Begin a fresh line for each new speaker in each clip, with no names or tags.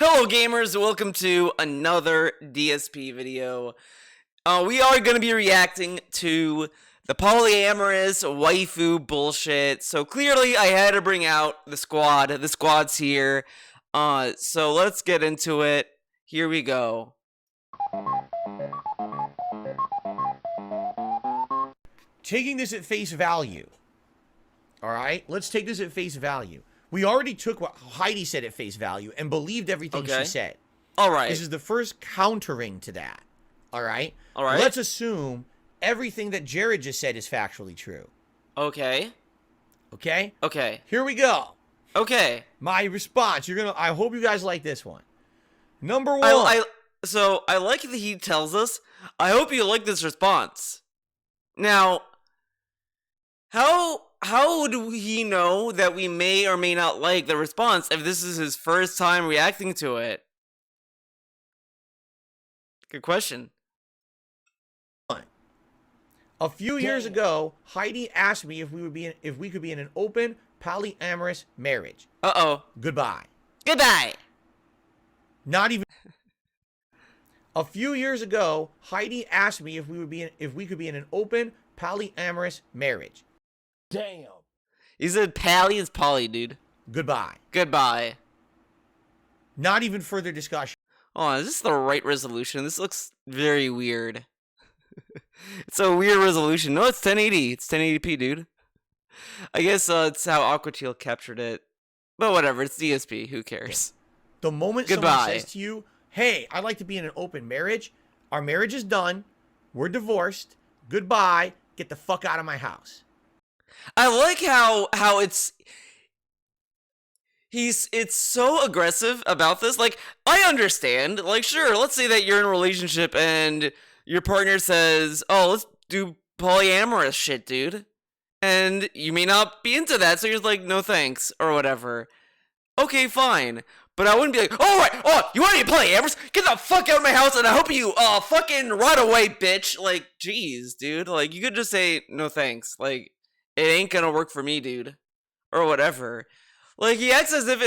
Hello gamers, welcome to another DSP video. We are going to be reacting to the polyamorous waifu bullshit. So clearly I had to bring out the squad. The squad's here. So let's get into it. Here we go.
Taking this at face value. Alright? Let's take this at face value. We already took what Heidi said at face value and believed everything she said.
Alright.
This is the first countering to that. Alright?
Alright.
Let's assume everything that Jared just said is factually true.
Okay.
Okay?
Okay.
Here we go.
Okay.
My response. I hope you guys like this one. Number one.
So I like that he tells us, I hope you like this response. Now, how would he know that we may or may not like the response if this is his first time reacting to it? Good question.
A few years ago, Heidi asked me if we could be in an open polyamorous marriage.
Uh-oh.
Goodbye.
Goodbye.
Not even. A few years ago, Heidi asked me if we could be in an open polyamorous marriage.
Damn.
He said pally is poly, dude.
Goodbye.
Goodbye.
Not even further discussion.
Oh, is this the right resolution? This looks very weird. It's a weird resolution. No, it's 1080. It's 1080p, dude. I guess it's how Aquateal captured it. But whatever, it's DSP. Who cares?
The moment someone says to you, hey, I'd like to be in an open marriage. Our marriage is done. We're divorced. Goodbye. Get the fuck out of my house.
I like how it's so aggressive about this. Like, I understand. Like, sure, let's say that you're in a relationship and your partner says, oh, let's do polyamorous shit, dude. And you may not be into that, so you're like, no thanks, or whatever. Okay, fine. But I wouldn't be like, you want to be polyamorous? Get the fuck out of my house, and I hope you, fucking run away, bitch. Like, jeez, dude. Like, you could just say, no thanks. Like, it ain't gonna work for me, dude. Or whatever. Like, he acts as if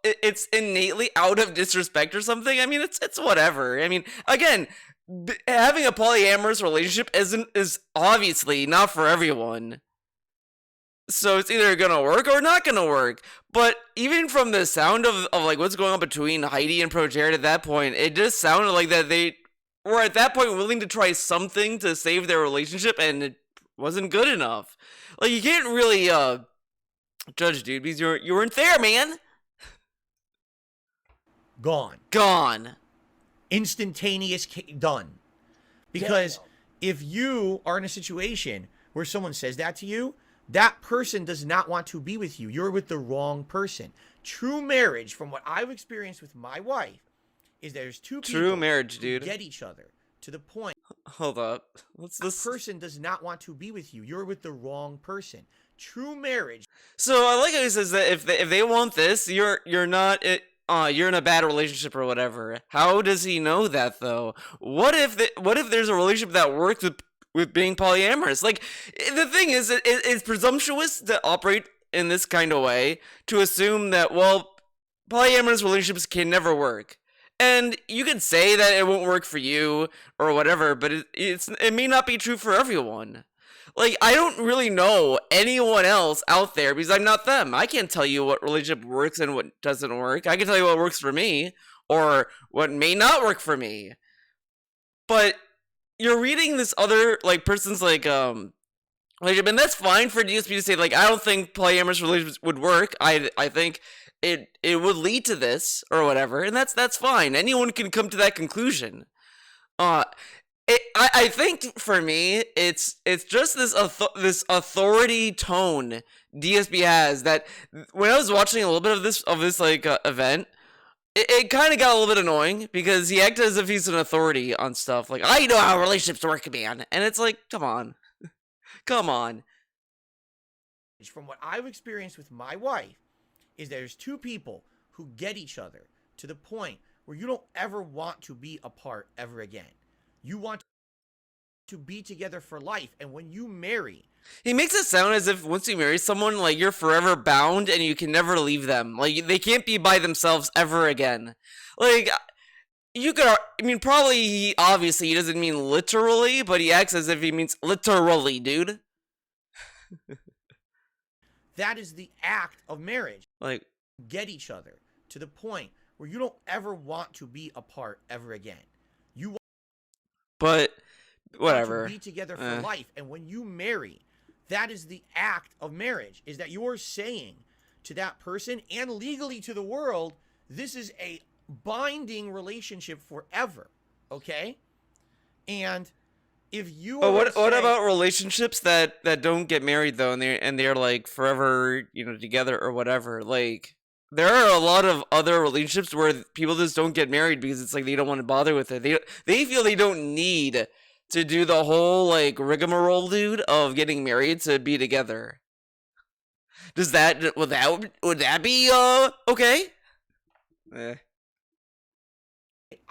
it's innately out of disrespect or something. I mean, it's whatever. I mean, again, having a polyamorous relationship is obviously not for everyone. So it's either gonna work or not gonna work. But even from the sound of like what's going on between Heidi and Pro Jared at that point, it just sounded like that they were at that point willing to try something to save their relationship, and it wasn't good enough. Like, you can't really judge, dude, because you weren't there, man.
Gone. Instantaneous, done. Because if you are in a situation where someone says that to you, that person does not want to be with you. You're with the wrong person. True marriage, from what I've experienced with my wife, is there's two people who get each other to the point.
Hold up. What's this?
That person does not want to be with you. You're with the wrong person. True marriage.
So I like how he says that if they want this, you're not you're in a bad relationship or whatever. How does he know that though? What if there's a relationship that works with being polyamorous? Like, the thing is, it's presumptuous to operate in this kind of way, to assume that, well, polyamorous relationships can never work. And you could say that it won't work for you or whatever, but it may not be true for everyone. Like, I don't really know anyone else out there because I'm not them. I can't tell you what relationship works and what doesn't work. I can tell you what works for me or what may not work for me. But you're reading this other, like, person's, like, relationship, and that's fine for DSP to say, like, I don't think polyamorous relationships would work. I think it would lead to this or whatever, and that's fine. Anyone can come to that conclusion. I think for me, it's just this authority tone DSP has that when I was watching a little bit of this like event, it kind of got a little bit annoying because he acted as if he's an authority on stuff. Like, I know how relationships work, man. And it's like, come on. Come on.
From what I've experienced with my wife, is there's two people who get each other to the point where you don't ever want to be apart ever again. You want to be together for life. And when you marry,
He makes it sound as if once you marry someone, like you're forever bound and you can never leave them. Like they can't be by themselves ever again. Like you could, I mean, probably obviously he doesn't mean literally, but he acts as if he means literally, dude.
That is the act of marriage.
Like,
get each other to the point where you don't ever want to be apart ever again. You
but
want
whatever.
to be together for life. And when you marry, that is the act of marriage, is that you're saying to that person and legally to the world, this is a binding relationship forever. Okay? And if you
But what about relationships that don't get married though, and they're like forever, you know, together or whatever? Like there are a lot of other relationships where people just don't get married because it's like they don't want to bother with it. They feel they don't need to do the whole like rigmarole, dude, of getting married to be together. Does that would that be okay?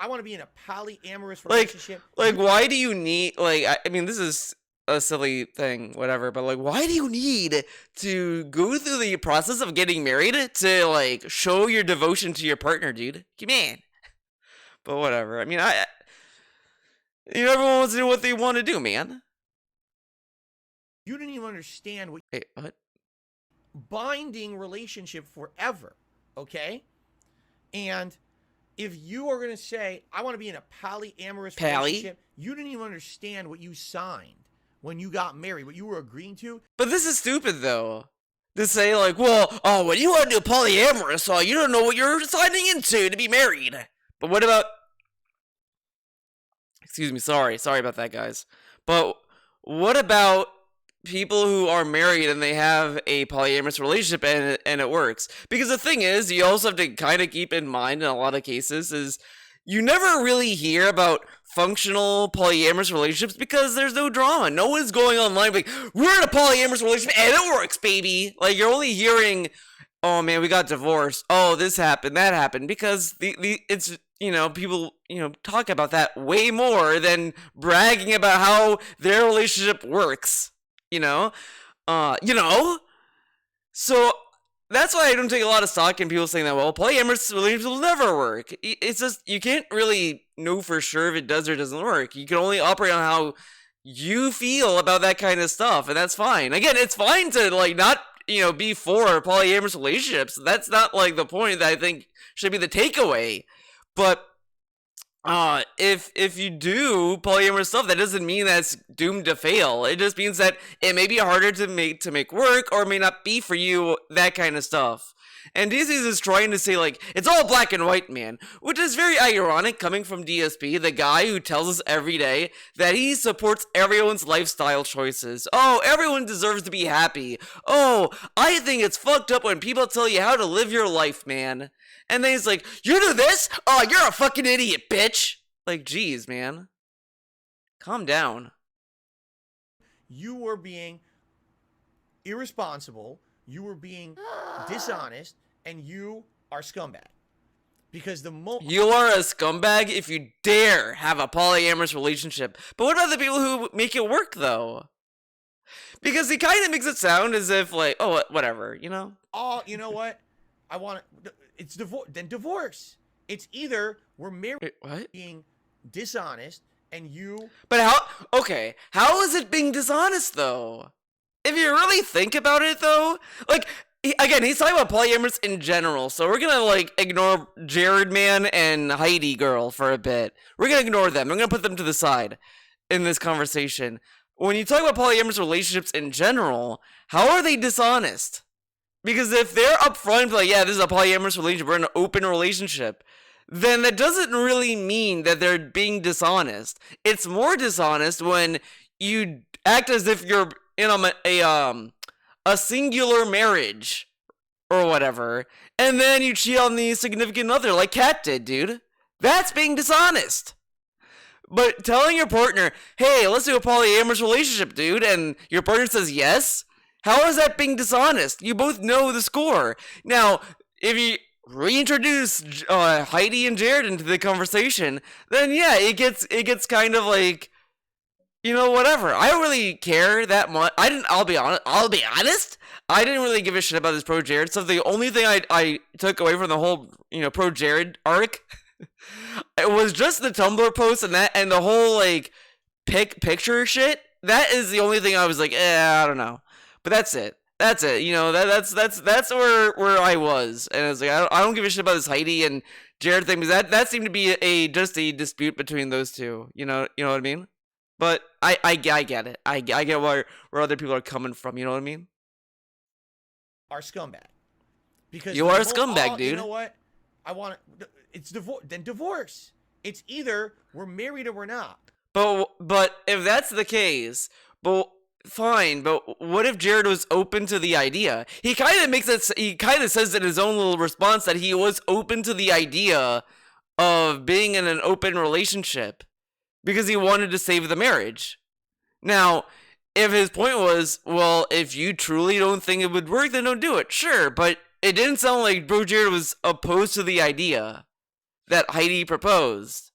I want to be in a polyamorous
Like,
relationship.
why do you need, like, I mean, this is a silly thing, whatever, but, like, why do you need to go through the process of getting married to, like, show your devotion to your partner, dude? Come on. But whatever. I mean, you know, everyone wants to do what they want to do, man.
You didn't even understand what...
Wait, what?
Binding relationship forever, okay? And... if you are going to say, I want to be in a polyamorous relationship, you didn't even understand what you signed when you got married, what you were agreeing to.
But this is stupid, though. To say, like, well, oh, when you want to do polyamorous, you don't know what you're signing into to be married. But what about... Excuse me, sorry about that, guys. But what about people who are married and they have a polyamorous relationship and it works? Because the thing is, you also have to kind of keep in mind in a lot of cases is you never really hear about functional polyamorous relationships because there's no drama. No one's going online like, we're in a polyamorous relationship and it works, baby. Like, you're only hearing, oh man, we got divorced, oh this happened, that happened, because it's, you know, people, you know, talk about that way more than bragging about how their relationship works. You know, so that's why I don't take a lot of stock in people saying that, well, polyamorous relationships will never work. It's just, you can't really know for sure if it does or doesn't work. You can only operate on how you feel about that kind of stuff, and that's fine. Again, it's fine to, like, not, you know, be for polyamorous relationships. That's not, like, the point that I think should be the takeaway. But if you do polyamorous stuff, that doesn't mean that's doomed to fail. It just means that it may be harder to make work, or may not be for you, that kind of stuff. And DSP is trying to say, like, it's all black and white, man, which is very ironic coming from DSP, the guy who tells us every day that he supports everyone's lifestyle choices. Oh, everyone deserves to be happy. Oh, I think it's fucked up when people tell you how to live your life, man. And then he's like, you do this? Oh, you're a fucking idiot, bitch. Like, geez, man. Calm down.
You were being irresponsible, you were being dishonest, and you are scumbag. Because
you are a scumbag if you dare have a polyamorous relationship. But what about the people who make it work, though? Because he kind of makes it sound as if, like, oh, whatever, you know?
Oh, you know what? I want to... It's divorce. Then divorce. It's either we're married being dishonest and you...
But how... Okay, how is it being dishonest, though? If you really think about it, though, like, again, he's talking about polyamorous in general, so we're gonna, like, ignore Jared Man and Heidi Girl for a bit. We're gonna ignore them. I'm gonna put them to the side in this conversation. When you talk about polyamorous relationships in general, how are they dishonest? Because if they're upfront, like, yeah, this is a polyamorous relationship, we're in an open relationship, then that doesn't really mean that they're being dishonest. It's more dishonest when you act as if you're in a singular marriage or whatever, and then you cheat on the significant other like Kat did, dude. That's being dishonest. But telling your partner, hey, let's do a polyamorous relationship, dude, and your partner says yes, how is that being dishonest? You both know the score. Now, if you reintroduce Heidi and Jared into the conversation, then yeah, it gets kind of like whatever. I don't really care that much. I'll be honest. I didn't really give a shit about this pro Jared stuff. The only thing I took away from the whole, pro Jared arc, it was just the Tumblr post and the whole like picture shit. That is the only thing I was like, I don't know. But that's it. That's it. That's where I was, and I was like, I don't give a shit about this Heidi and Jared thing, because that seemed to be just a dispute between those two. You know what I mean? But I get it. I get where other people are coming from. You know what I mean?
Are scumbag. Because
you are a scumbag, dude.
You know what? It's divorce. Then divorce. It's either we're married or we're not.
But if that's the case, fine. But what if Jared was open to the idea? He kind of makes it. He kind of says in his own little response that he was open to the idea of being in an open relationship because he wanted to save the marriage. Now, if his point was, well, if you truly don't think it would work, then don't do it. Sure, but it didn't sound like Bro Jared was opposed to the idea that Heidi proposed.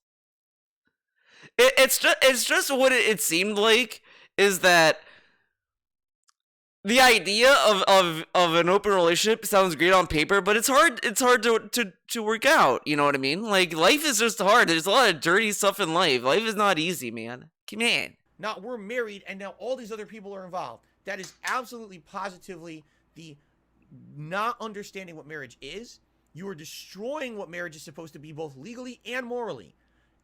It's just what it seemed like is that the idea of an open relationship sounds great on paper, but it's hard to work out. You know what I mean? Like, life is just hard. There's a lot of dirty stuff in life. Life is not easy, man. Come on.
Now we're married, and now all these other people are involved. That is absolutely positively the not understanding what marriage is. You are destroying what marriage is supposed to be, both legally and morally,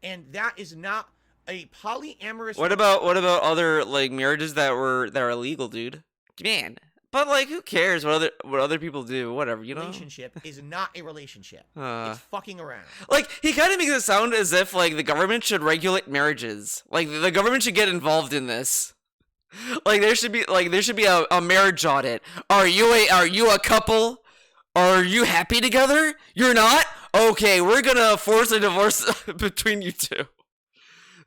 and that is not a polyamorous.
What about other like marriages that are illegal, dude? Man, but like, who cares what other people do? Whatever,
Relationship is not a relationship. It's fucking around.
Like, he kind of makes it sound as if like the government should regulate marriages. Like, the government should get involved in this. Like, there should be a marriage audit. Are you a couple? Are you happy together? You're not? Okay, we're gonna force a divorce between you two.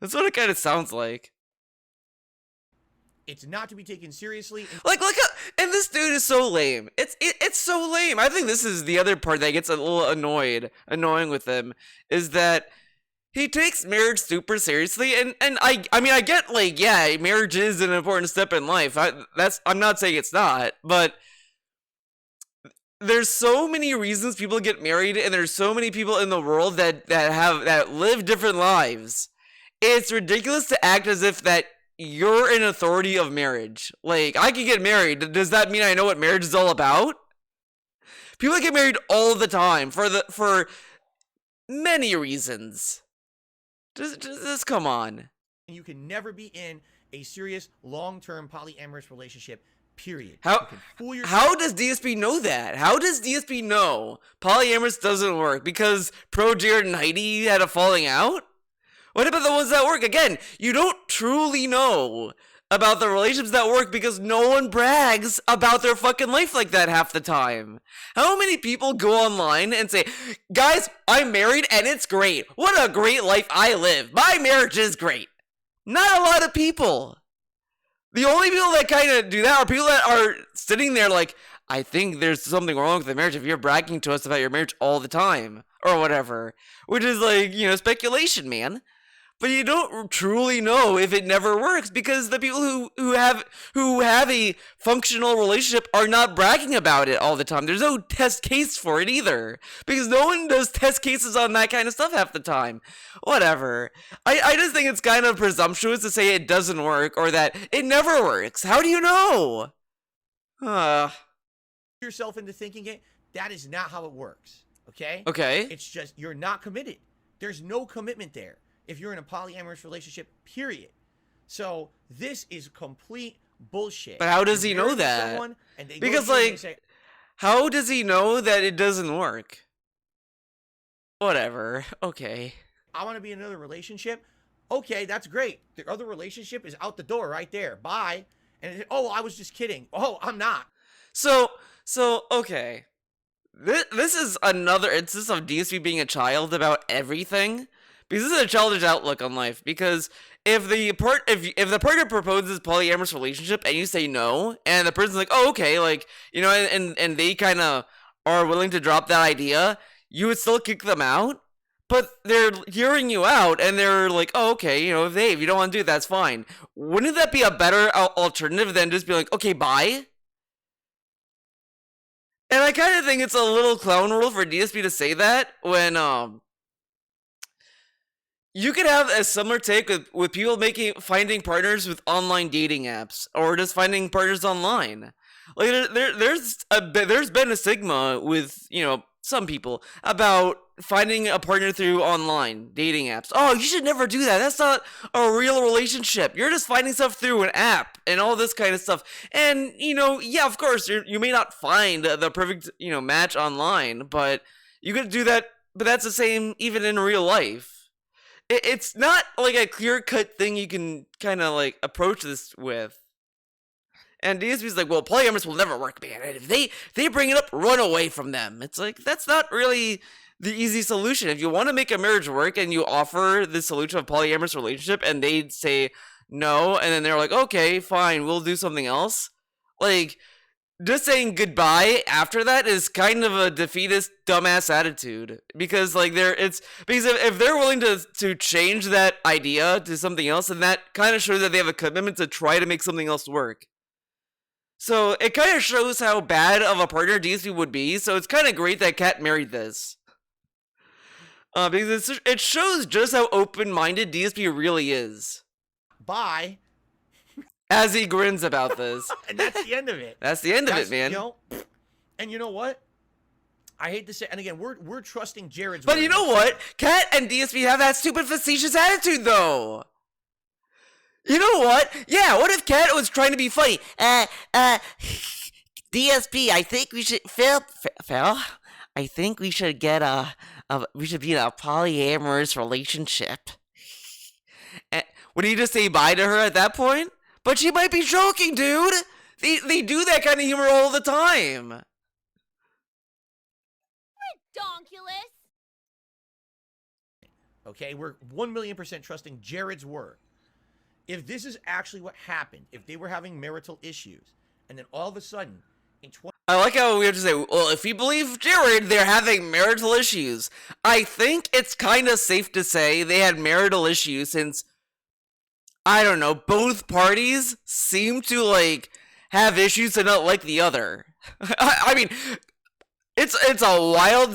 That's what it kind of sounds like.
It's not to be taken seriously.
And this dude is so lame. It's so lame. I think this is the other part that gets a little annoying with him, is that he takes marriage super seriously. And I mean, I get, like, yeah, marriage is an important step in life. I'm not saying it's not, but there's so many reasons people get married, and there's so many people in the world that live different lives. It's ridiculous to act as if that you're an authority of marriage. Like, I can get married. Does that mean I know what marriage is all about? People get married all the time for many reasons. Just come on.
You can never be in a serious long-term polyamorous relationship. Period.
How does DSP know that? How does DSP know polyamorous doesn't work? Because Pro Jared and Heidi had a falling out? What about the ones that work? Again, you don't truly know about the relationships that work because no one brags about their fucking life like that half the time. How many people go online and say, guys, I'm married and it's great. What a great life I live. My marriage is great. Not a lot of people. The only people that kind of do that are people that are sitting there like, I think there's something wrong with the marriage if you're bragging to us about your marriage all the time or whatever. Which is like, speculation, man. But you don't truly know if it never works because the people who have a functional relationship are not bragging about it all the time. There's no test case for it either because no one does test cases on that kind of stuff half the time. Whatever. I just think it's kind of presumptuous to say it doesn't work or that it never works. How do you know?
Yourself into thinking it. That is not how it works. Okay?
Okay.
It's just you're not committed. There's no commitment there if you're in a polyamorous relationship, period. So this is complete bullshit.
But how does he know that? Because, like, how does he know that it doesn't work? Whatever. Okay.
I want to be in another relationship. Okay, that's great. The other relationship is out the door right there. Bye. And oh, I was just kidding. Oh, I'm not.
So okay. This is another instance of DSP being a child about everything. Because this is a childish outlook on life. Because if the partner proposes polyamorous relationship and you say no, and the person's like, oh, okay, like, and they kind of are willing to drop that idea, you would still kick them out. But they're hearing you out, and they're like, "Oh, okay, you know, if you don't want to do it, that's fine." Wouldn't that be a better alternative than just be like, "Okay, bye"? And I kind of think it's a little clown rule for DSP to say that when you could have a similar take with people finding partners with online dating apps or just finding partners online. Like there's been a stigma with some people about finding a partner through online dating apps. Oh, you should never do that. That's not a real relationship. You're just finding stuff through an app and all this kind of stuff. And yeah, of course, you may not find the perfect match online, but you could do that. But that's the same even in real life. It's not like a clear-cut thing you can kind of like approach this with. And DSP's like, well, polyamorous will never work, man. And if they bring it up, run away from them. It's like, that's not really the easy solution. If you want to make a marriage work and you offer the solution of polyamorous relationship and they say no, and then they're like, okay, fine, we'll do something else. Like, just saying goodbye after that is kind of a defeatist, dumbass attitude. Because if they're willing to change that idea to something else, then that kind of shows that they have a commitment to try to make something else work. So it kind of shows how bad of a partner DSP would be. So it's kind of great that Kat married this. Because it shows just how open-minded DSP really is.
Bye.
As he grins about this.
And that's the end of it.
That's the end of it, man.
And you know what? I hate to say, and again, we're trusting Jared's.
But you know what? Kat and DSP have that stupid facetious attitude, though. You know what? Yeah, what if Kat was trying to be funny? DSP, I think we should, Phil, I think we should get we should be in a polyamorous relationship. Would he just say bye to her at that point? But she might be joking, dude. They do that kind of humor all the time.
Redonkulous.
Okay, we're 1,000,000% trusting Jared's word. If this is actually what happened, if they were having marital issues, and then all of a sudden, in
I like how we have to say, well, if you believe Jared, they're having marital issues. I think it's kind of safe to say they had marital issues since, I don't know, both parties seem to, have issues and not like the other. I mean, it's a wild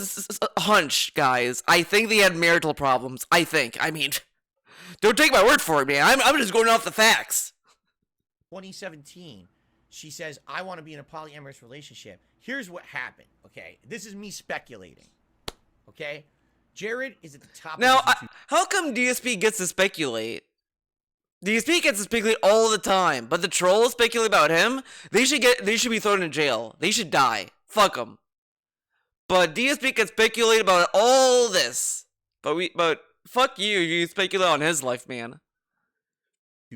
hunch, guys. I think they had marital problems. I mean, don't take my word for it, man. I'm just going off the facts.
2017, she says, I want to be in a polyamorous relationship. Here's what happened, okay? This is me speculating, okay? Jared is at the top
now,
of the
how come DSP gets to speculate? DSP gets to speculate all the time, but the trolls speculate about him. They should be thrown in jail. They should die. Fuck them. But DSP can speculate about all this. But fuck you. You speculate on his life, man.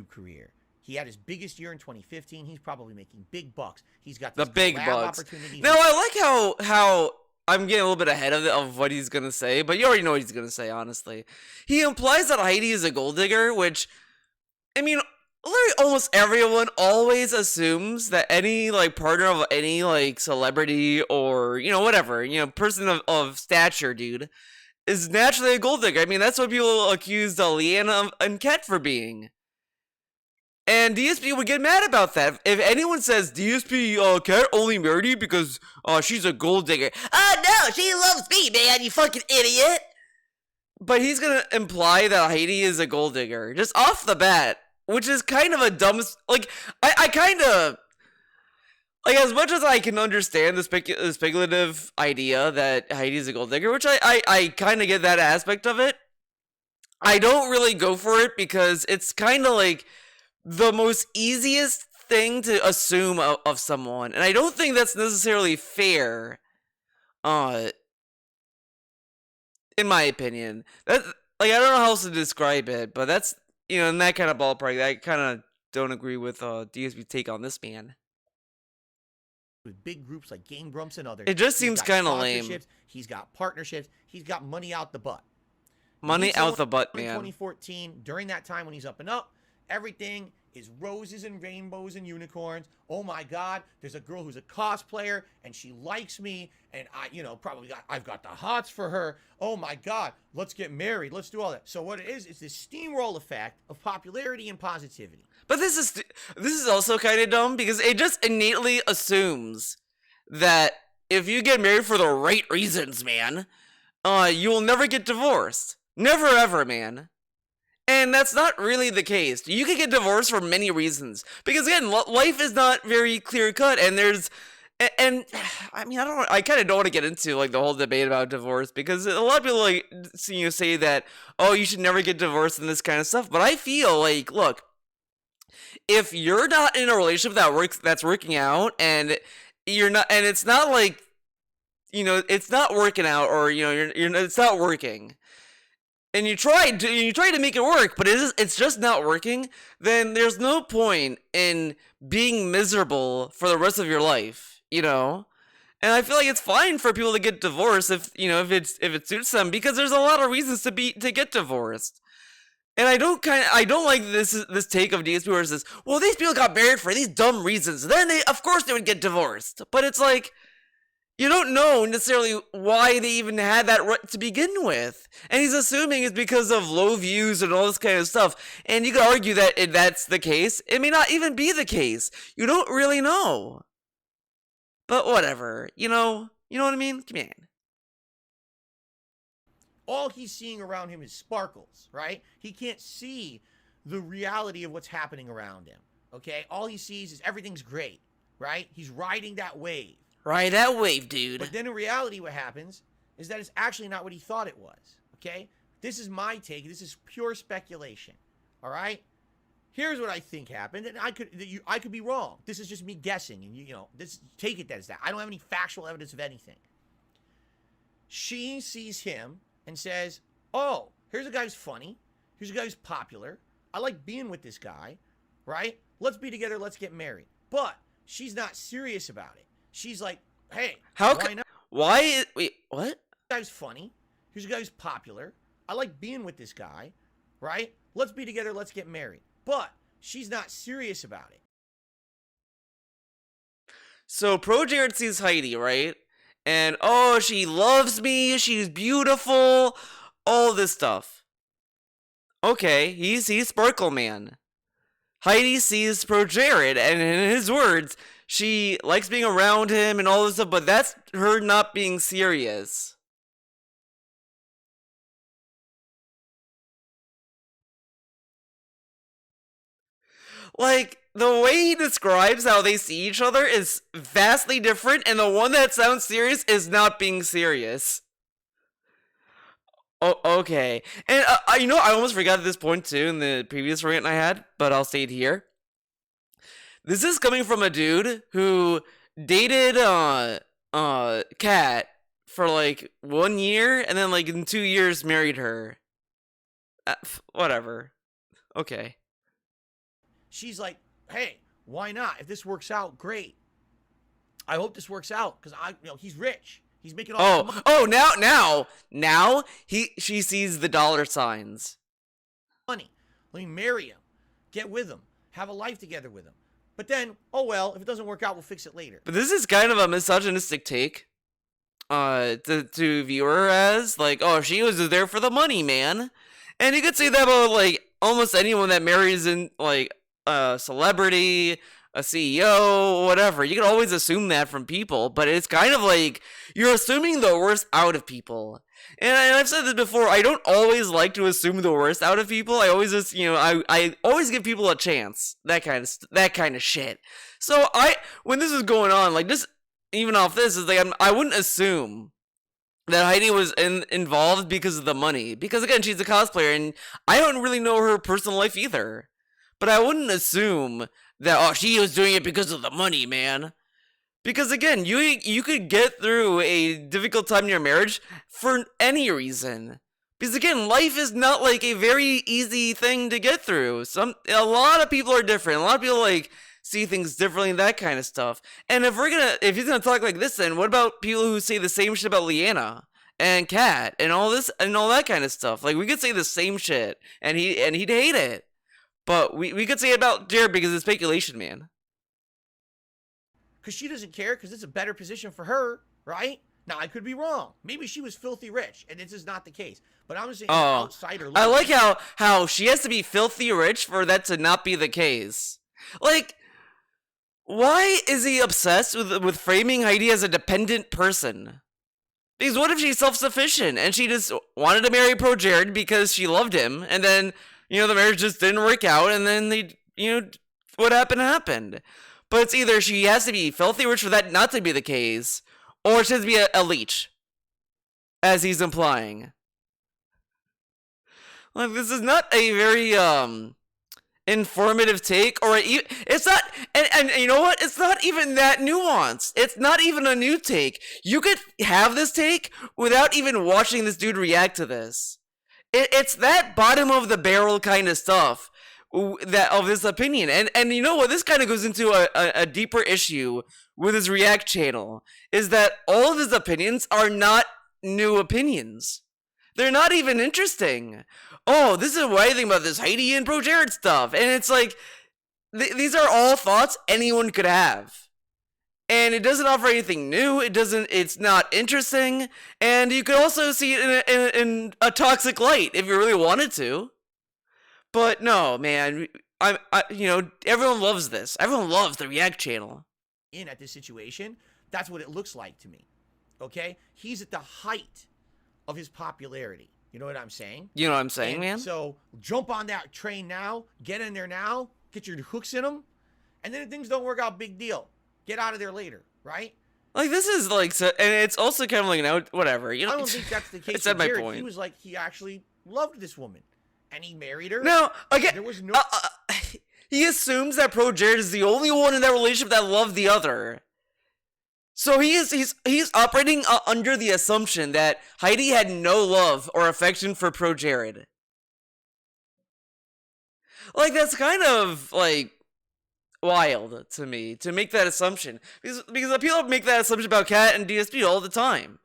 Career. He had his biggest year in 2015. He's probably making big bucks. He's got
the big bucks.
Opportunities.
Now I like how I'm getting a little bit ahead of what he's gonna say, but you already know what he's gonna say. Honestly, he implies that Heidi is a gold digger, which, I mean, almost everyone always assumes that any partner of any celebrity or whatever person of stature, dude, is naturally a gold digger. I mean, that's what people accused Leanna and Kat for being. And DSP would get mad about that. If anyone says DSP Kat only married you because she's a gold digger. Oh no, she loves me, man, you fucking idiot. But he's gonna imply that Heidi is a gold digger just off the bat, which is kind of a dumb. I kind of as much as I can understand the speculative idea that Heidi is a gold digger, which I kind of get that aspect of it. I don't really go for it because it's kind of the most easiest thing to assume of someone, and I don't think that's necessarily fair. In my opinion, that I don't know how else to describe it, but that's in that kind of ballpark. I kind of don't agree with DSP's take on this, man.
With big groups like Game Grumps and others,
it just seems kind of lame.
He's got partnerships. He's got money out the butt.
Money out the butt, man.
In 2014, during that time when he's up and up, everything is roses and rainbows and unicorns. Oh my God, there's a girl who's a cosplayer and she likes me, and I've got the hots for her. Oh my God, let's get married. Let's do all that. So what it is this steamroll effect of popularity and positivity.
But this is also kind of dumb because it just innately assumes that if you get married for the right reasons, man, you will never get divorced. Never ever, man. And that's not really the case. You can get divorced for many reasons. Because again, life is not very clear cut, and I kind of don't want to get into like the whole debate about divorce, because a lot of people like say that, oh, you should never get divorced and this kind of stuff. But I feel like, look, if you're not in a relationship that's working out, and you're not, and it's not like, it's not working out, or it's not working, and you try to make it work, but it's just not working, then there's no point in being miserable for the rest of your life, And I feel like it's fine for people to get divorced if it suits them, because there's a lot of reasons to get divorced. And I don't like this take of DSP where it says, well, these people got married for these dumb reasons, then of course they would get divorced. But it's like, you don't know necessarily why they even had that right to begin with. And he's assuming it's because of low views and all this kind of stuff. And you could argue that if that's the case, it may not even be the case. You don't really know. But whatever. You know what I mean? Come on.
All he's seeing around him is sparkles, right? He can't see the reality of what's happening around him, okay? All he sees is everything's great, right? He's riding that wave.
Ride that wave, dude.
But then in reality, what happens is that it's actually not what he thought it was, okay? This is my take. This is pure speculation, all right? Here's what I think happened, and I could be wrong. This is just me guessing, and take it as that. I don't have any factual evidence of anything. She sees him and says, oh, here's a guy who's funny. Here's a guy who's popular. I like being with this guy, right? Let's be together. Let's get married. But she's not serious about it. She's like, hey, why not?
Wait, what?
This guy's funny. Here's a guy who's popular. I like being with this guy, right? Let's be together. Let's get married. But she's not serious about it.
So Pro Jared sees Heidi, right? And, oh, she loves me, she's beautiful, all this stuff. Okay, he sees Sparkle Man. Heidi sees Pro Jared, and in his words, she likes being around him and all this stuff, but that's her not being serious. Like, the way he describes how they see each other is vastly different, and the one that sounds serious is not being serious. Oh, okay. And, I almost forgot this point, too, in the previous rant I had, but I'll say it here. This is coming from a dude who dated, Kat for, like, 1 year, and then, like, in 2 years married her. Whatever. Okay.
She's like, hey, why not? If this works out, great. I hope this works out, because he's rich. He's making all the money.
Now she sees the dollar signs.
Money. Let me marry him. Get with him. Have a life together with him. But then, oh well, if it doesn't work out, we'll fix it later.
But this is kind of a misogynistic take to view her as, like, oh, she was there for the money, man. And you could say that about, like, almost anyone that marries in, like, a celebrity, a CEO, whatever. You can always assume that from people, but it's kind of like you're assuming the worst out of people. And I've said this before, I don't always like to assume the worst out of people. I always just, I always give people a chance. That kind of shit. So when this is going on, like, just even off this, is like I wouldn't assume that Heidi was involved because of the money. Because again, she's a cosplayer, and I don't really know her personal life either. But I wouldn't assume that, oh, she was doing it because of the money, man. Because again, you could get through a difficult time in your marriage for any reason. Because again, life is not like a very easy thing to get through. A lot of people are different. A lot of people like see things differently, that kind of stuff. And if he's gonna talk like this, then what about people who say the same shit about Leanna and Kat and all this and all that kind of stuff? Like, we could say the same shit, and he'd hate it. But we could say it about Jared because it's speculation, man.
Because she doesn't care, because it's a better position for her, right? Now, I could be wrong. Maybe she was filthy rich, and this is not the case. But I'm saying outsider.
I like how she has to be filthy rich for that to not be the case. Like, why is he obsessed with framing Heidi as a dependent person? Because what if she's self-sufficient and she just wanted to marry Pro Jared because she loved him, and then, the marriage just didn't work out, and then what happened. But it's either she has to be filthy rich for that not to be the case, or she has to be a leech, as he's implying. Like, this is not a very, informative take, or it's not, and you know what? It's not even that nuanced. It's not even a new take. You could have this take without even watching this dude react to this. It's that bottom of the barrel kind of stuff that of this opinion, and you know what? This kind of goes into a deeper issue with his React channel, is that all of his opinions are not new opinions. They're not even interesting. Oh, this is what I think about this Heidi and Pro Jared stuff. And it's like, these are all thoughts anyone could have. And it doesn't offer anything new. It's not interesting. And you could also see it in a toxic light if you really wanted to. But no, man, everyone loves this. Everyone loves the React channel.
At this situation, that's what it looks like to me. Okay? He's at the height of his popularity. You know what I'm saying?
You know what I'm saying, man?
So jump on that train now, get in there now, get your hooks in them, and then if things don't work out, big deal. Get out of there later, right?
Like, this is like, so, and it's also kind of like, whatever.
I don't think that's the case.
It's at my
Jared.
point.
He was like, he actually loved this woman, and he married her.
No, again,
there was no.
He assumes that Pro Jared is the only one in that relationship that loved the other. So he's operating under the assumption that Heidi had no love or affection for Pro Jared. Like, that's kind of, like, wild to me, to make that assumption. Because people make that assumption about Kat and DSP all the time.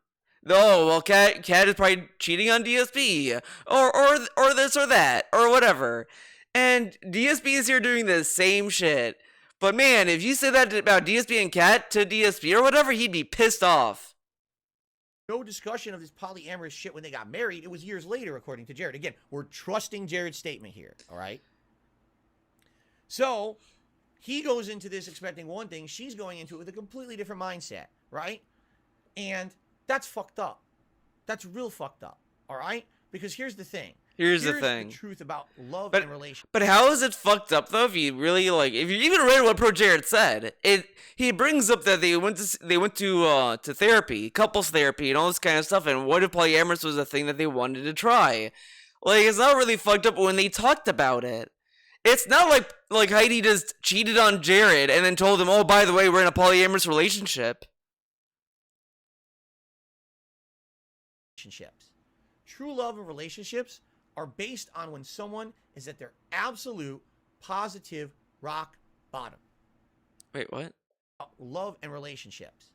Oh, well, Kat is probably cheating on DSP, or this or that, or whatever. And DSP is here doing the same shit. But man, if you say that about DSP and Kat to DSP or whatever, he'd be pissed off.
No discussion of this polyamorous shit when they got married. It was years later, according to Jared. Again, we're trusting Jared's statement here, all right? So, he goes into this expecting one thing. She's going into it with a completely different mindset, right? And that's fucked up. That's real fucked up, all right? Because here's the thing. Here's the truth about love and relationships.
But how is it fucked up though? If you really if you even read what Pro Jared said, he brings up that they went to therapy, couples therapy, and all this kind of stuff. And what if polyamorous was a thing that they wanted to try? Like, it's not really fucked up when they talked about it. It's not like Heidi just cheated on Jared and then told him, oh, by the way, we're in a polyamorous relationship.
True love and relationships are based on when someone is at their absolute positive rock bottom.
Wait, what?
Love and relationships.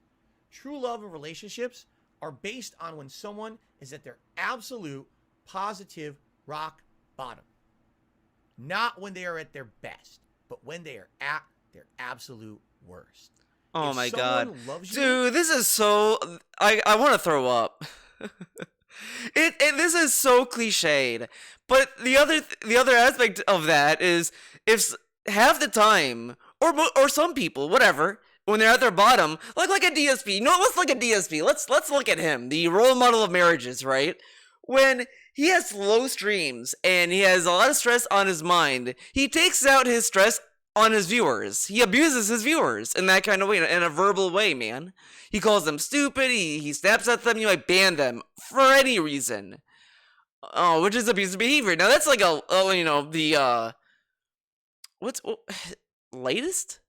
True love and relationships are based on when someone is at their absolute positive rock bottom. Not when they are at their best, but when they are at their absolute worst.
Oh
if
my
god.
Dude, this is so... I want to throw up. This is so cliched, but the other aspect of that is if half the time, or some people, whatever, when they're at their bottom, like a DSP. No, let's look at DSP. Let's look at him, the role model of marriages, right? When he has low streams and he has a lot of stress on his mind, he takes out his stress on his viewers. He abuses his viewers in that kind of way, in a verbal way, man. He calls them stupid, he snaps at them, you might ban them for any reason. Oh, which is abusive behavior. Now that's like what's latest?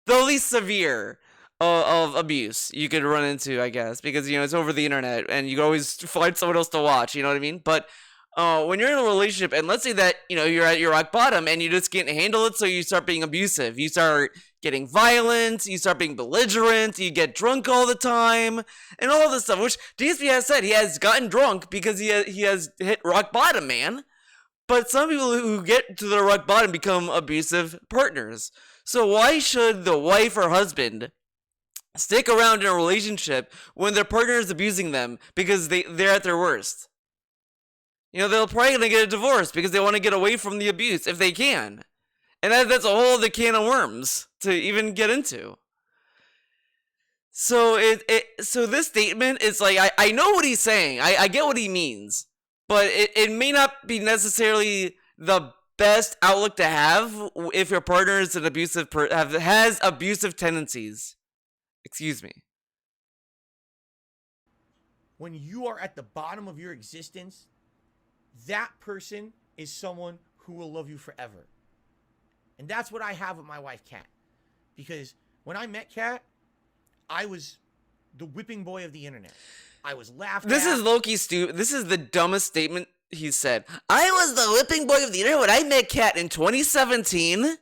The least severe of abuse you could run into, I guess, because, it's over the internet and you can always find someone else to watch, you know what I mean? But when you're in a relationship, and let's say that, you're at your rock bottom and you just can't handle it, so you start being abusive. You start getting violent, you start being belligerent, you get drunk all the time, and all this stuff, which DSP has said he has gotten drunk because he has hit rock bottom, man. But some people who get to the rock bottom become abusive partners. So why should the wife or husband stick around in a relationship when their partner is abusing them because they're at their worst? You know, they're probably gonna get a divorce because they want to get away from the abuse if they can. And that's a whole other can of worms to even get into. So so this statement is like, I know what he's saying. I get what he means. But it may not be necessarily the best outlook to have if your partner is an abusive has abusive tendencies. Excuse me.
When you are at the bottom of your existence, that person is someone who will love you forever. And that's what I have with my wife, Kat. Because when I met Kat, I was the whipping boy of the internet. I was laughed
This
at.
is Loki stupid. This is the dumbest statement he said. I was the whipping boy of the internet when I met Kat in 2017.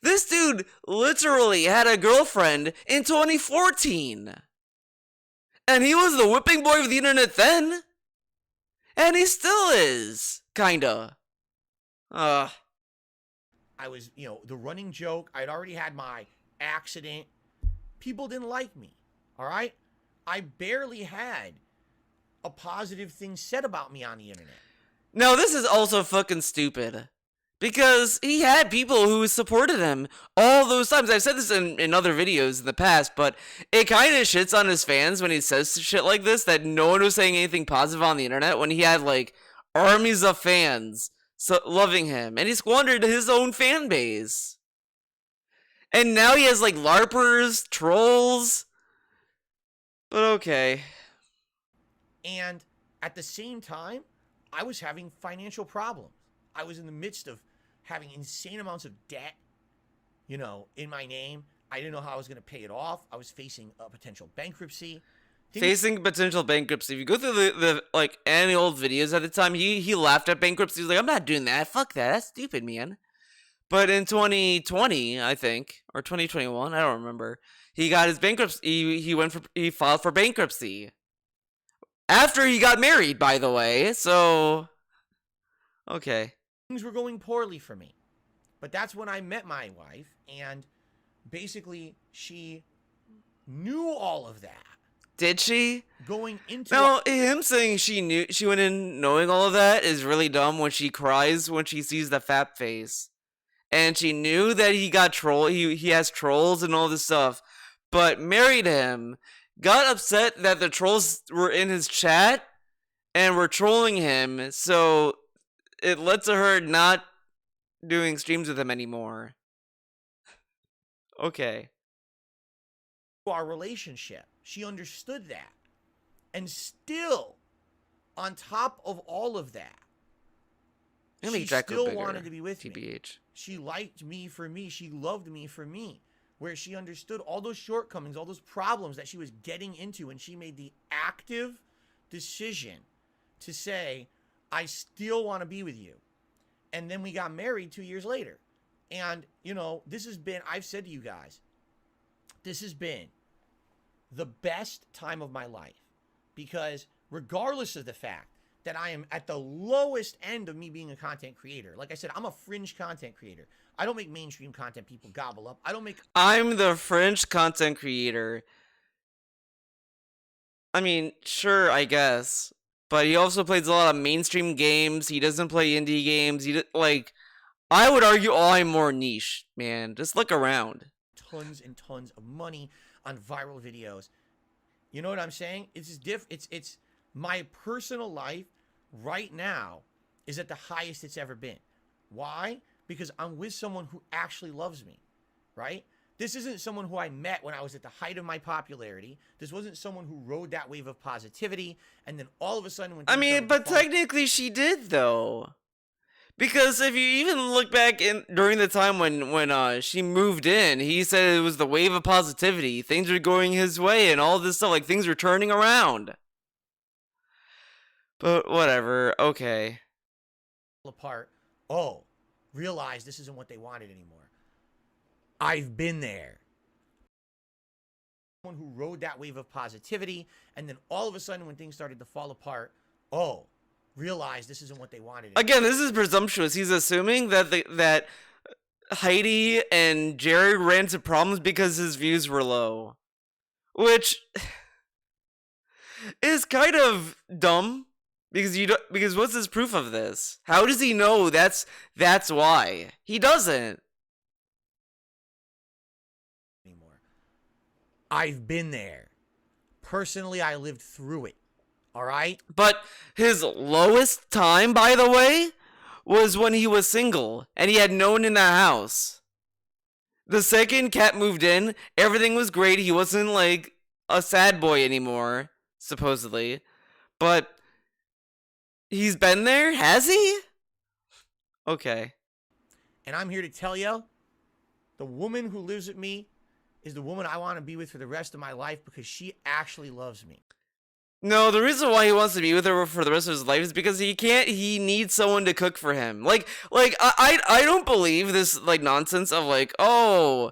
This dude literally had a girlfriend in 2014. And he was the whipping boy of the internet then. And he still is. Kinda.
I was, the running joke. I'd already had my accident. People didn't like me. All right? I barely had a positive thing said about me on the internet.
No, this is also fucking stupid. Because he had people who supported him all those times. I've said this in other videos in the past, but it kind of shits on his fans when he says shit like this, that no one was saying anything positive on the internet when he had, like, armies of fans loving him. And he squandered his own fan base. And now he has, like, LARPers, trolls. But okay.
And at the same time, I was having financial problems. I was in the midst of having insane amounts of debt, in my name. I didn't know how I was going to pay it off. I was facing a potential bankruptcy.
Facing potential bankruptcy. If you go through the like any old videos at the time, he laughed at bankruptcy. He was like, I'm not doing that. Fuck that. That's stupid, man. But in 2020, I think, or 2021, I don't remember, he got his bankruptcy. He filed for bankruptcy after he got married, by the way. So, okay.
Things were going poorly for me. But that's when I met my wife, and basically she knew all of that.
Did she?
Going into
No, him saying she went in knowing all of that is really dumb when she cries when she sees the fap face. And she knew that he got he has trolls and all this stuff, but married him, got upset that the trolls were in his chat and were trolling him, so it led to her not doing streams with him anymore. Okay.
our relationship. She understood that. And still, on top of all of that, she still wanted to be with me. She liked me for me. She loved me for me. Where she understood all those shortcomings, all those problems that she was getting into, and she made the active decision to say, I still want to be with you. And then we got married 2 years later. And, you know, this has been, I've said to you guys, this has been the best time of my life. Because regardless of the fact that I am at the lowest end of me being a content creator, like I said, I'm a fringe content creator. I don't make mainstream content people gobble up.
I'm the fringe content creator. I mean, sure, I guess. But he also plays a lot of mainstream games. He doesn't play indie games. I would argue I'm more niche, man. Just look around.
Tons and tons of money on viral videos. You know what I'm saying? It's my personal life right now is at the highest it's ever been. Why? Because I'm with someone who actually loves me, right? This isn't someone who I met when I was at the height of my popularity. This wasn't someone who rode that wave of positivity, and then all of a sudden...
Technically she did, though. Because if you even look back during the time when she moved in, he said it was the wave of positivity. Things were going his way and all this stuff. Like, things were turning around. But whatever. Okay.
Apart. Oh, realize this isn't what they wanted anymore. I've been there. Someone who rode that wave of positivity, and then all of a sudden when things started to fall apart, oh, realize this isn't what they wanted.
Again, this is presumptuous. He's assuming that that Heidi and Jared ran into problems because his views were low, which is kind of dumb. Because what's his proof of this? How does he know that's why? He doesn't.
Anymore. I've been there. Personally, I lived through it. All right?
But his lowest time, by the way, was when he was single and he had no one in the house. The second Kat moved in, everything was great. He wasn't like a sad boy anymore, supposedly. But he's been there, has he? Okay.
And I'm here to tell you, the woman who lives with me is the woman I want to be with for the rest of my life because she actually loves me.
No, the reason why he wants to be with her for the rest of his life is because he needs someone to cook for him. I don't believe this like nonsense of like, oh,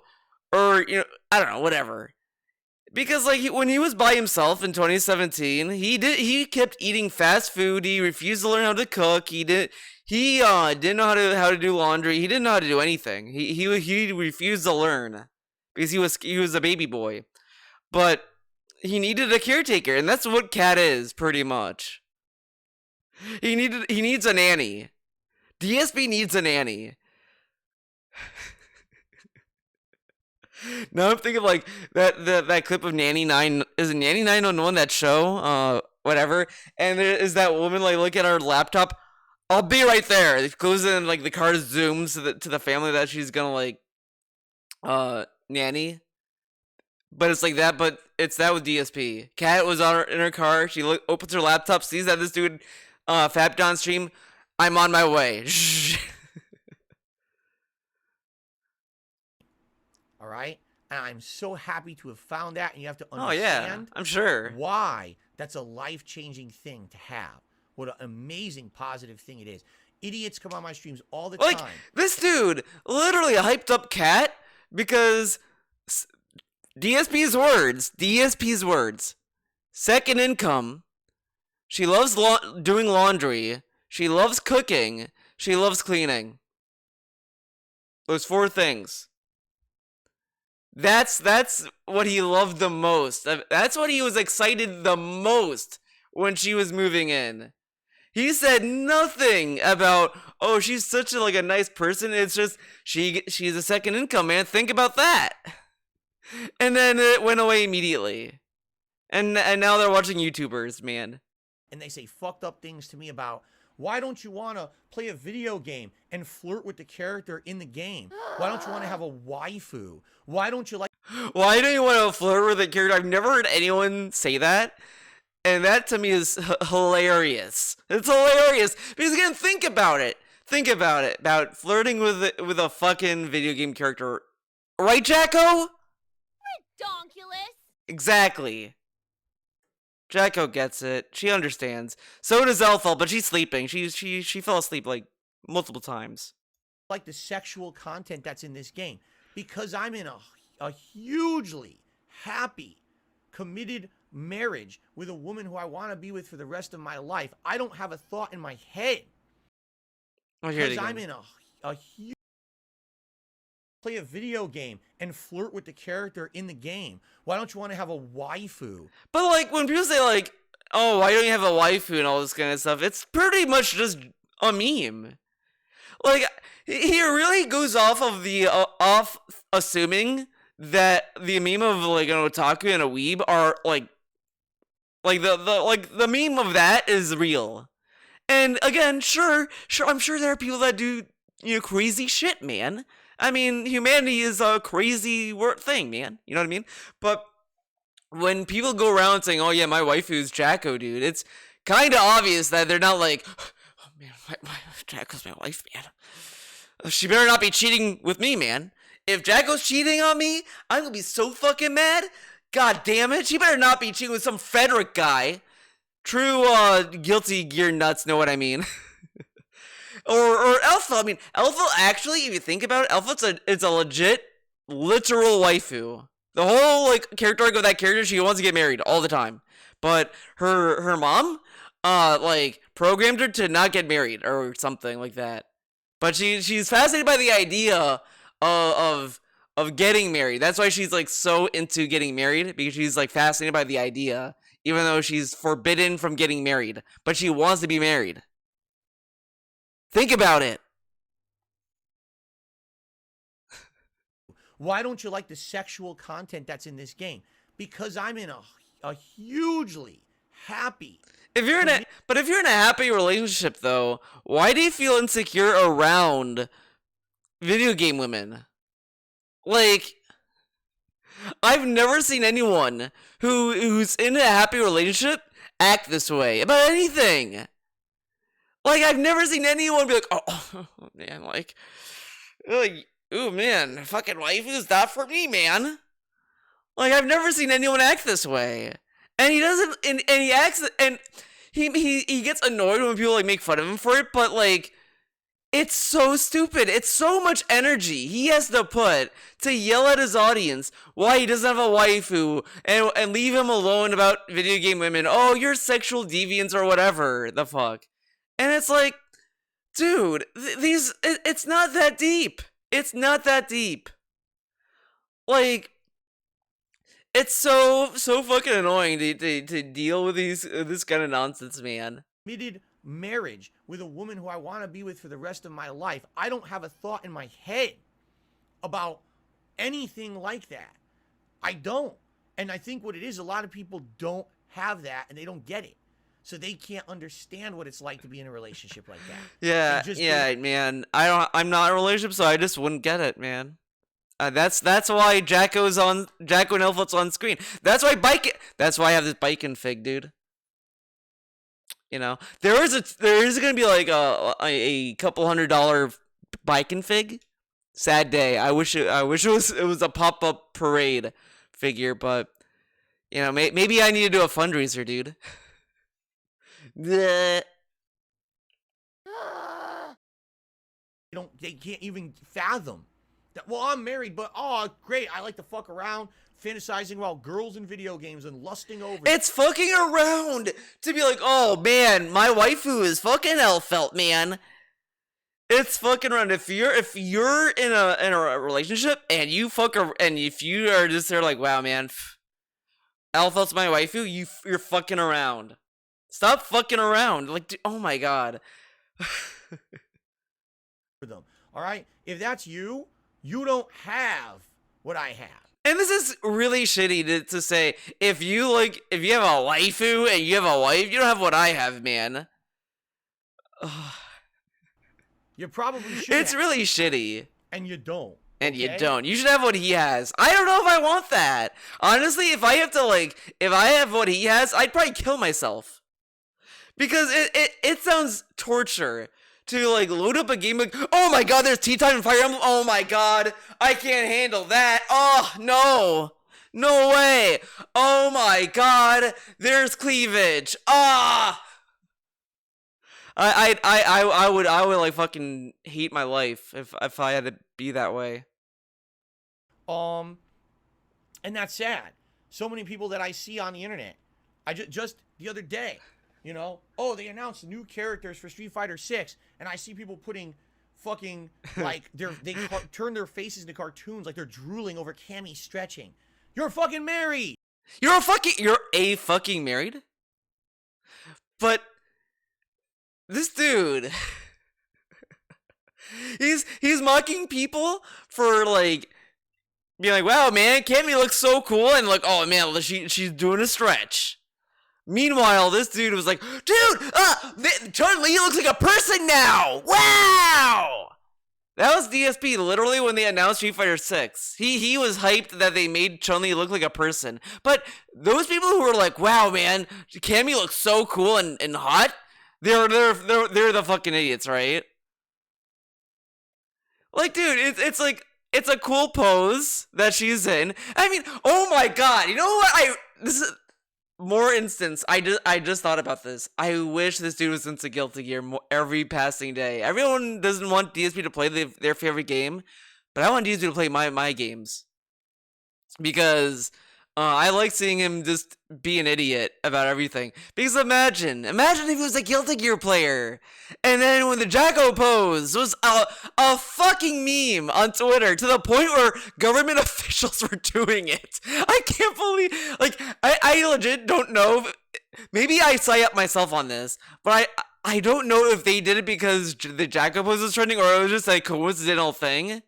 or I don't know, whatever. Because like when he was by himself in 2017, he kept eating fast food. He refused to learn how to cook. He didn't know how to do laundry. He didn't know how to do anything. He refused to learn because he was a baby boy. But he needed a caretaker, and that's what Kat is pretty much. He needs a nanny. DSP needs a nanny. Now I'm thinking like that clip of Nanny 9, is it Nanny 911, that show, whatever, and there is that woman like look at her laptop. I'll be right there. It goes in like the car zooms to the family that she's gonna like nanny, but it's like that, but it's that with DSP. Kat was in her car. She opens her laptop, sees that this dude fapped on stream. I'm on my way.
All right? And I'm so happy to have found that, and you have to understand.
Oh yeah, I'm sure.
Why that's a life-changing thing to have. What an amazing positive thing it is. Idiots come on my streams all the
like,
time.
This dude literally hyped up Kat because DSP's words. Second income. She loves doing laundry. She loves cooking. She loves cleaning. Those 4 things. That's what he loved the most. That's what he was excited the most when she was moving in. He said nothing about, oh, she's such a nice person. It's just she's a second income, man. Think about that. And then it went away immediately. And now they're watching YouTubers, man.
And they say fucked up things to me about, why don't you want to play a video game and flirt with the character in the game? Why don't you want to have a waifu? Why don't you like...
Why don't you want to flirt with a character? I've never heard anyone say that. And that to me is hilarious. It's hilarious. Because again, think about it. Think about it. About flirting with a fucking video game character. Right, Jacko?
Redonkulous.
Exactly. Jacko gets it. She understands. So does Ethel, but she's sleeping. She fell asleep like multiple times.
Like the sexual content that's in this game. Because I'm in a hugely happy, committed marriage with a woman who I want to be with for the rest of my life. I don't have a thought in my head. Because I'm in a huge... Play a video game and flirt with the character in the game. Why don't you want to have a waifu?
But like when people say like, oh, why don't you have a waifu and all this kind of stuff, it's pretty much just a meme. Like he really goes off of the off assuming that the meme of like an otaku and a weeb are like the meme of that is real. And again, sure, I'm sure there are people that do crazy shit, man. I mean, humanity is a crazy thing, man. You know what I mean? But when people go around saying, oh yeah, my waifu's Jacko, dude, it's kind of obvious that they're not like, oh man, my Jacko's my wife, man. She better not be cheating with me, man. If Jacko's cheating on me, I'm gonna be so fucking mad. God damn it. She better not be cheating with some Frederick guy. True, guilty gear nuts know what I mean. Or Alpha. I mean, Alpha actually, if you think about it, Alpha, it's a legit, literal waifu. The whole, like, character arc of that character, she wants to get married all the time. But her mom, like programmed her to not get married or something like that. But she's fascinated by the idea of getting married. That's why she's like so into getting married, because she's like fascinated by the idea, even though she's forbidden from getting married. But she wants to be married. Think about it.
Why don't you like the sexual content that's in this game? Because I'm in a hugely happy.
If you're in a happy relationship though, why do you feel insecure around video game women? Like, I've never seen anyone who's in a happy relationship act this way about anything. Like, I've never seen anyone be like, oh man, like, ooh man, fucking waifus, not for me, man. Like, I've never seen anyone act this way. And he doesn't, and he acts, and he gets annoyed when people like make fun of him for it, but like, it's so stupid. It's so much energy he has to put to yell at his audience why he doesn't have a waifu and leave him alone about video game women. Oh, you're sexual deviants or whatever the fuck. And it's like, dude, it's not that deep. It's not that deep. Like, it's so fucking annoying to deal with this kind of nonsense, man.
Committed marriage with a woman who I want to be with for the rest of my life. I don't have a thought in my head about anything like that. I don't. And I think what it is, a lot of people don't have that and they don't get it. So they can't understand what it's like to be in a relationship like that.
Yeah, man. I'm not in a relationship, so I just wouldn't get it, man. That's why Jacko and Elfoot's on screen. That's why I have this biking fig, dude. You know, there is gonna be like a couple $100 biking fig. Sad day. I wish it was a pop-up parade figure, but you know, maybe I need to do a fundraiser, dude.
They can't even fathom that. Well, I'm married, but oh, great, I like to fuck around, fantasizing about girls in video games and lusting over.
It's fucking around to be like, oh man, my waifu is fucking Elfelt, man. It's fucking around. If you're in a relationship and you and if you are just there like, wow, man, Elfelt's my waifu, you're fucking around. Stop fucking around. Like, dude, oh my god.
For them, all right. If that's you, you don't have what I have.
And this is really shitty to say. If you have a waifu and you have a wife, you don't have what I have, man.
You probably should.
It's really shitty.
And you don't.
And you don't. You should have what he has. I don't know if I want that. Honestly, if I have what he has, I'd probably kill myself. Because it sounds torture to like load up a game like, oh my god, there's Tea Time and Fire Emblem. Oh my god, I can't handle that. Oh no, no way. Oh my god, there's cleavage. Ah. I would like fucking hate my life if I had to be that way.
And that's sad. So many people that I see on the internet. I just the other day, you know, oh, they announced new characters for Street Fighter 6, and I see people putting fucking like they turn their faces into cartoons, like they're drooling over Cammy stretching. You're fucking married.
You're a fucking married. But this dude, he's mocking people for like being like, wow, man, Cammy looks so cool, and like, oh man, she's doing a stretch. Meanwhile, this dude was like, dude, Chun-Li looks like a person now! Wow! That was DSP literally when they announced Street Fighter 6. He was hyped that they made Chun-Li look like a person. But those people who were like, wow, man, Cammy looks so cool and hot, they're the fucking idiots, right? Like, dude, it's like, it's a cool pose that she's in. I mean, oh my god, you know what? This is more instance. I just thought about this. I wish this dude was into Guilty Gear every passing day. Everyone doesn't want DSP to play their favorite game, but I want DSP to play my games because I like seeing him just be an idiot about everything. Because imagine if he was a Guilty Gear player, and then when the Jacko pose was a fucking meme on Twitter to the point where government officials were doing it. I can't believe, like, I legit don't know. Maybe I psy up myself on this, but I don't know if they did it because the Jacko pose was trending or it was just a coincidental thing.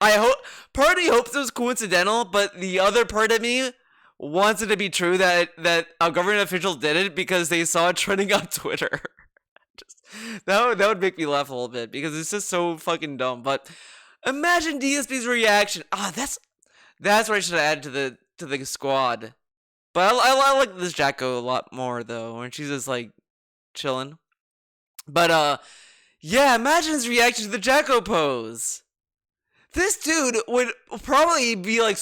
Part of me hopes it was coincidental, but the other part of me wants it to be true that a government official did it because they saw it trending on Twitter. That would make me laugh a little bit because it's just so fucking dumb. But imagine DSP's reaction. That's what I should add to the squad. But I like this Jacko a lot more though, when she's just like chilling. But yeah, imagine his reaction to the Jacko pose. This dude would probably be like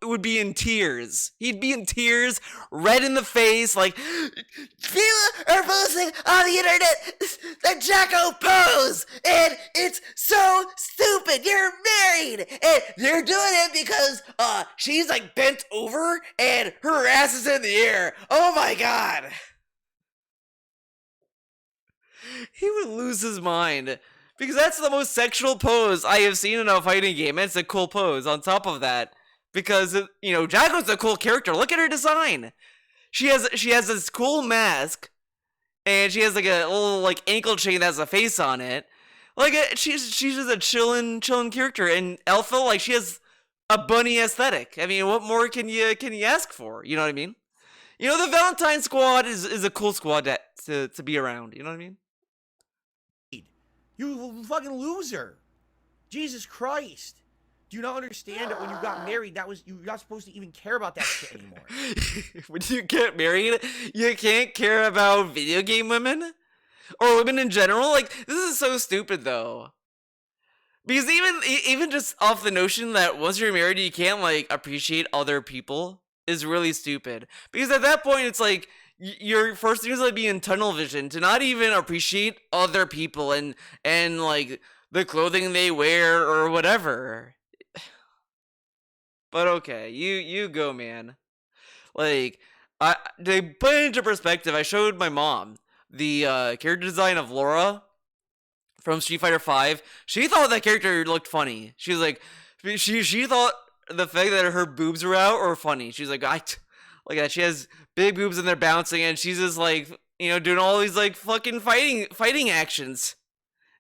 would be in tears. He'd be in tears, red in the face, like, people are posting on the internet the Jacko pose, and it's so stupid. You're married, and you're doing it because she's like bent over and her ass is in the air. Oh my god. He would lose his mind. Because that's the most sexual pose I have seen in a fighting game. It's a cool pose on top of that. Because, Jacko's a cool character. Look at her design. She has this cool mask. And she has like a little like ankle chain that has a face on it. Like, she's just a chillin' character. And Alpha, like, she has a bunny aesthetic. I mean, what more can you ask for? You know what I mean? The Valentine squad is a cool squad to be around. You know what I mean?
You fucking loser. Jesus Christ. Do you not understand that when you got married, you're not supposed to even care about that shit anymore?
When you get married, you can't care about video game women? Or women in general? Like, this is so stupid, though. Because even just off the notion that once you're married, you can't, like, appreciate other people is really stupid. Because at that point, it's like, your first thing is like be in tunnel vision to not even appreciate other people and like the clothing they wear or whatever. But okay, you go, man. Like, to put it into perspective, I showed my mom the character design of Laura from Street Fighter V. She thought that character looked funny. She was like, she thought the fact that her boobs were out were funny. She's like, look at that. She has big boobs and they're bouncing, and she's just like, doing all these like fucking fighting actions.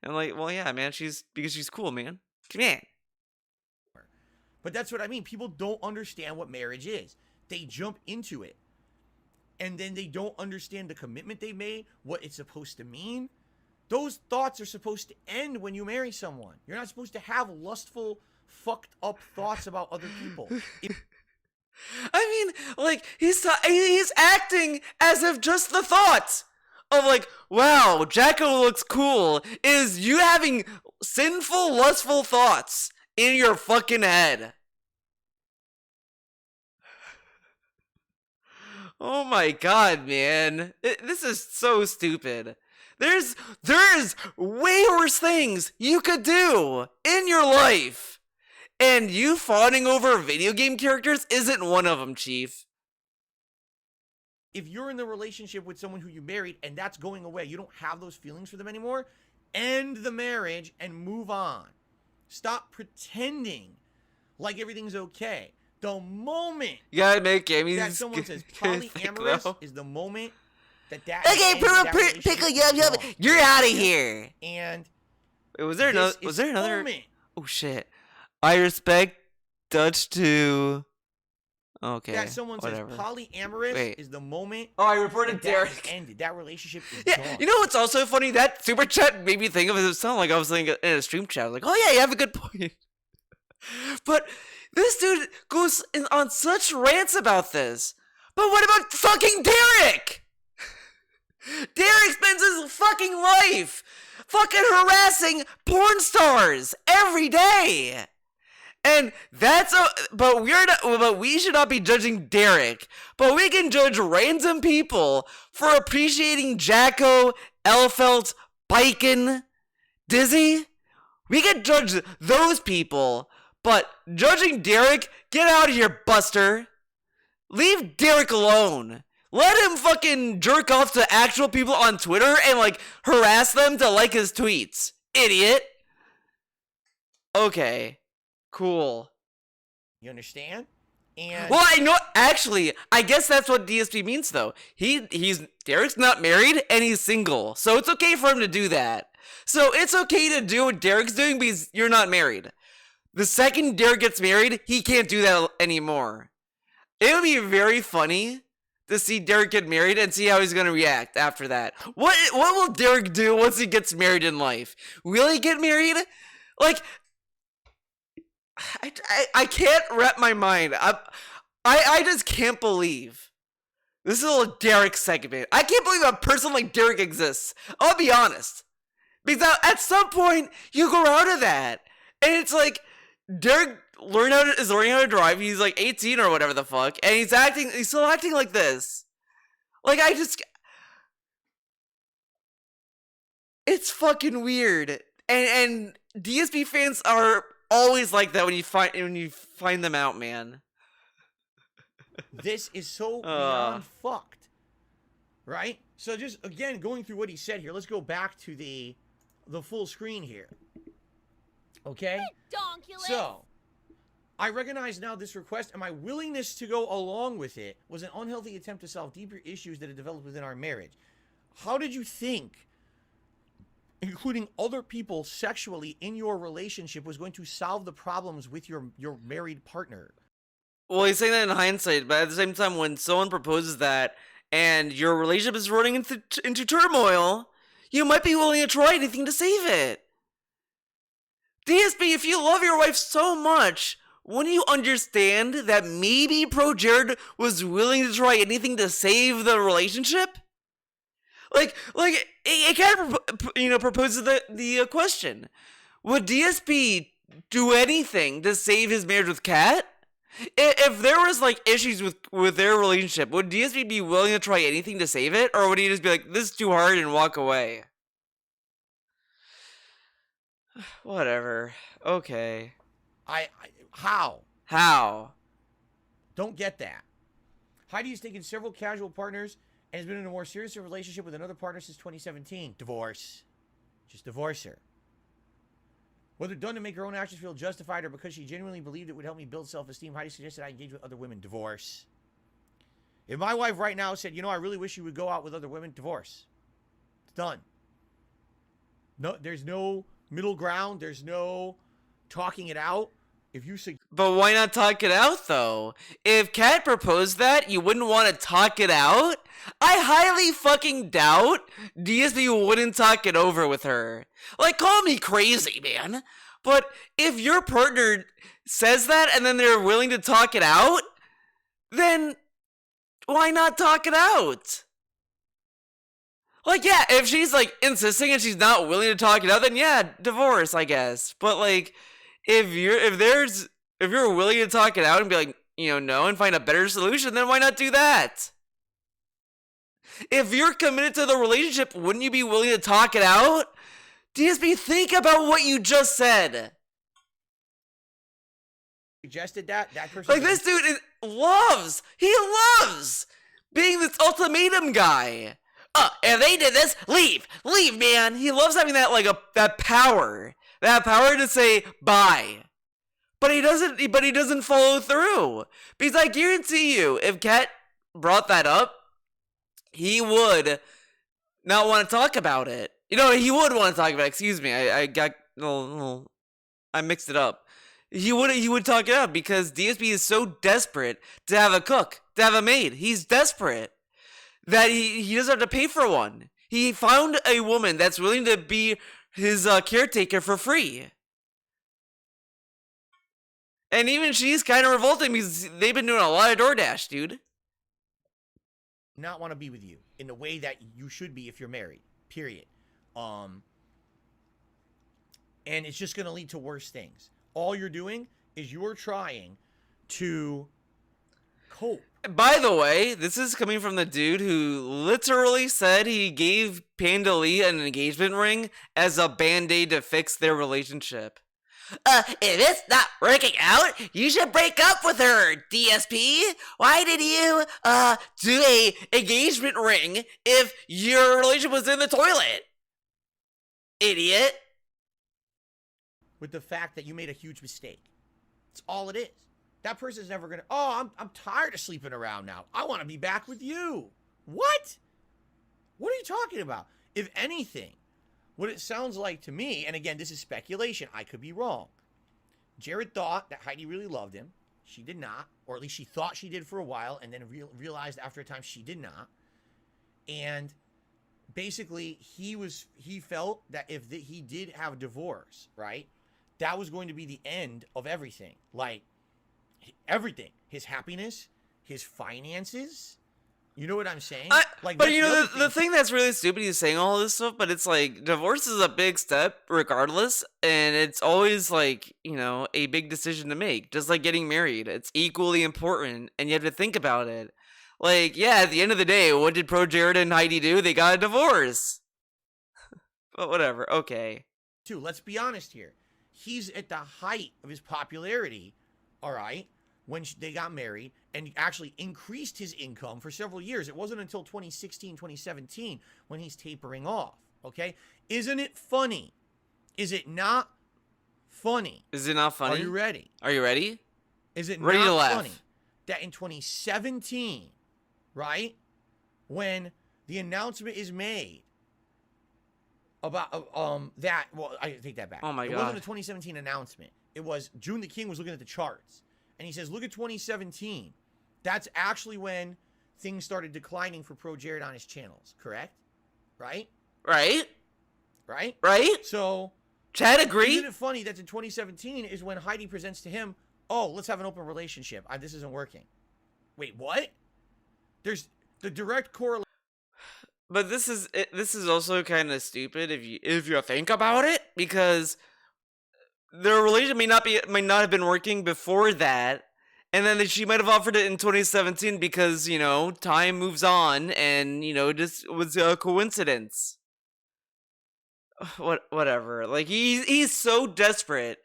And I'm like, well, yeah, man, because she's cool, man. Come on.
But that's what I mean. People don't understand what marriage is. They jump into it, and then they don't understand the commitment they made, what it's supposed to mean. Those thoughts are supposed to end when you marry someone. You're not supposed to have lustful, fucked up thoughts about other people.
I mean, like, he's acting as if just the thought of, like, wow, Jacko looks cool is you having sinful, lustful thoughts in your fucking head. Oh my god, man. This is so stupid. There's way worse things you could do in your life. And you fawning over video game characters isn't one of them, Chief.
If you're in the relationship with someone who you married and that's going away, you don't have those feelings for them anymore, end the marriage and move on. Stop pretending like everything's okay. The moment
you gotta make games
that someone says polyamorous is the moment that
okay, pickle yum. You're out of here.
And
wait, was there another?
Moment.
Oh shit. I respect Dutch too. Okay.
That someone
whatever.
says polyamorous is the moment.
Oh, I reported Derek.
Ended. That relationship is
yeah,
gone.
You know what's also funny? That super chat made me think of it sounded like I was thinking in a stream chat. I was like, oh yeah, you have a good point. But this dude goes on such rants about this. But what about fucking Derek? Derek spends his fucking life fucking harassing porn stars every day. And but we should not be judging Derek, but we can judge random people for appreciating Jacko, Elfelt, Biken, Dizzy. We can judge those people, but judging Derek, get out of here, Buster. Leave Derek alone. Let him fucking jerk off to actual people on Twitter and, like, harass them to like his tweets. Idiot. Okay. Cool.
You understand? And
well, I know. Actually, I guess that's what DSP means, though. He's Derek's not married and he's single, so it's okay for him to do that. So it's okay to do what Derek's doing because you're not married. The second Derek gets married, he can't do that anymore. It would be very funny to see Derek get married and see how he's gonna react after that. What will Derek do once he gets married in life? Will he get married? Like, I can't wrap my mind. I just can't believe. This is a little Derek segment. I can't believe a person like Derek exists. I'll be honest. Because at some point, you grow out of that. And it's like, Derek is learning how to drive. He's like 18 or whatever the fuck. And he's still acting like this. Like, it's fucking weird. And DSP fans are always like that when you find them out, man.
this is so beyond fucked, right? So just again going through what he said here. Let's go back to the full screen here. Okay.
Donkulous.
So I recognize now this request and my willingness to go along with it was an unhealthy attempt to solve deeper issues that had developed within our marriage. How did you think including other people sexually in your relationship was going to solve the problems with your married partner?
Well, he's saying that in hindsight, but at the same time, when someone proposes that and your relationship is running into turmoil, you might be willing to try anything to save it. DSP, if you love your wife so much, wouldn't you understand that maybe Pro Jared was willing to try anything to save the relationship? Like it kind of proposes the question: would DSP do anything to save his marriage with Kat? If there was like issues with their relationship, would DSP be willing to try anything to save it, or would he just be like, "This is too hard" and walk away? Whatever. Okay.
How? Don't get that. Heidi has taken several casual partners and has been in a more serious relationship with another partner since 2017. Divorce. Just divorce her. Whether done to make her own actions feel justified or because she genuinely believed it would help me build self-esteem, Heidi suggested I engage with other women. Divorce. If my wife right now said, I really wish you would go out with other women, divorce. It's done. No, there's no middle ground. There's no talking it out. If you
But why not talk it out, though? If Kat proposed that, you wouldn't want to talk it out? I highly fucking doubt DSP wouldn't talk it over with her. Like, call me crazy, man. But if your partner says that and then they're willing to talk it out, then why not talk it out? Like, yeah, if she's, like, insisting and she's not willing to talk it out, then yeah, divorce, I guess. But, like, if you're willing to talk it out and be like, no, and find a better solution, then why not do that? If you're committed to the relationship, wouldn't you be willing to talk it out? DSP, think about what you just said.
Suggested that person,
like, this dude loves being this ultimatum guy. If they did this, leave, man. He loves having that, like, that power to say bye. But he doesn't follow through. Because I guarantee you, if Kat brought that up, he would not want to talk about it. He would want to talk about it. Excuse me. I mixed it up. He would talk it up because DSP is so desperate to have a cook, to have a maid. He's desperate that he doesn't have to pay for one. He found a woman that's willing to be his caretaker for free. And even she's kind of revolting because they've been doing a lot of DoorDash, dude.
Not want to be with you in the way that you should be if you're married, period. And it's just going to lead to worse things. All you're doing is you're trying to cope.
By the way, this is coming from the dude who literally said he gave Panda Lee an engagement ring as a band-aid to fix their relationship. If it's not working out, you should break up with her, DSP. Why did you, do a engagement ring if your relationship was in the toilet? Idiot.
With the fact that you made a huge mistake. That's all it is. That person's never gonna, oh, I'm tired of sleeping around now. I want to be back with you. What? What are you talking about? If anything, what it sounds like to me, and again, this is speculation, I could be wrong. Jared thought that Heidi really loved him. She did not, or at least she thought she did for a while, and then realized after a time she did not. And basically, he felt that if he did have a divorce, right, that was going to be the end of everything. Like, everything. His happiness, his finances. You know what I'm saying?
But you know, the thing that's really stupid, he's saying all this stuff, but it's like, divorce is a big step regardless, and it's always like, you know, a big decision to make. Just like getting married. It's equally important, and you have to think about it. Like, yeah, at the end of the day, what did Pro Jared and Heidi do? They got a divorce. But whatever, okay.
Let's be honest here. He's at the height of his popularity, all right, when they got married and actually increased his income for several years. It wasn't until 2016, 2017 when he's tapering off, okay? Isn't it funny? Is it not funny?
Is it not funny?
Are you ready?
Are you ready?
Is it
ready
not
to laugh.
funny that in 2017, right, when the announcement is made about that, well, I take that back.
Oh my God.
It wasn't a 2017 announcement. It was June the King was looking at the charts, and he says, look at 2017. That's actually when things started declining for Pro Jared on his channels, correct? Right?
Right?
Right?
Right?
So,
Chad, agree?
isn't it funny that in 2017 is when Heidi presents to him, oh, let's have an open relationship. This isn't working. Wait, what? There's the direct correlation.
But this is also kind of stupid if you think about it, because their relationship may not have been working before that, and then she might have offered it in 2017 because, you know, time moves on, and, you know, just was a coincidence. Whatever. Like, he's so desperate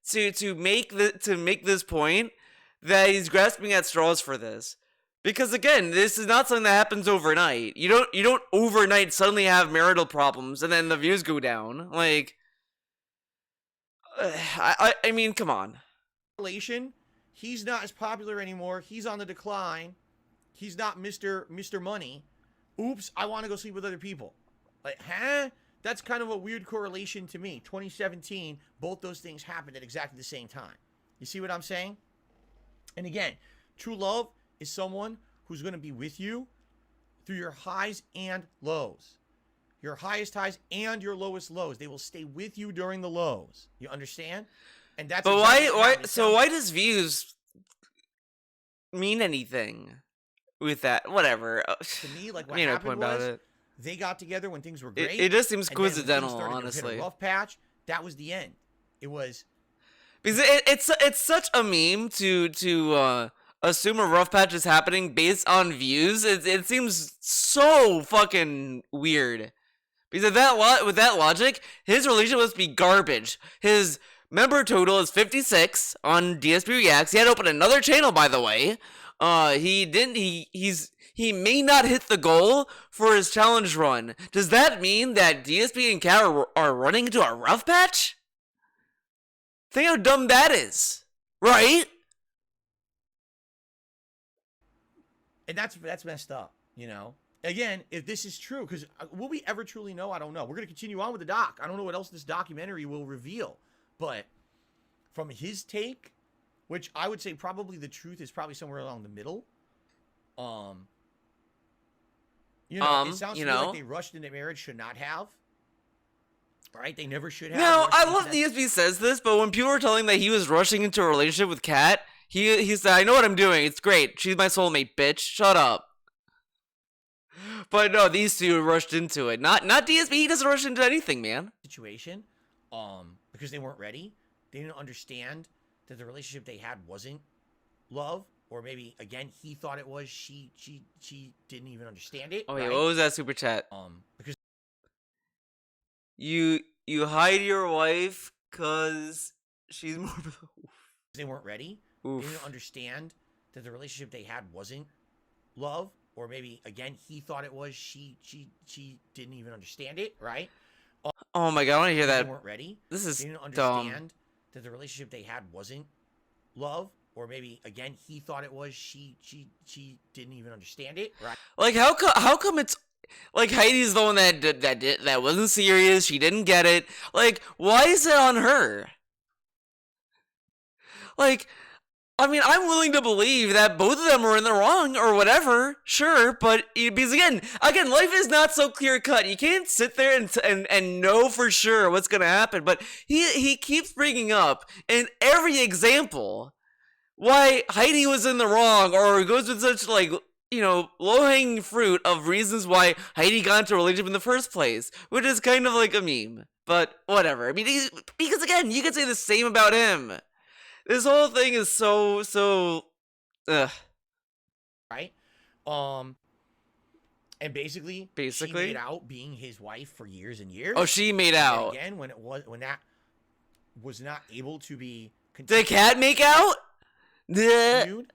to make this point that he's grasping at straws for this. Because again, this is not something that happens overnight. You don't overnight suddenly have marital problems and then the views go down. Like, I mean, come on.
He's not as popular anymore. He's on the decline. He's not Mr. Money. Oops, I want to go sleep with other people. Like, huh? That's kind of a weird correlation to me. 2017, both those things happened at exactly the same time. You see what I'm saying? And again, true love is someone who's going to be with you through your highs and lows. Your highest highs and your lowest lows. They will stay with you during the lows. You understand? And that's
But
exactly
why does views mean anything with that? Whatever.
To me, like, what happened was
it.
They got together when things were great.
It just seems
and then when things
coincidental,
started to hit
honestly.
a rough patch. That was the end. It was
Because it's such a meme to assume a rough patch is happening based on views. It seems so fucking weird. Because with that logic, his relationship must be garbage. His member total is 56 on DSP Reacts. He had to open another channel, by the way. He may not hit the goal for his challenge run. Does that mean that DSP and Cat are running into a rough patch? Think how dumb that is, right?
And that's messed up, you know? Again, if this is true, because will we ever truly know? I don't know. We're going to continue on with the doc. I don't know what else this documentary will reveal. But from his take, which I would say probably the truth is probably somewhere along the middle. You know, it sounds to me like they rushed into marriage, should not have. Right? They never should have.
No, I love DSP says this, but when people were telling that he was rushing into a relationship with Kat, he said, I know what I'm doing. It's great. She's my soulmate, bitch. Shut up. But no, these two rushed into it. Not DSP. He doesn't rush into anything, man.
Situation, because they weren't ready. They didn't understand that the relationship they had wasn't love, or maybe again he thought it was. She didn't even understand it.
Oh yeah,
right?
what was that super chat?
Because
you hide your wife cause She's more.
They weren't ready.
Oof.
They didn't understand that the relationship they had wasn't love, or maybe again he thought it was. She didn't even understand it, right?
Oh my god, I want to hear
They
that.
weren't ready.
This is
They didn't
dumb.
understand that the relationship they had wasn't love, or maybe again he thought it was. She didn't even understand it, right?
Like how come it's like Heidi's the one that wasn't serious. She didn't get it. Like why is it on her? Like, I mean, I'm willing to believe that both of them were in the wrong or whatever, sure, but because again, life is not so clear cut. You can't sit there and know for sure what's gonna happen. But he keeps bringing up in every example why Heidi was in the wrong, or goes with such like low hanging fruit of reasons why Heidi got into a relationship in the first place, which is kind of like a meme. But whatever. I mean, because again, you could say the same about him. This whole thing is so
right? And basically, she made out being his wife for years and years.
Oh, she made out.
And again, when that was not able to be
continued, the cat make out?
Dude,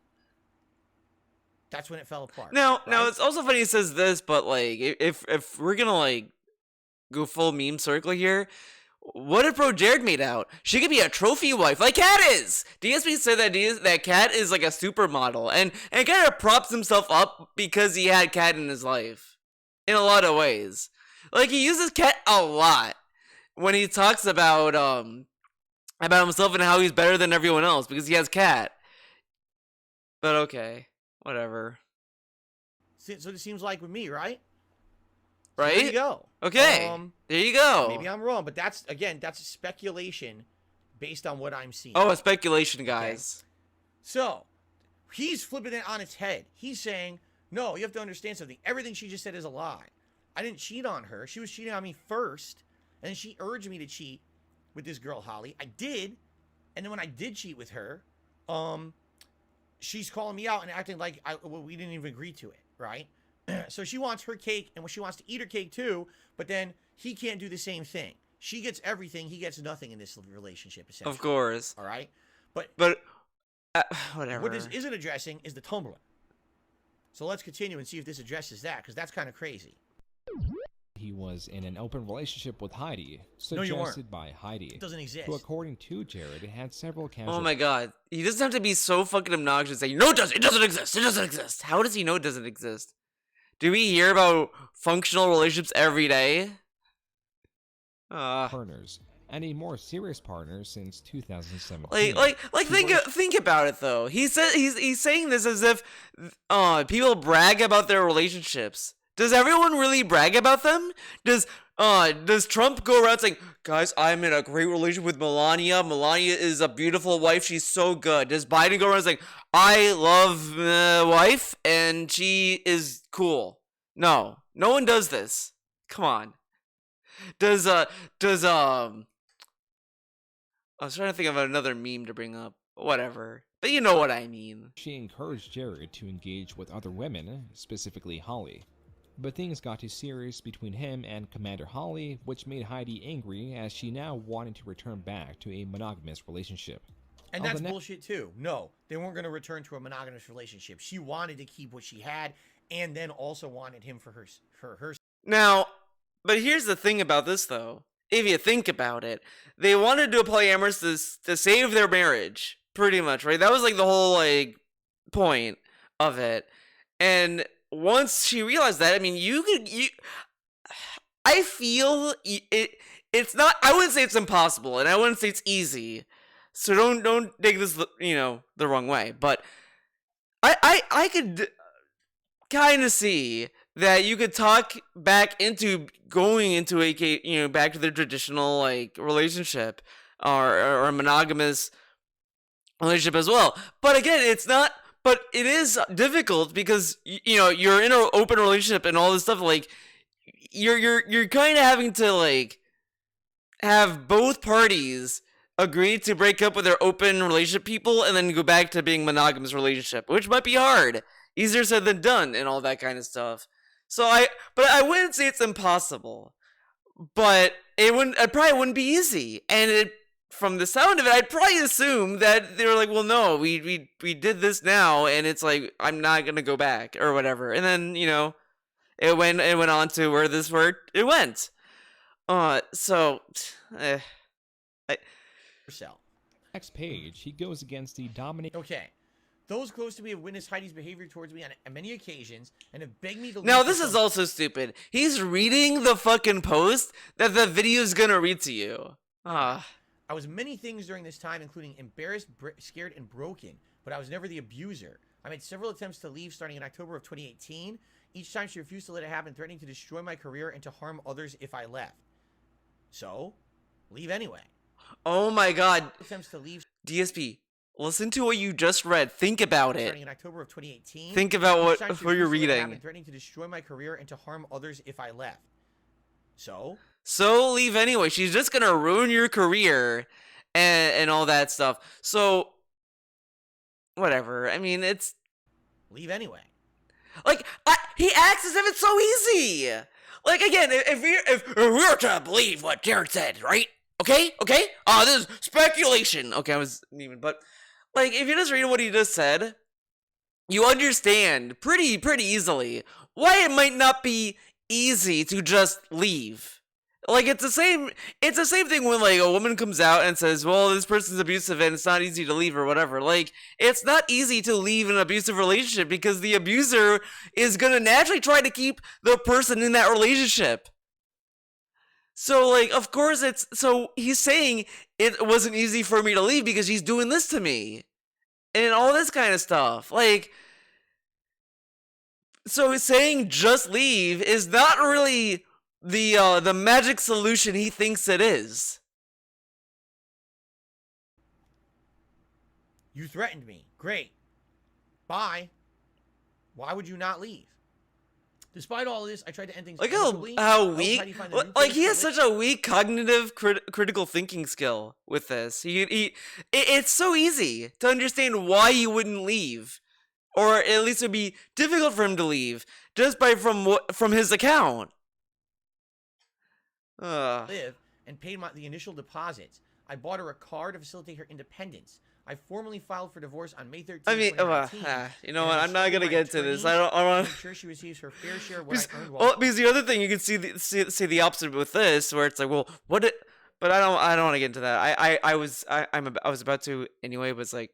that's when it fell apart.
Now, it's also funny he says this, but like, if we're gonna like go full meme circle here. What if Bro Jared made out? She could be a trophy wife, like Cat is. DSP said that Cat is like a supermodel, and kind of props himself up because he had Cat in his life, in a lot of ways. Like he uses Cat a lot when he talks about himself and how he's better than everyone else because he has Cat. But okay, whatever.
So it seems like with me, right?
Right?
There you go.
Okay. There you go.
Maybe I'm wrong, but that's a speculation based on what I'm seeing.
Oh, a speculation, guys.
Okay. So, he's flipping it on its head. He's saying, no, you have to understand something. Everything she just said is a lie. I didn't cheat on her. She was cheating on me first, and then she urged me to cheat with this girl, Holly. I did, and then when I did cheat with her, she's calling me out and acting like we didn't even agree to it, right? So she wants her cake, and she wants to eat her cake too, but then he can't do the same thing. She gets everything, he gets nothing in this relationship, essentially.
Of course.
All right? But
whatever.
What this isn't addressing is the Tumblr. So let's continue and see if this addresses that, because that's kind of crazy.
He was in an open relationship with Heidi,
No, you weren't.
suggested by Heidi.
It doesn't exist.
Who, according to Jared, had several casual...
Oh my god. He doesn't have to be so fucking obnoxious saying, no, it doesn't exist. It doesn't exist. How does he know it doesn't exist? Do we hear about functional relationships every day?
partners, and a more serious partner since 2017.
Think about it though. He's saying this as if people brag about their relationships. Does everyone really brag about them? Does Trump go around saying, guys, I'm in a great relationship with Melania. Melania is a beautiful wife. She's so good. Does Biden go around saying, I love wife and she is cool? No one does this. Come on. I was trying to think of another meme to bring up. Whatever. But you know what I mean.
She encouraged Jared to engage with other women, specifically Holly. But things got too serious between him and Commander Holly, which made Heidi angry as she now wanted to return back to a monogamous relationship.
And that's bullshit too. No, they weren't going to return to a monogamous relationship. She wanted to keep what she had and then also wanted him for her.
Now, but here's the thing about this though. If you think about it, they wanted to do a polyamorous to save their marriage, pretty much, right? That was like the whole like point of it. And once she realized that, I mean, I feel it's not, I wouldn't say it's impossible, and I wouldn't say it's easy. So don't take this, the wrong way. But I could kind of see that you could talk back into going into a back to the traditional like relationship or a monogamous relationship as well. But again, it's not. But it is difficult because you're in an open relationship and all this stuff. Like you're kind of having to like have both parties agree to break up with their open relationship people and then go back to being monogamous relationship, which might be hard, easier said than done, and all that kind of stuff. So I wouldn't say it's impossible, but it probably wouldn't be easy, and it from the sound of it, I'd probably assume that they were like, well, no, we did this now, and it's like, I'm not gonna go back or whatever. And then, you know, it went on to where it went. So, I,
Yourself.
Next page, he goes against the dominant.
Okay. Those close to me have witnessed Heidi's behavior towards me on many occasions and have begged me to leave.
now
for
this is
some-
also stupid. He's reading the fucking post that the video's gonna read to you.
I was many things during this time, including embarrassed, scared, and broken, but I was never the abuser. I made several attempts to leave starting in October of 2018. Each time she refused to let it happen, threatening to destroy my career and to harm others if I left. So, leave anyway.
Oh my god.
Attempts to leave
DSP, listen to what you just read. Think about it.
starting in October of 2018.
Think about
Each
what
time she
you're
refused to let it
reading.
happen, threatening to destroy my career and to harm others if I left. So,
Leave anyway. She's just gonna ruin your career and all that stuff. So, whatever. I mean, it's
leave anyway.
like he acts as if it's so easy. Like again, if we were to believe what Jared said, right? Okay. This is speculation. Okay, I was even, but like if you just read what he just said, you understand pretty easily why it might not be easy to just leave. Like it's the same thing when like a woman comes out and says, well, this person's abusive and it's not easy to leave or whatever. Like it's not easy to leave an abusive relationship because the abuser is gonna naturally try to keep the person in that relationship. So like of course he's saying it wasn't easy for me to leave because he's doing this to me and all this kind of stuff. Like so saying just leave is not really the magic solution he thinks it is.
You threatened me. Great. Bye. Why would you not leave? Despite all of this, I tried to end things
Like
amicably.
how
I hope
weak,
Heidi finds a new
like
place
he
to
has
live.
such a weak cognitive critical thinking skill with this. It's so easy to understand why he wouldn't leave, or at least it'd be difficult for him to leave just from his account.
live and paid the initial deposits. I bought her a car to facilitate her independence. I formally filed for divorce on May 13th,
I mean,
2019.
you know
and
what?
I
I'm not gonna
instructed my
get to this.
attorney
I want
to make sure she receives her fair share of what
because,
I earned while
because the other thing you can see the opposite with this, where it's like, well, but I don't want to get into that. I was about to anyway, but it's like,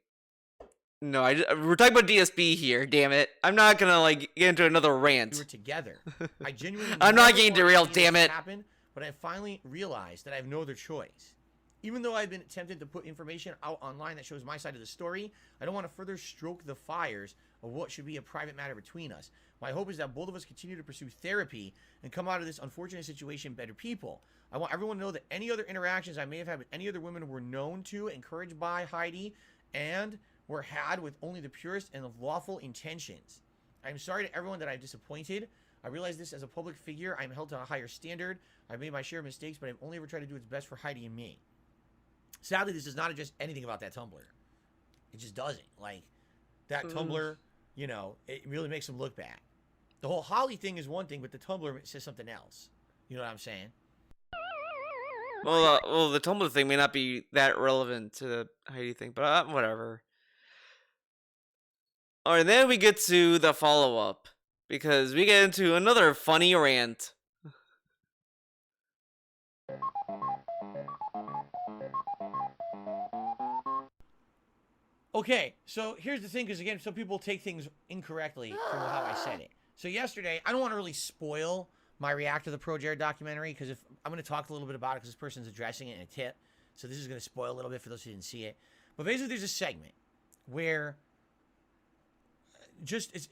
no, we're talking about DSP here. Damn it, I'm not gonna like get into another rant.
we were together. I genuinely
I'm not
never
getting
wanted
derailed,
any of this
damn
to
it.
happen, but I finally realized that I have no other choice. Even though I've been tempted to put information out online that shows my side of the story, I don't want to further stroke the fires of what should be a private matter between us. My hope is that both of us continue to pursue therapy and come out of this unfortunate situation better people. I want everyone to know that any other interactions I may have had with any other women were known to, encouraged by Heidi, and were had with only the purest and lawful intentions. I am sorry to everyone that I've disappointed. I realize this as a public figure. I am held to a higher standard. I've made my share of mistakes, but I've only ever tried to do what's best for Heidi and me. Sadly, this does not address anything about that Tumblr. It just doesn't. Like, that Tumblr, you know, it really makes him look bad. The whole Holly thing is one thing, but the Tumblr says something else. You know what I'm saying?
Well, the Tumblr thing may not be that relevant to the Heidi thing, but whatever. All right, then we get to the follow-up because we get into another funny rant.
Okay, so here's the thing, because again, some people take things incorrectly from how I said it. So yesterday, I don't want to really spoil my react to the Pro Jared documentary, because if I'm going to talk a little bit about it, because this person's addressing it in a tip, so this is going to spoil a little bit for those who didn't see it. But basically, there's a segment where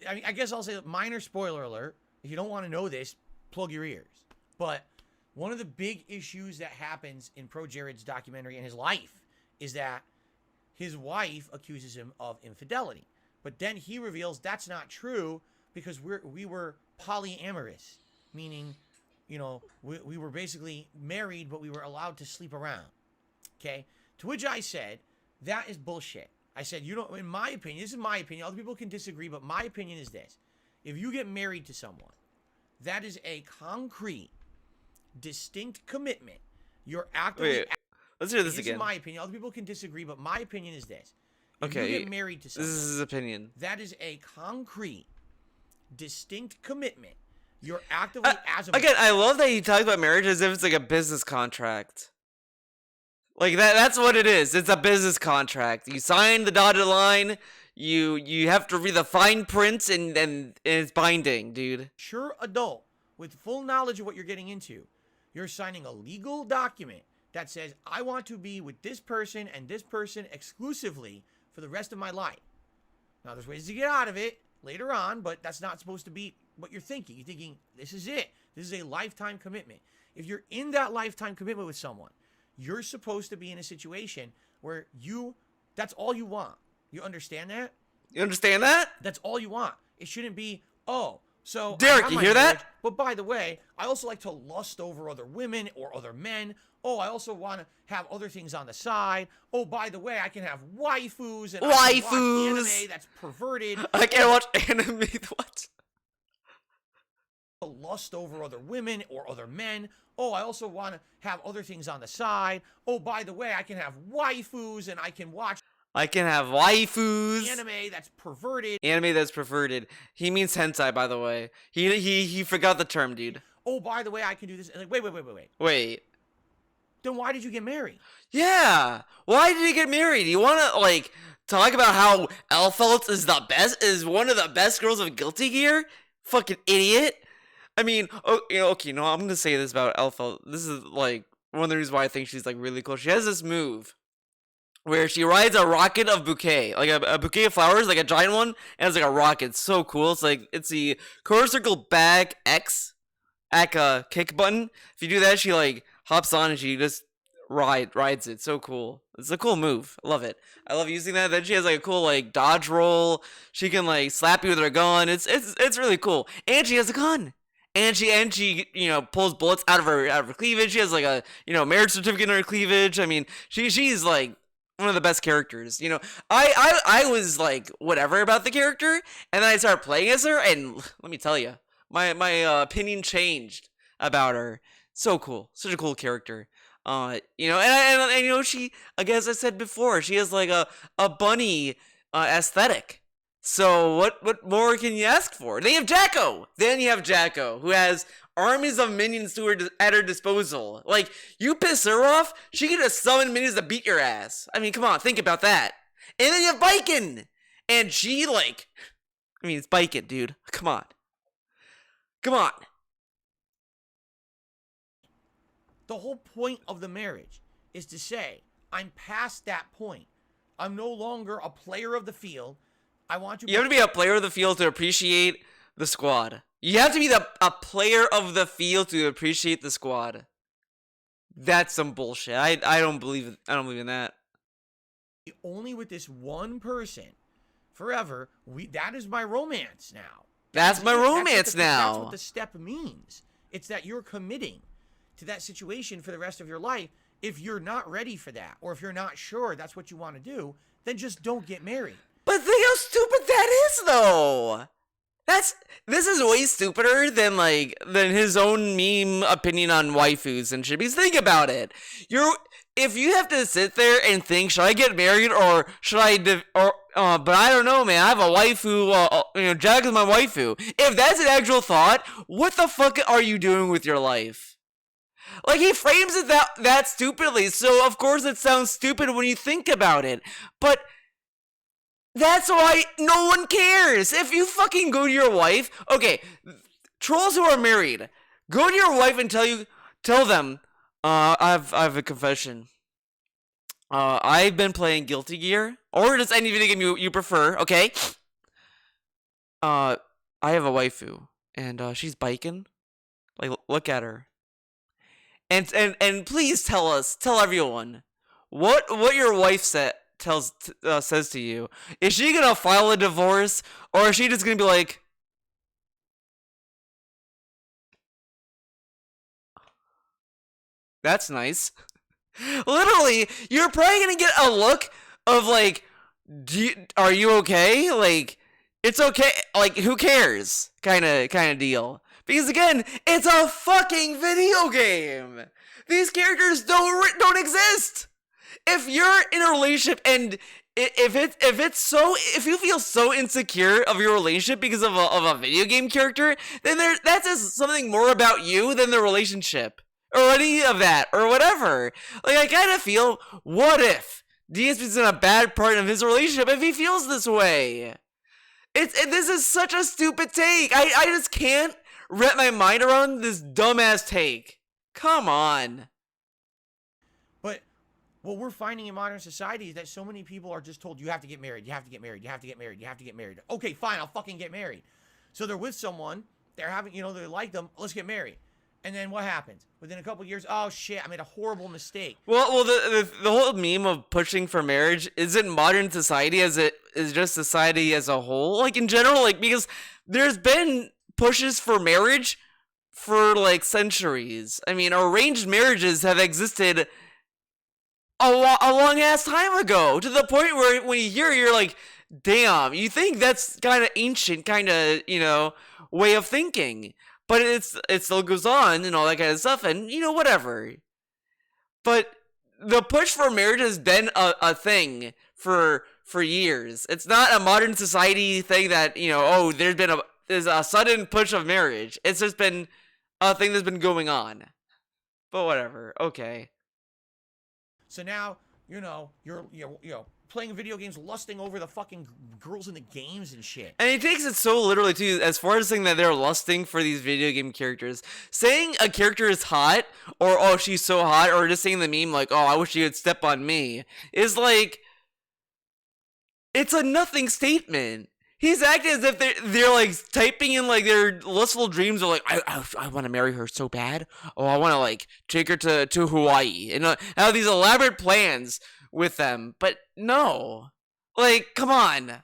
I guess I'll say minor spoiler alert. If you don't want to know this, plug your ears. But one of the big issues that happens in Pro Jared's documentary in his life is that his wife accuses him of infidelity. But then he reveals that's not true because we were polyamorous, meaning, you know, we were basically married, but we were allowed to sleep around. Okay? To which I said, that is bullshit. I said, you know, in my opinion, this is my opinion. Other people can disagree, but my opinion is this. If you get married to someone, that is a concrete, distinct commitment. You're actively...
Let's hear this
This
again.
is my opinion. Other people can disagree, but my opinion is this. If
Okay,
you get married to
This
someone,
is his opinion.
that is a concrete, distinct commitment. You're actively as a
Again, I love that he talks about marriage as if it's like a business contract. Like that's what it is. It's a business contract. You sign the dotted line, you have to read the fine print and it's binding, dude.
mature adult with full knowledge of what you're getting into. You're signing a legal document that says, I want to be with this person and this person exclusively for the rest of my life. Now, there's ways to get out of it later on, but that's not supposed to be what you're thinking. You're thinking, this is it. This is a lifetime commitment. If you're in that lifetime commitment with someone, you're supposed to be in a situation where that's all you want. You understand that?
You understand that?
That's all you want. It shouldn't be, oh, so
Derek,
I have
you
my
hear that?
marriage, but by the way, I also like to lust over other women or other men. Oh, I also want to have other things on the side. Oh, by the way, I can have waifus and I can watch
Waifus.
anime that's perverted.
I can't watch anime. What?
Lust over other women or other men. Oh, I also want to have other things on the side. Oh, by the way, I can have waifus and I can watch
I can have waifus.
anime that's perverted.
Anime that's perverted. He means hentai, by the way. He forgot the term, dude.
Oh, by the way, I can do this. And like, wait.
Wait.
Then why did you get married?
Yeah. Why did he get married? You want to like talk about how Elphelt is one of the best girls of Guilty Gear? Fucking idiot. I mean, okay, no, I'm gonna say this about Elphelt. This is like one of the reasons why I think she's like really cool. She has this move where she rides a rocket of bouquet, like a bouquet of flowers, like a giant one, and it's like a rocket. It's so cool. It's the quarter circle back X kick button. If you do that, she like hops on and she just rides it. So cool. It's a cool move. I love it. I love using that. Then she has like a cool like dodge roll. She can like slap you with her gun. It's really cool. And she has a gun. And she pulls bullets out of her cleavage. She has like a marriage certificate in her cleavage. I mean, she's like one of the best characters. I was like whatever about the character, and then I started playing as her, and let me tell you, my opinion changed about her. So cool, such a cool character. And she, again, as I said before, she has like a bunny aesthetic. So what more can you ask for? Then you have Jacko. Who has armies of minions at her disposal. Like, you piss her off, she can just summon minions to beat your ass. I mean, come on, think about that. And then you have Baiken. And she, it's Baiken, dude. Come on.
The whole point of the marriage is to say, I'm past that point. I'm no longer a player of the field. I want to.
You have to be a player of the field to appreciate the squad. You have to be a player of the field to appreciate the squad. That's some bullshit. I don't believe in that.
Only with this one person forever. That is my romance now.
That's my romance now.
That's what the step means. It's that you're committing to that situation for the rest of your life. If you're not ready for that, or if you're not sure that's what you want to do, then just don't get married.
But think how stupid that is, though. This is way stupider than his own meme opinion on waifus and shit. Because think about it. If you have to sit there and think, should I get married or should I but I don't know, man. I have a waifu. Jack is my waifu. If that's an actual thought, what the fuck are you doing with your life? Like, he frames it that stupidly. So of course it sounds stupid when you think about it. But that's why no one cares. If you fucking go to your wife, okay, trolls who are married, go to your wife and tell them, I have a confession. I've been playing Guilty Gear, or just any video game you prefer, okay? I have a waifu, and she's biking. Like, look at her. And please tell everyone what your wife says to you. Is she gonna file a divorce, or is she just gonna be like, that's nice? Literally, you're probably gonna get a look of like, are you okay? Like, it's okay. Like, who cares? Kind of deal. Because again, it's a fucking video game. These characters don't exist. If you're in a relationship and if you feel so insecure of your relationship because of a video game character, then that says something more about you than the relationship or any of that or whatever. Like, I kind of feel, what if DSP's in a bad part of his relationship if he feels this way? This is such a stupid take. I just can't wrap my mind around this dumbass take. Come on.
But what we're finding in modern society is that so many people are just told, you have to get married, you have to get married, you have to get married, you have to get married. Okay, fine, I'll fucking get married. So they're with someone, they're having, they like them, let's get married. And then what happens? Within a couple years, oh shit, I made a horrible mistake.
Well, the whole meme of pushing for marriage isn't modern society as it is just society as a whole. Like, in general, like, because there's been pushes for marriage for, like, centuries. I mean, arranged marriages have existed a long ass time ago, to the point where when you hear it, you're like, damn, you think that's kind of ancient, kind of, way of thinking. But it still goes on and all that kind of stuff, and whatever. But the push for marriage has been a thing for years. It's not a modern society thing that there's a sudden push of marriage. It's just been a thing that's been going on. But whatever. Okay.
So now, you're playing video games, lusting over the fucking girls in the games and shit.
And he takes it so literally, too, as far as saying that they're lusting for these video game characters. Saying a character is hot, or, oh, she's so hot, or just saying the meme, like, oh, I wish she would step on me, is like, it's a nothing statement. He's acting as if they're like typing in like their lustful dreams of like, I want to marry her so bad. Oh, I want to like take her to Hawaii and have these elaborate plans with them. But no, like, come on.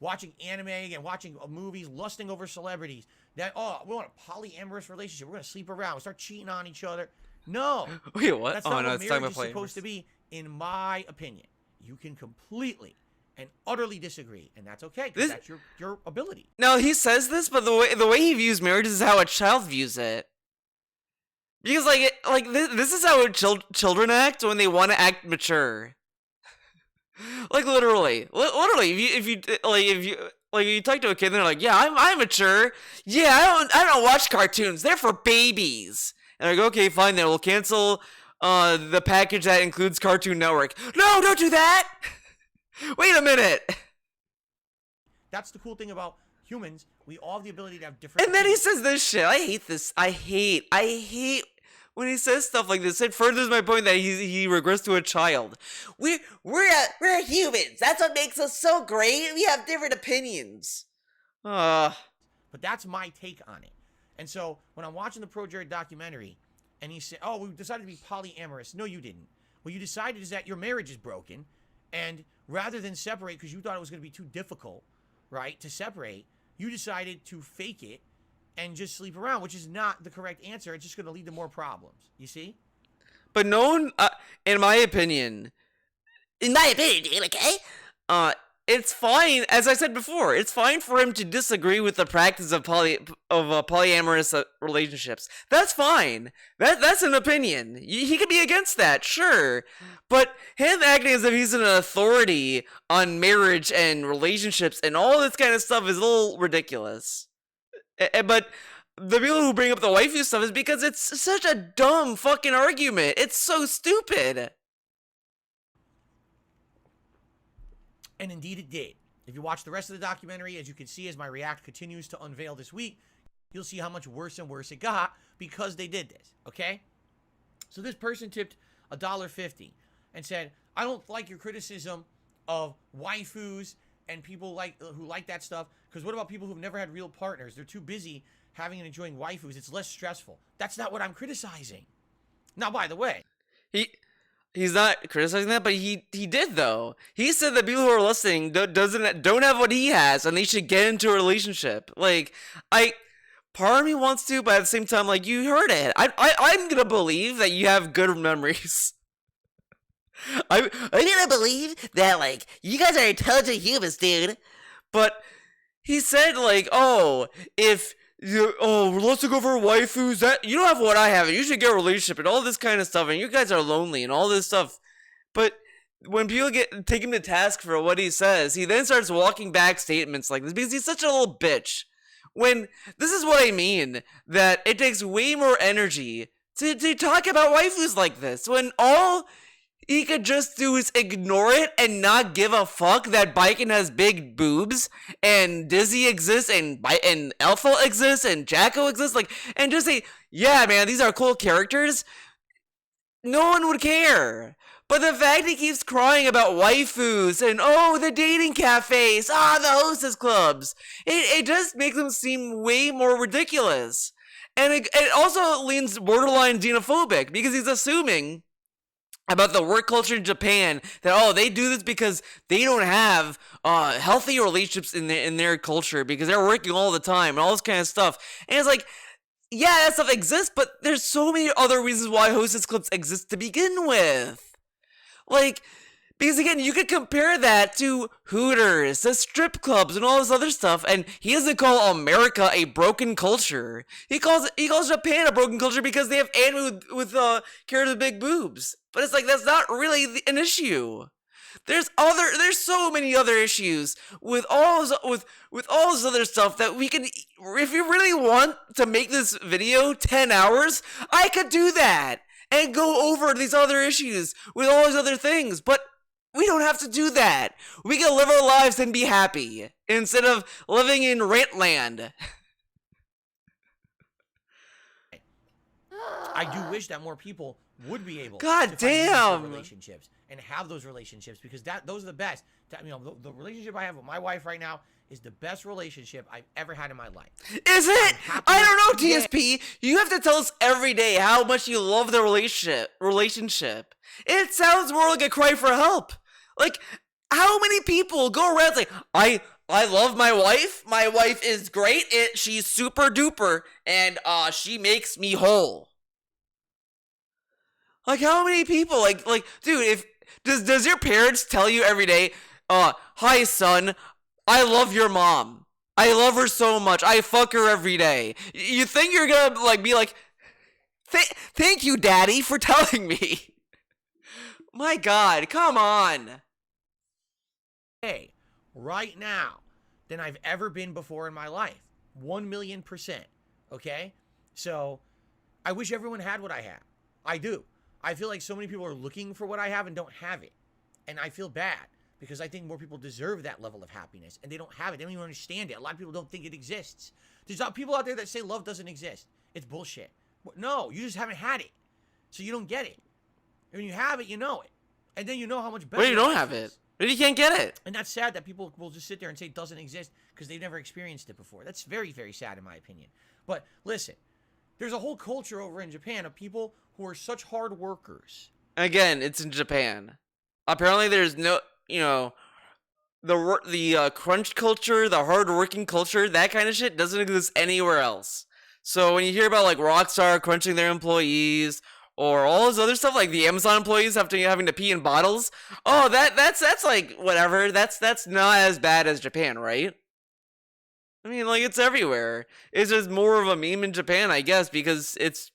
Watching anime and watching movies, lusting over celebrities. That, oh, we want a polyamorous relationship. We're gonna sleep around. We start cheating on each other. No.
Wait, what?
That's not what marriage is supposed to be, in my opinion. You can completely and utterly disagree, and that's okay, because that's your ability.
No, he says this, but the way he views marriage is how a child views it. Because this is how children act when they want to act mature. Like, literally, if you talk to a kid, and they're like, yeah, I'm mature. Yeah, I don't watch cartoons. They're for babies. And I go, okay, fine, then we'll cancel the package that includes Cartoon Network. No, don't do that. Wait a minute.
That's the cool thing about humans. We all have the ability to have different.
And then he says this shit. I hate this. I hate when he says stuff like this. It furthers my point that he regrets to a child. We're humans. That's what makes us so great. We have different opinions.
But that's my take on it. And so when I'm watching the Pro Jared documentary, and he said, "Oh, we decided to be polyamorous." No, you didn't. What you decided is that your marriage is broken, and rather than separate because you thought it was going to be too difficult, right, to separate, you decided to fake it and just sleep around, which is not the correct answer. It's just going to lead to more problems. You see?
But no one, in my opinion, okay, it's fine. As I said before, it's fine for him to disagree with the practice of polyamorous relationships. That's fine. That's an opinion. He could be against that, sure. But him acting as if he's an authority on marriage and relationships and all this kind of stuff is a little ridiculous. But the people who bring up the waifu stuff is because it's such a dumb fucking argument. It's so stupid.
And indeed it did. If you watch the rest of the documentary, as you can see as my react continues to unveil this week, you'll see how much worse and worse it got because they did this, okay? So this person tipped $1.50 and said, I don't like your criticism of waifus and people who like that stuff, because what about people who've never had real partners? They're too busy having and enjoying waifus. It's less stressful. That's not what I'm criticizing. Now, by the way,
He's not criticizing that, but he did though. He said that people who are listening don't have what he has, and they should get into a relationship. Like, part of me wants to, but at the same time, like, you heard it. I'm gonna believe that you have good memories. I'm gonna believe that, like, you guys are intelligent humans, dude. But he said, like, oh, if let's go for waifus. That you don't have what I have, and you should get a relationship and all this kind of stuff, and you guys are lonely and all this stuff. But when people take him to task for what he says, he then starts walking back statements like this because he's such a little bitch. When this is what I mean, that it takes way more energy to talk about waifus like this, when all he could just do is ignore it and not give a fuck that Baiken has big boobs and Dizzy exists and Alpha exists and Jacko exists, like, and just say, yeah, man, these are cool characters. No one would care. But the fact he keeps crying about waifus and, oh, the dating cafes, the hostess clubs, it just makes him seem way more ridiculous. And it also leans borderline xenophobic because he's assuming about the work culture in Japan that, they do this because they don't have healthy relationships in their culture because they're working all the time and all this kind of stuff. And it's like, yeah, that stuff exists, but there's so many other reasons why hostess clubs exist to begin with. Like, because again, you could compare that to Hooters, to strip clubs, and all this other stuff, and he doesn't call America a broken culture. He calls Japan a broken culture because they have anime with characters with big boobs. But it's like, that's not really an issue. There's so many other issues with all this other stuff that we can, if you really want to make this video 10 hours, I could do that and go over these other issues with all these other things, but we don't have to do that. We can live our lives and be happy instead of living in rant land.
I do wish that more people would be able
God
to
damn
find relationships and have those relationships, because those are the best. The relationship I have with my wife right now is the best relationship I've ever had in my life.
Is it? I don't know, DSP. You have to tell us every day how much you love the relationship. It sounds more like a cry for help. Like, how many people go around saying, I love my wife. My wife is great. She's super duper, and she makes me whole. Like, how many people? Like, dude, does your parents tell you every day, hi son, I love your mom. I love her so much. I fuck her every day. You think you're gonna be like, thank you, daddy, for telling me. My God, come on.
Hey, right now than I've ever been before in my life. 1,000,000%. Okay? So, I wish everyone had what I have. I do. I feel like so many people are looking for what I have and don't have it. And I feel bad because I think more people deserve that level of happiness and they don't have it. They don't even understand it. A lot of people don't think it exists. There's people out there that say love doesn't exist. It's bullshit. No, you just haven't had it. So you don't get it. When you have it, you know it. And then you know how much better.
Well, you don't have it. But you can't get it.
And that's sad that people will just sit there and say it doesn't exist because they've never experienced it before. That's very, very sad in my opinion. But listen, there's a whole culture over in Japan of people who are such hard workers.
Again, it's in Japan. Apparently there's no, the crunch culture, the hard working culture, that kind of shit doesn't exist anywhere else. So when you hear about like Rockstar crunching their employees, or all this other stuff, like the Amazon employees having to pee in bottles. Oh, that's like whatever. That's not as bad as Japan, right? I mean, like, it's everywhere. It's just more of a meme in Japan, I guess, because it's,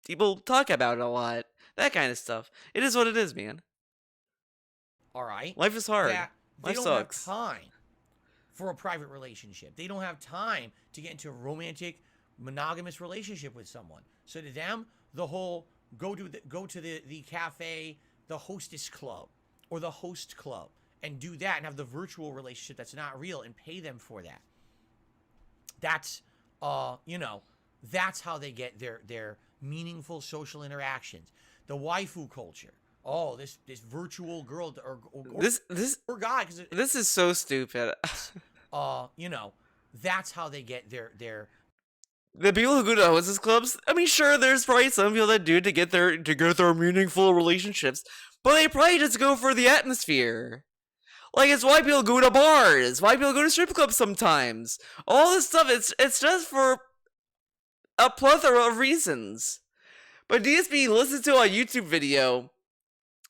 people talk about it a lot. That kind of stuff. It is what it is, man.
All right.
Life is hard.
They
Life
don't
sucks.
have time for a private relationship. They don't have time to get into a romantic, monogamous relationship with someone. So to them, the whole go to the cafe, the hostess club, or the host club, and do that and have the virtual relationship that's not real and pay them for that. That's that's how they get their meaningful social interactions. The waifu culture. Oh, this virtual girl or guy.
This is so stupid.
That's how they get their.
The people who go to hostess clubs, I mean, sure, there's probably some people that do it to get their meaningful relationships, but they probably just go for the atmosphere. Like, it's why people go to bars, why people go to strip clubs sometimes. All this stuff, it's just for a plethora of reasons. But DSP listens to a YouTube video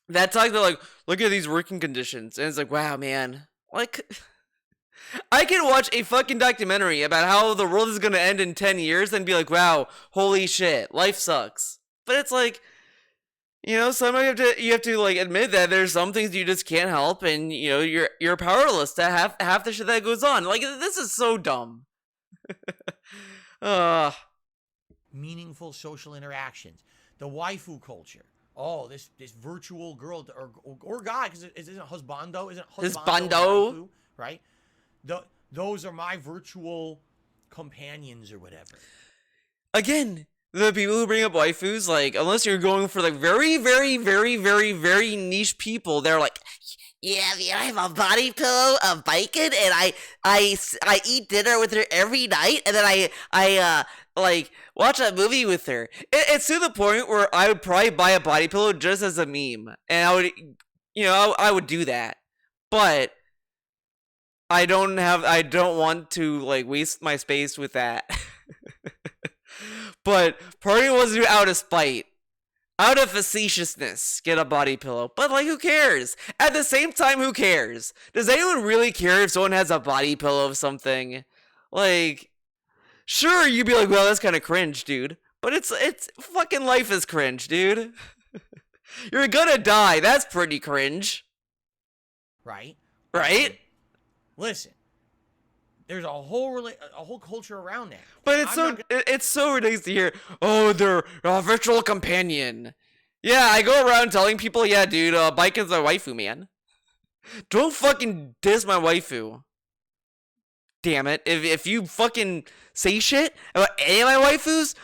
that talks about, like, look at these working conditions, and it's like, wow, man, like, I can watch a fucking documentary about how the world is gonna end in 10 years and be like, wow, holy shit, life sucks. But it's like, sometimes you have to like admit that there's some things you just can't help, and you're powerless to half the shit that goes on. Like, this is so dumb.
Meaningful social interactions. The waifu culture. Oh, this virtual girl or guy, because it isn't husbando, isn't husbando, waifu, right? Those are my virtual companions or whatever.
Again, the people who bring up waifus, like, unless you're going for like very, very, very, very, very niche people, they're like, yeah, man, I have a body pillow of bacon, and I eat dinner with her every night, and then I like watch a movie with her. It's to the point where I would probably buy a body pillow just as a meme, and I would do that, but I don't want to like waste my space with that. But part of me wants to do out of spite, out of facetiousness, get a body pillow. But like, who cares? At the same time, who cares? Does anyone really care if someone has a body pillow of something? Like, sure, you'd be like, well, that's kind of cringe, dude. But it's fucking life is cringe, dude. You're gonna die. That's pretty cringe.
Right?
Right?
Listen. There's a whole culture around that.
But it's so ridiculous to hear, oh, they're a virtual companion. Yeah, I go around telling people, yeah, dude, Biken's my waifu, man. Don't fucking diss my waifu. Damn it. If you fucking say shit about any of my waifus,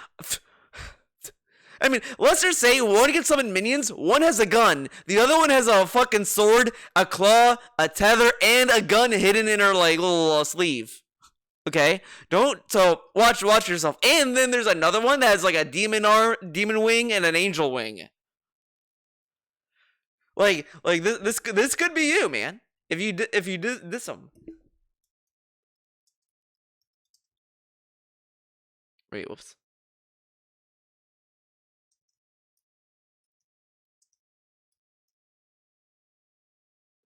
I mean, let's just say one can summon minions, one has a gun, the other one has a fucking sword, a claw, a tether, and a gun hidden in her like little sleeve. Okay, so watch yourself. And then there's another one that has like a demon wing, and an angel wing. Like this could be you, man. If you did this them. Wait, whoops.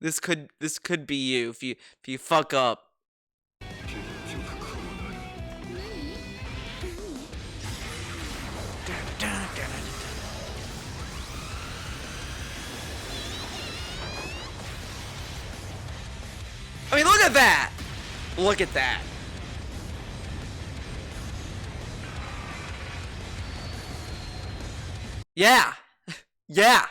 This could be you if you fuck up. I mean, look at that! Look at that. Yeah. Yeah.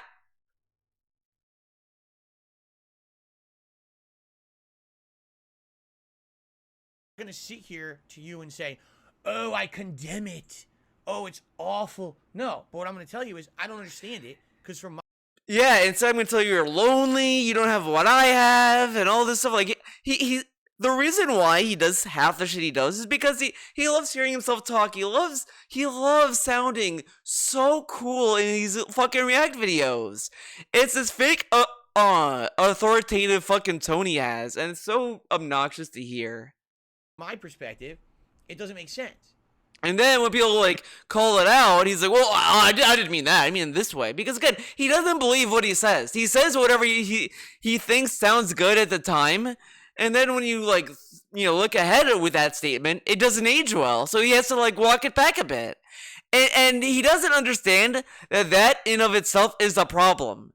I'm gonna sit here to you and say, oh, I condemn it. Oh, it's awful. No, but what I'm gonna tell you is I don't understand it, because from my
Yeah, instead I'm gonna tell you you're lonely, you don't have what I have, and all this stuff. Like, he the reason why he does half the shit he does is because he loves hearing himself talk. He loves sounding so cool in these fucking React videos. It's this fake authoritative fucking tone he has, and it's so obnoxious to hear.
my perspective, it doesn't make sense.
And then when people like call it out, he's like, well, I didn't mean that. I mean this way. Because again, he doesn't believe what he says. He says whatever he thinks sounds good at the time. And then when you like, look ahead with that statement, it doesn't age well. So he has to like walk it back a bit. And he doesn't understand that in of itself is a problem.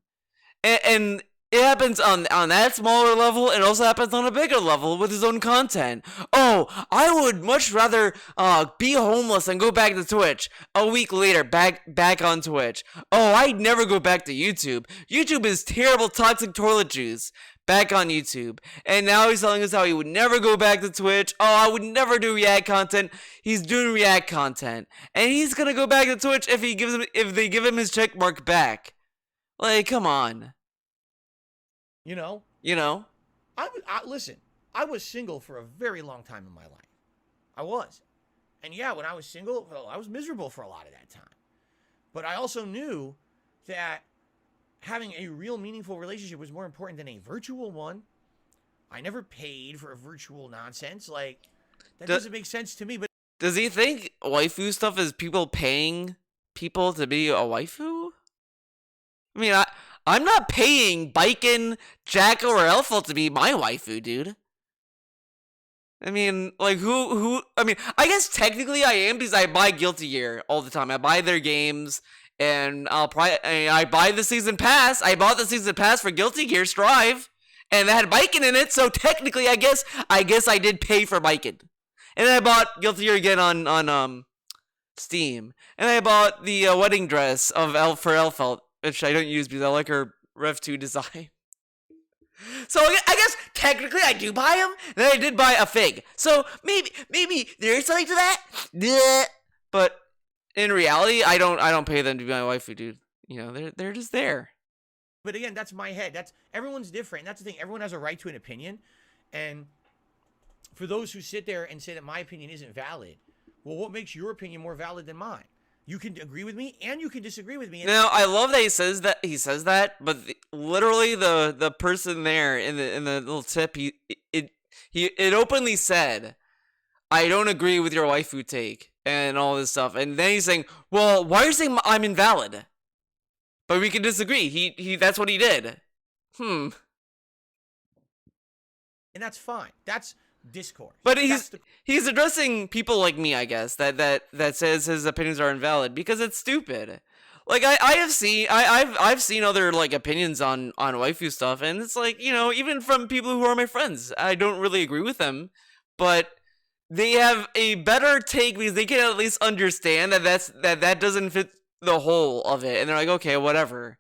And it happens on that smaller level. It also happens on a bigger level with his own content. Oh, I would much rather be homeless and go back to Twitch. A week later, back on Twitch. Oh, I'd never go back to YouTube. YouTube is terrible toxic toilet juice. Back on YouTube. And now he's telling us how he would never go back to Twitch. Oh, I would never do React content. He's doing React content. And he's gonna go back to Twitch if they give him his check mark back. Like, come on.
Listen, I was single for a very long time in my life. I was. And yeah, when I was single, well, I was miserable for a lot of that time. But I also knew that having a real meaningful relationship was more important than a virtual one. I never paid for a virtual nonsense. Like, that doesn't make sense to me. But
does he think waifu stuff is people paying people to be a waifu? I mean, I'm not paying Biken, Jacko, or Elfo to be my waifu, dude. I mean, like who? I mean, I guess technically I am because I buy Guilty Gear all the time. I buy their games, and I buy the season pass. I bought the season pass for Guilty Gear Strive, and it had biking in it. So technically, I guess I did pay for biking. And then I bought Guilty Gear again on Steam, and I bought the wedding dress of Elfelt, which I don't use because I like her Rev 2 design. So I guess technically I do buy them. Then I did buy a fig. So maybe there is something to that. Yeah. But in reality, I don't pay them to be my waifu, dude. You know, they're just there.
But again, that's my head. That's everyone's different. That's the thing. Everyone has a right to an opinion. And for those who sit there and say that my opinion isn't valid, well, what makes your opinion more valid than mine? You can agree with me and you can disagree with me.
Now, I love that he says that, but literally the person there in the little tip, it openly said, I don't agree with your waifu take and all this stuff. And then he's saying, well, why are you saying I'm invalid? But we can disagree. He that's what he did. And
that's fine. That's discourse.
But he's addressing people like me, I guess, that says his opinions are invalid because it's stupid. Like I've seen other like opinions on waifu stuff, and it's like, you know, even from people who are my friends, I don't really agree with them, but they have a better take because they can at least understand that doesn't fit the whole of it, and they're like, okay, whatever.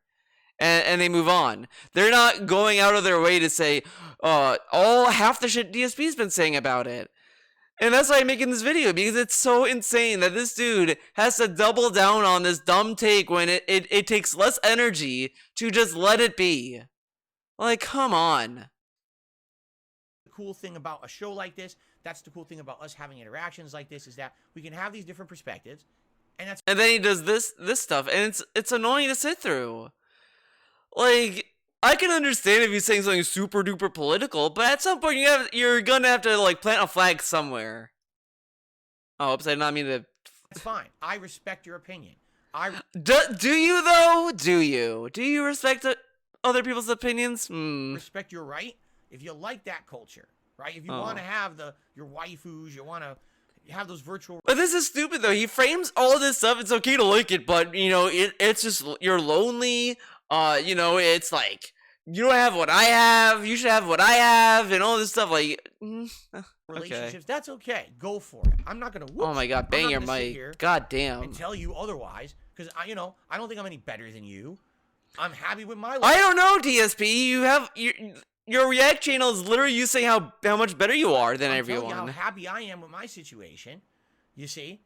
And they move on. They're not going out of their way to say, half the shit DSP's been saying about it. And that's why I'm making this video, because it's so insane that this dude has to double down on this dumb take when it takes less energy to just let it be. Like, come on.
The cool thing about a show like this, that's the cool thing about us having interactions like this, is that we can have these different perspectives. And
then he does this stuff, and it's annoying to sit through. Like, I can understand if he's saying something super duper political, but at some point you're gonna have to like plant a flag somewhere. Oh, oops, I did not mean to.
That's fine. I respect your opinion.
Do you though? Do you respect other people's opinions?
Respect your right. If you like that culture, right? If you want to have your waifus, you want to have those virtual.
But this is stupid though. He frames all this stuff. It's okay to like it, but you know, it's just you're lonely. You know, it's like you don't have what I have. You should have what I have, and all this stuff. Like
relationships.
Okay.
That's okay. Go for it. I'm not gonna.
Oh my god, bang your mic. God damn.
And tell you otherwise, because I don't think I'm any better than you. I'm happy with my life.
I don't know, DSP. You have your React channel is literally you saying how much better you are than everyone.
Telling you how happy I am with my situation. You see.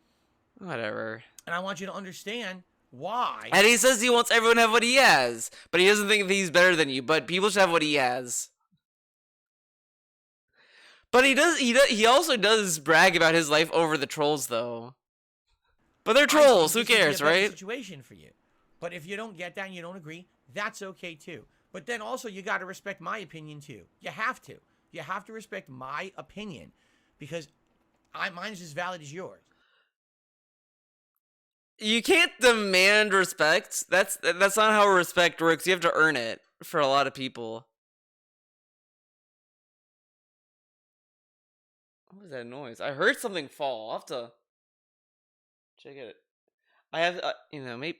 Whatever.
And I want you to understand why.
And he says he wants everyone to have what he has, but he doesn't think that he's better than you. But people should have what he has. But he also does brag about his life over the trolls, though. But they're trolls. Who cares, right?
Situation for you. But if you don't get that and you don't agree, that's okay too. But then also you got to respect my opinion too. You have to. You have to respect my opinion because mine is as valid as yours.
You can't demand respect. That's not how respect works. You have to earn it for a lot of people. What was that noise? I heard something fall. I'll have to check it. I have,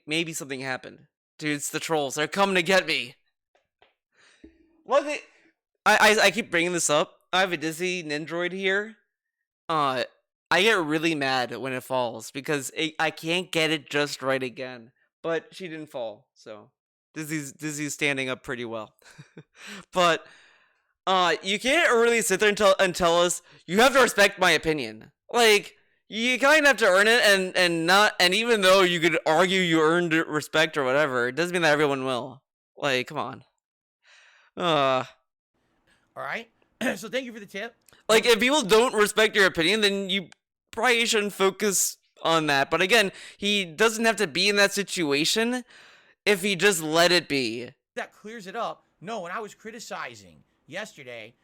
maybe something happened. Dude, it's the trolls. They're coming to get me. Look, I keep bringing this up. I have a Disney Nindroid here. I get really mad when it falls because I can't get it just right again. But she didn't fall, so Disney's standing up pretty well. But you can't really sit there and tell us you have to respect my opinion. Like you kind of have to earn it, and even though you could argue you earned respect or whatever, it doesn't mean that everyone will. Like, come on.
All right. So thank you for the tip.
Like, if people don't respect your opinion, then you probably shouldn't focus on that. But again, he doesn't have to be in that situation if he just let it be.
That clears it up. No, when I was criticizing yesterday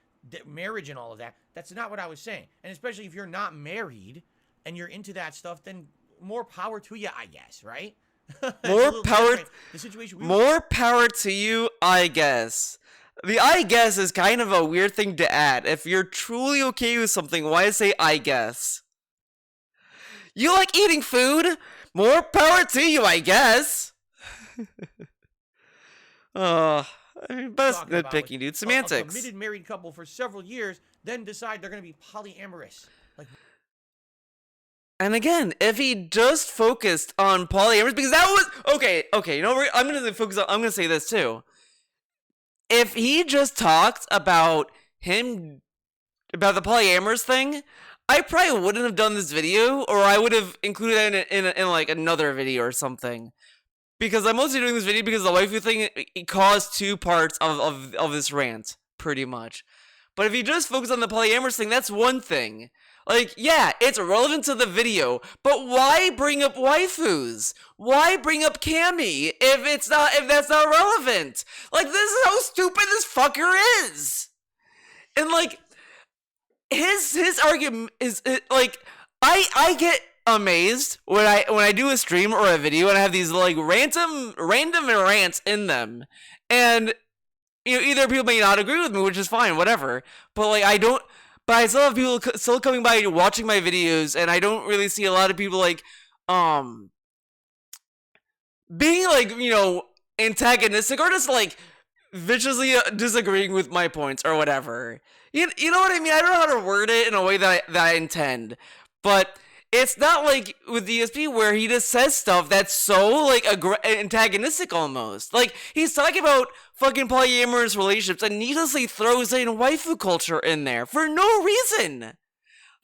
marriage and all of that, that's not what I was saying. And especially if you're not married and you're into that stuff, then more power to you, I guess, right?
More power.
The situation.
More power to you, I guess. The I guess is kind of a weird thing to add. If you're truly okay with something, why say I guess? You like eating food? More power to you, I guess. Oh, I mean, but it's
Talking about
nitpicking, dude.
a
Semantics.
committed married couple for several years, then decide they're going to be polyamorous. Like,
And again, if he just focused on polyamorous, because that was okay. You know, I'm gonna focus on. I'm gonna say this too. If he just talked about the polyamorous thing, I probably wouldn't have done this video, or I would have included it in like another video or something. Because I'm mostly doing this video because the waifu thing it caused 2 parts of this rant, pretty much. But if you just focus on the polyamorous thing, that's one thing. Like, yeah, it's relevant to the video, but why bring up waifus? Why bring up Cammy if that's not relevant? Like, this is how stupid this fucker is. And like, his argument is like, I get amazed when I do a stream or a video and I have these like random rants in them, and you know, either people may not agree with me, which is fine, whatever. But like but I still have people still coming by watching my videos, and I don't really see a lot of people like being like, you know, antagonistic or just like viciously disagreeing with my points or whatever. You know what I mean? I don't know how to word it in a way that I intend, but it's not like with DSP where he just says stuff that's so like antagonistic almost. Like, he's talking about fucking polyamorous relationships and needlessly throws in waifu culture in there for no reason.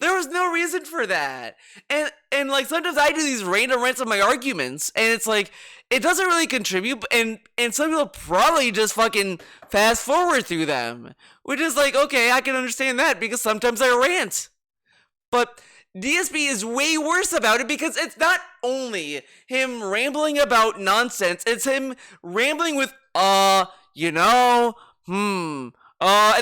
There was no reason for that. And like, sometimes I do these random rants on my arguments, and it's like, it doesn't really contribute, and some people probably just fucking fast forward through them. Which is like, okay, I can understand that because sometimes I rant. But DSP is way worse about it because it's not only him rambling about nonsense, it's him rambling with, you know, and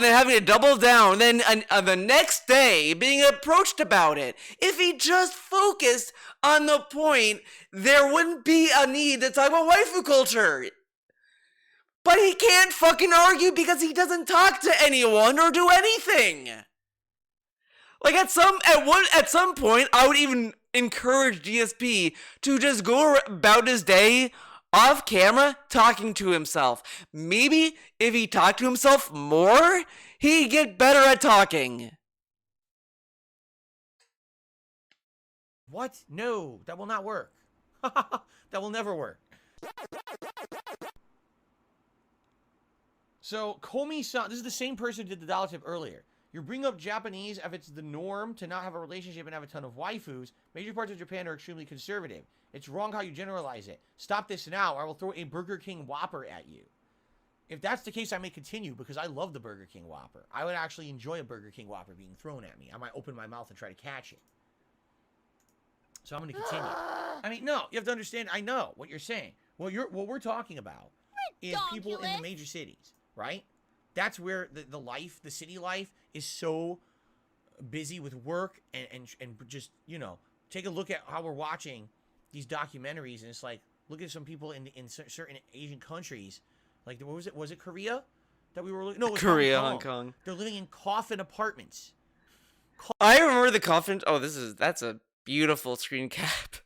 then having to double down, then the next day being approached about it. If he just focused on the point, there wouldn't be a need to talk about waifu culture. But he can't fucking argue because he doesn't talk to anyone or do anything. Like, at some point, I would even encourage DSP to just go about his day off camera talking to himself. Maybe if he talked to himself more, he'd get better at talking.
what? No, that will not work. That will never work. So, Komi-san, this is the same person who did the dollar tip earlier. You bring up Japanese if it's the norm to not have a relationship and have a ton of waifus. Major parts of Japan are extremely conservative. It's wrong how you generalize it. Stop this now, or I will throw a Burger King Whopper at you. If that's the case, I may continue because I love the Burger King Whopper. I would actually enjoy a Burger King Whopper being thrown at me. I might open my mouth and try to catch it. So I'm going to continue. I mean, no, you have to understand, I know what you're saying. What we're talking about is people in the major cities, right? That's where the city life is so busy with work and just, you know, take a look at how we're watching these documentaries, and it's like, look at some people in certain Asian countries, like, what was it? Was it Korea that we were looking? No, it was
Korea, Hong Kong.
They're living in coffin apartments.
I remember the coffin. Oh, that's a beautiful screen cap.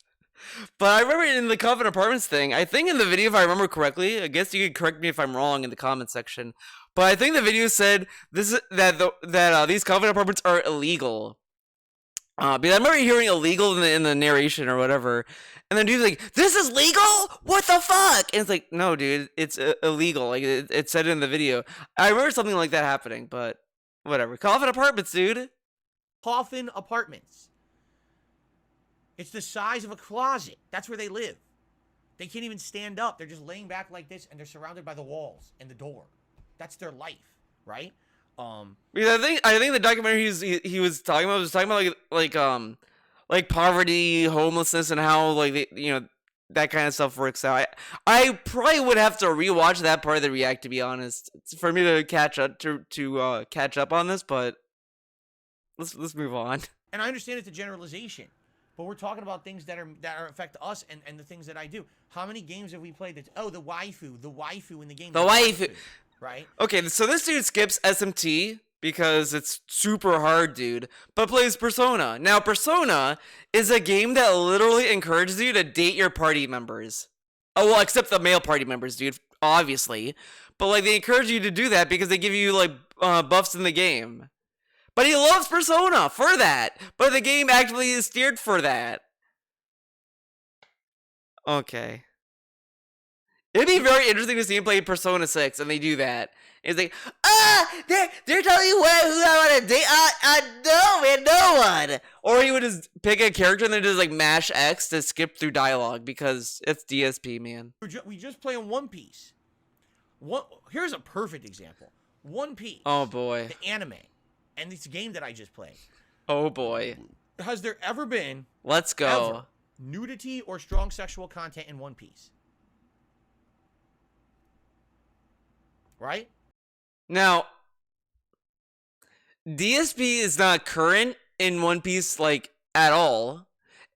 But I remember in the coffin apartments thing, I think in the video, if I remember correctly, I guess you could correct me if I'm wrong in the comment section, but I think the video said that these coffin apartments are illegal. Because I remember hearing illegal in the narration or whatever, and then dude's like, "This is legal? What the fuck?" And it's like, "No, dude, it's illegal." Like it said in the video. I remember something like that happening, but whatever. Coffin apartments, dude.
Coffin apartments. It's the size of a closet. That's where they live. They can't even stand up. They're just laying back like this, and they're surrounded by the walls and the door. That's their life, right?
Because I think the documentary he was talking about like poverty, homelessness, and how like that kind of stuff works out. I probably would have to rewatch that part of the react, to be honest, for me to catch up to catch up on this. But let's move on.
And I understand it's a generalization, but we're talking about things that affect us and the things that I do. How many games have we played that? Oh, the waifu in the game.
The waifu.
right?
Okay, so this dude skips SMT because it's super hard, dude, but plays Persona. Now, Persona is a game that literally encourages you to date your party members. Oh, well, except the male party members, dude, obviously. But, like, they encourage you to do that because they give you, like, buffs in the game. But he loves Persona for that. But the game actually is steered for that. Okay. It'd be very interesting to see him play Persona 6 and they do that. It's like, they're telling you who I want to date. No, man, no one. Or he would just pick a character and then just like mash X to skip through dialogue because it's DSP, man.
We just play on One Piece. Here's a perfect example. One Piece.
Oh boy.
The anime. And this game that I just played.
Oh boy.
Has there ever been
Let's go.
nudity or strong sexual content in One Piece? Right?
Now, DSP is not current in One Piece, like, at all.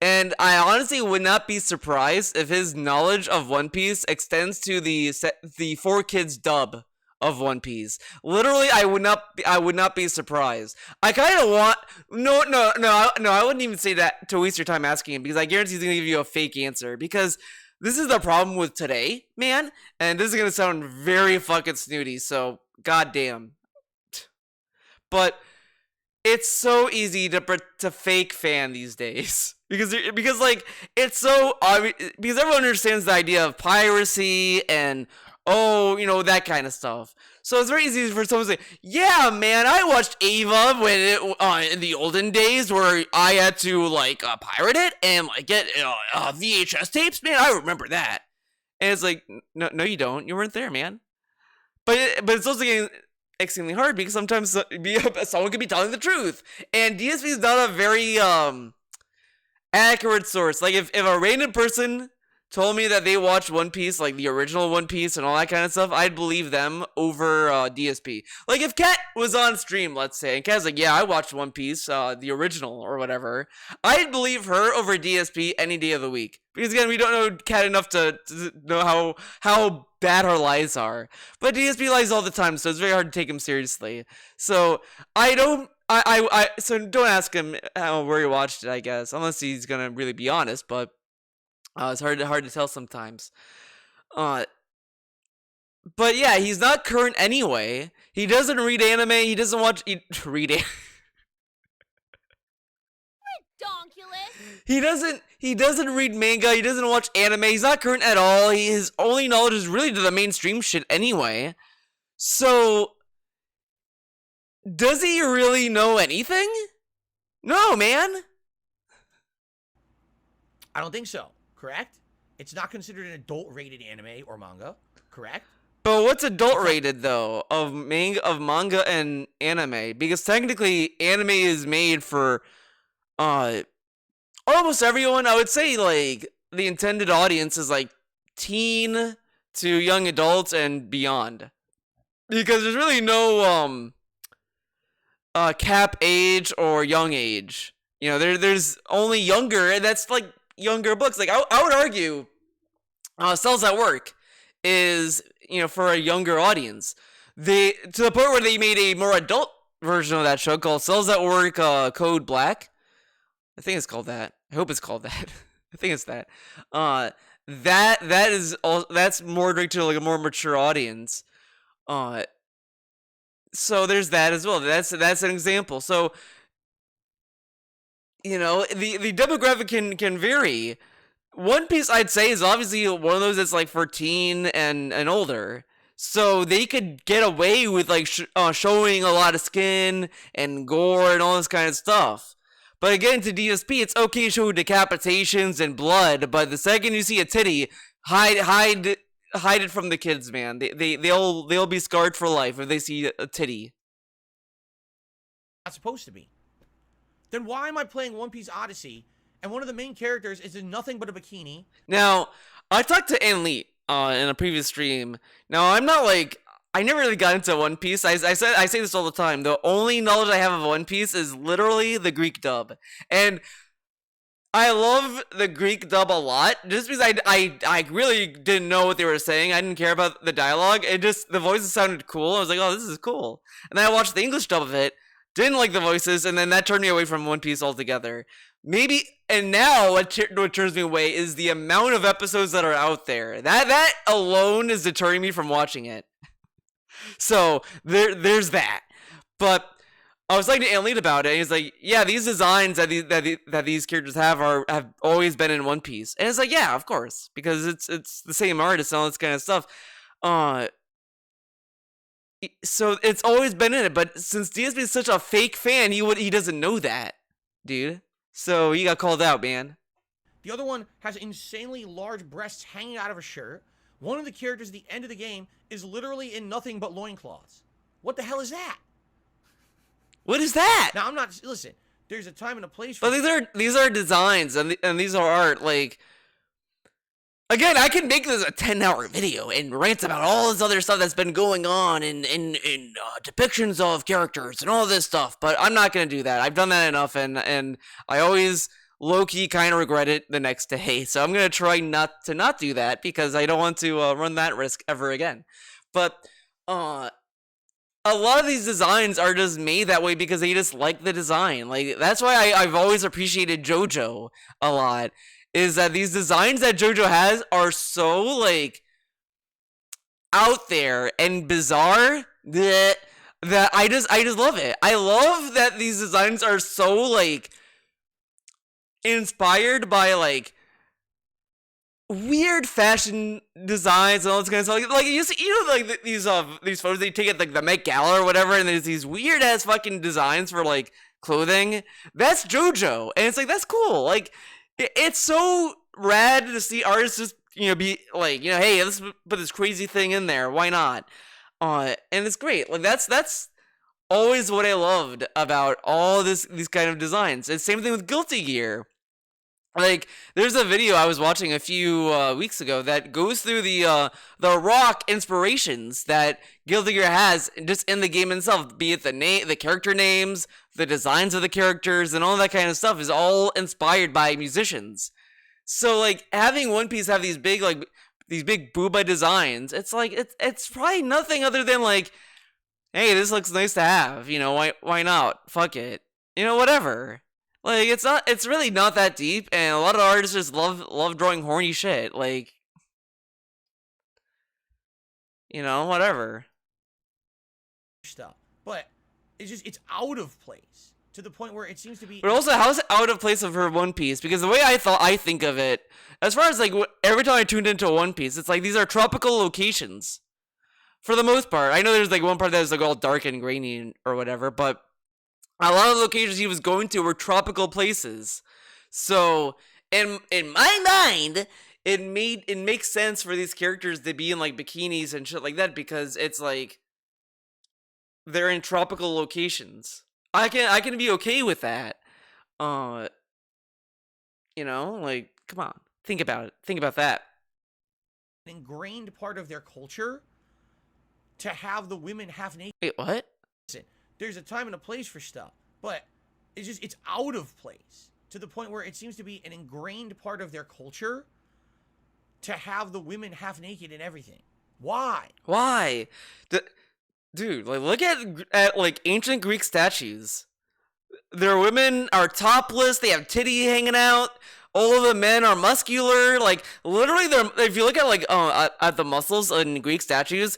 And I honestly would not be surprised if his knowledge of One Piece extends to the 4Kids dub of One Piece. Literally, I would not be surprised. I kind of want no, I wouldn't even say that to waste your time asking him because I guarantee he's gonna give you a fake answer because this is the problem with today, man. And this is gonna sound very fucking snooty, so goddamn. But it's so easy to fake fan these days because like it's so obvious because everyone understands the idea of piracy and that kind of stuff. So it's very easy for someone to say, yeah, man, I watched Ava when it in the olden days where I had to like pirate it and like get VHS tapes. Man, I remember that. And it's like, no, you don't. You weren't there, man. But it's also getting extremely hard because sometimes someone could be telling the truth, and DSP is not a very accurate source. Like if a random person told me that they watched One Piece, like the original One Piece and all that kind of stuff, I'd believe them over DSP. Like if Kat was on stream, let's say, and Kat's like, yeah, I watched One Piece, the original or whatever, I'd believe her over DSP any day of the week. Because again, we don't know Kat enough to know how bad her lies are. But DSP lies all the time, so it's very hard to take him seriously. So so don't ask him where he watched it, I guess, unless he's gonna really be honest, but it's hard to tell sometimes. But yeah, he's not current anyway. He doesn't read anime. He doesn't read anime.
Redonkulous.
He doesn't read manga. He doesn't watch anime. He's not current at all. His only knowledge is really to the mainstream shit anyway. So does he really know anything? No, man.
I don't think so. Correct? It's not considered an adult-rated anime or manga. Correct?
But what's adult rated though of manga and anime? Because technically, anime is made for almost everyone. I would say like the intended audience is like teen to young adults and beyond. Because there's really no cap age or young age. You know, there's only younger, and that's like younger books. Like I would argue, Cells at Work is for a younger audience. To the point where they made a more adult version of that show called Cells at Work Code Black. I think it's called that. I hope it's called that. I think it's that. That's more directed to like a more mature audience. So there's that as well. That's an example. So the demographic can vary. One Piece, I'd say, is obviously one of those that's like for teen and older. So they could get away with like showing a lot of skin and gore and all this kind of stuff. But again, to DSP, it's okay to show decapitations and blood, but the second you see a titty, hide it from the kids, man. They'll be scarred for life if they see a titty.
Not supposed to be. Then why am I playing One Piece Odyssey and one of the main characters is in nothing but a bikini?
Now, I talked to Ann-Lee in a previous stream. Now, I'm not like, I never really got into One Piece. I say this all the time. The only knowledge I have of One Piece is literally the Greek dub. And I love the Greek dub a lot, just because I really didn't know what they were saying. I didn't care about the dialogue. It just, the voices sounded cool. I was like, oh, this is cool. And then I watched the English dub of it, didn't like the voices, and then that turned me away from One Piece altogether. Maybe, and now what turns me away is the amount of episodes that are out there. That alone is deterring me from watching it. So there's that. But I was talking to Anlene about it, and he's like, yeah, these designs that these characters have always been in One Piece. And it's like, yeah, of course, because it's the same artist and all this kind of stuff. So it's always been in it, but since DSP is such a fake fan, he doesn't know that, dude. So he got called out, man.
The other one has insanely large breasts hanging out of a shirt. One of the characters at the end of the game is literally in nothing but loincloths. What the hell is that?
What is that?
Now, I'm not... Listen, there's a time and a place for...
But these are designs, and these are art, like... Again, I can make this a 10-hour video and rant about all this other stuff that's been going on in depictions of characters and all this stuff, but I'm not going to do that. I've done that enough, and I always low-key kind of regret it the next day, so I'm going to try not to do that, because I don't want to run that risk ever again. But a lot of these designs are just made that way because they just like the design. Like, that's why I've always appreciated JoJo a lot. Is that these designs that JoJo has are so, like, out there and bizarre that I just love it. I love that these designs are so, like, inspired by, like, weird fashion designs and all this kind of stuff. Like you know, like, these photos they take at, like, the Met Gala or whatever, and there's these weird ass fucking designs for, like, clothing. That's JoJo, and it's like, that's cool. Like, it's so rad to see artists just, you know, be like, you know, hey, let's put this crazy thing in there. Why not? And it's great. Like, that's always what I loved about all these kind of designs. It's the same thing with Guilty Gear. Like, there's a video I was watching a few weeks ago that goes through the rock inspirations that Guilty Gear has just in the game itself, be it the character names, the designs of the characters, and all that kind of stuff is all inspired by musicians. So, like, having One Piece have these big booba designs, it's like, it's probably nothing other than, like, hey, this looks nice to have, you know, why not? Fuck it. You know, whatever. Like, it's really not that deep, and a lot of artists just love drawing horny shit. Like, you know, whatever.
Stuff. But it's out of place to the point where it seems to be.
But also, how's it out of place of her One Piece? Because the way I think of it, as far as, like, every time I tuned into One Piece, it's like these are tropical locations. For the most part. I know there's, like, one part that's, like, all dark and grainy or whatever, but a lot of the locations he was going to were tropical places. So, in my mind, it makes sense for these characters to be in, like, bikinis and shit like that, because it's like they're in tropical locations. I can be okay with that. You know, like, come on. Think about it. Think about that.
An ingrained part of their culture to have the women half naked.
Wait, what?
Listen, there's a time and a place for stuff, but it's out of place to the point where it seems to be an ingrained part of their culture to have the women half naked and everything. Why?
Why? Dude, like, look at like ancient Greek statues. Their women are topless. They have titty hanging out. All of the men are muscular. Like, literally, if you look at, like, at the muscles in Greek statues,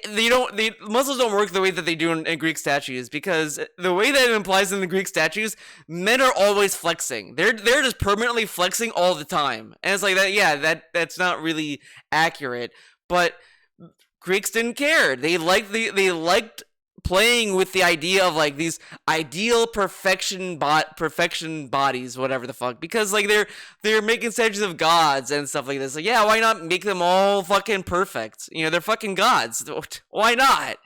the muscles don't work the way that they do in Greek statues, because the way that it implies in the Greek statues, men are always flexing. They're just permanently flexing all the time, and it's like that. Yeah, that's not really accurate, but Greeks didn't care. They liked playing with the idea of, like, these ideal perfection bodies, whatever the fuck, because, like, they're making statues of gods and stuff like this. Like, yeah, why not make them all fucking perfect? You know, they're fucking gods. Why not?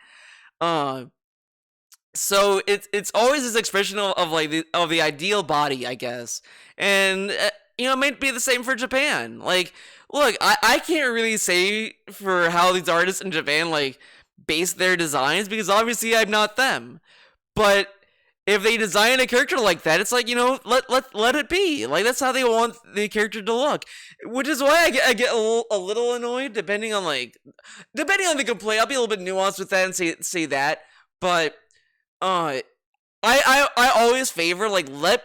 So it's always this expression of like the ideal body, I guess, and you know, it might be the same for Japan. Like, look, I can't really say for how these artists in Japan, like, base their designs, because obviously I'm not them, but if they design a character like that, it's like, let it be. Like, that's how they want the character to look. Which is why I get a little annoyed, depending on the complaint. I'll be a little bit nuanced with that and say that. But I always favor, like, let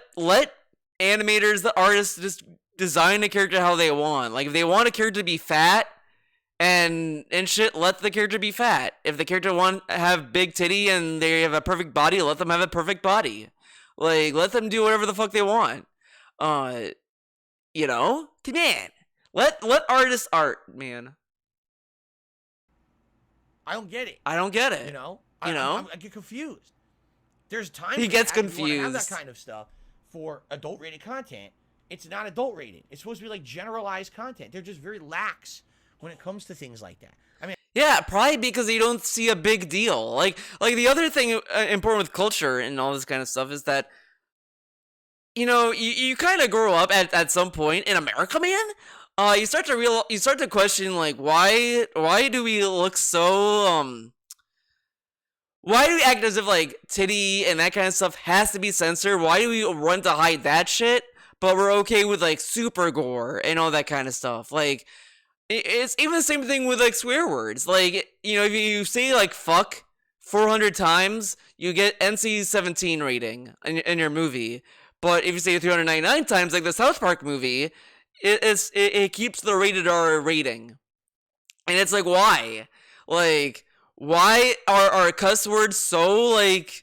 animators, the artists, just design a character how they want. Like, if they want a character to be fat and shit, let the character be fat. If the character want to have big titty and they have a perfect body, let them have a perfect body. Like, let them do whatever the fuck they want. Come on. Let artists art, man.
I don't get it.
I don't get it.
You know?
I
get confused. There's times
he gets
you want to have
confused.
that kind of stuff for adult rated content. It's not adult rated. It's supposed to be like generalized content. They're just very lax when it comes to things like that. I mean,
yeah, probably because you don't see a big deal. Like the other thing important with culture and all this kind of stuff is that, you kind of grow up at some point in America, man. You start to question, like, why do we look so why do we act as if, like, titty and that kind of stuff has to be censored? Why do we run to hide that shit, but we're okay with, like, super gore and all that kind of stuff? Like, it's even the same thing with, like, swear words. Like, if you say, like, fuck 400 times, you get NC-17 rating in your movie. But if you say it 399 times, like the South Park movie, it keeps the rated R rating. And it's like, why? Like, why are cuss words so, like,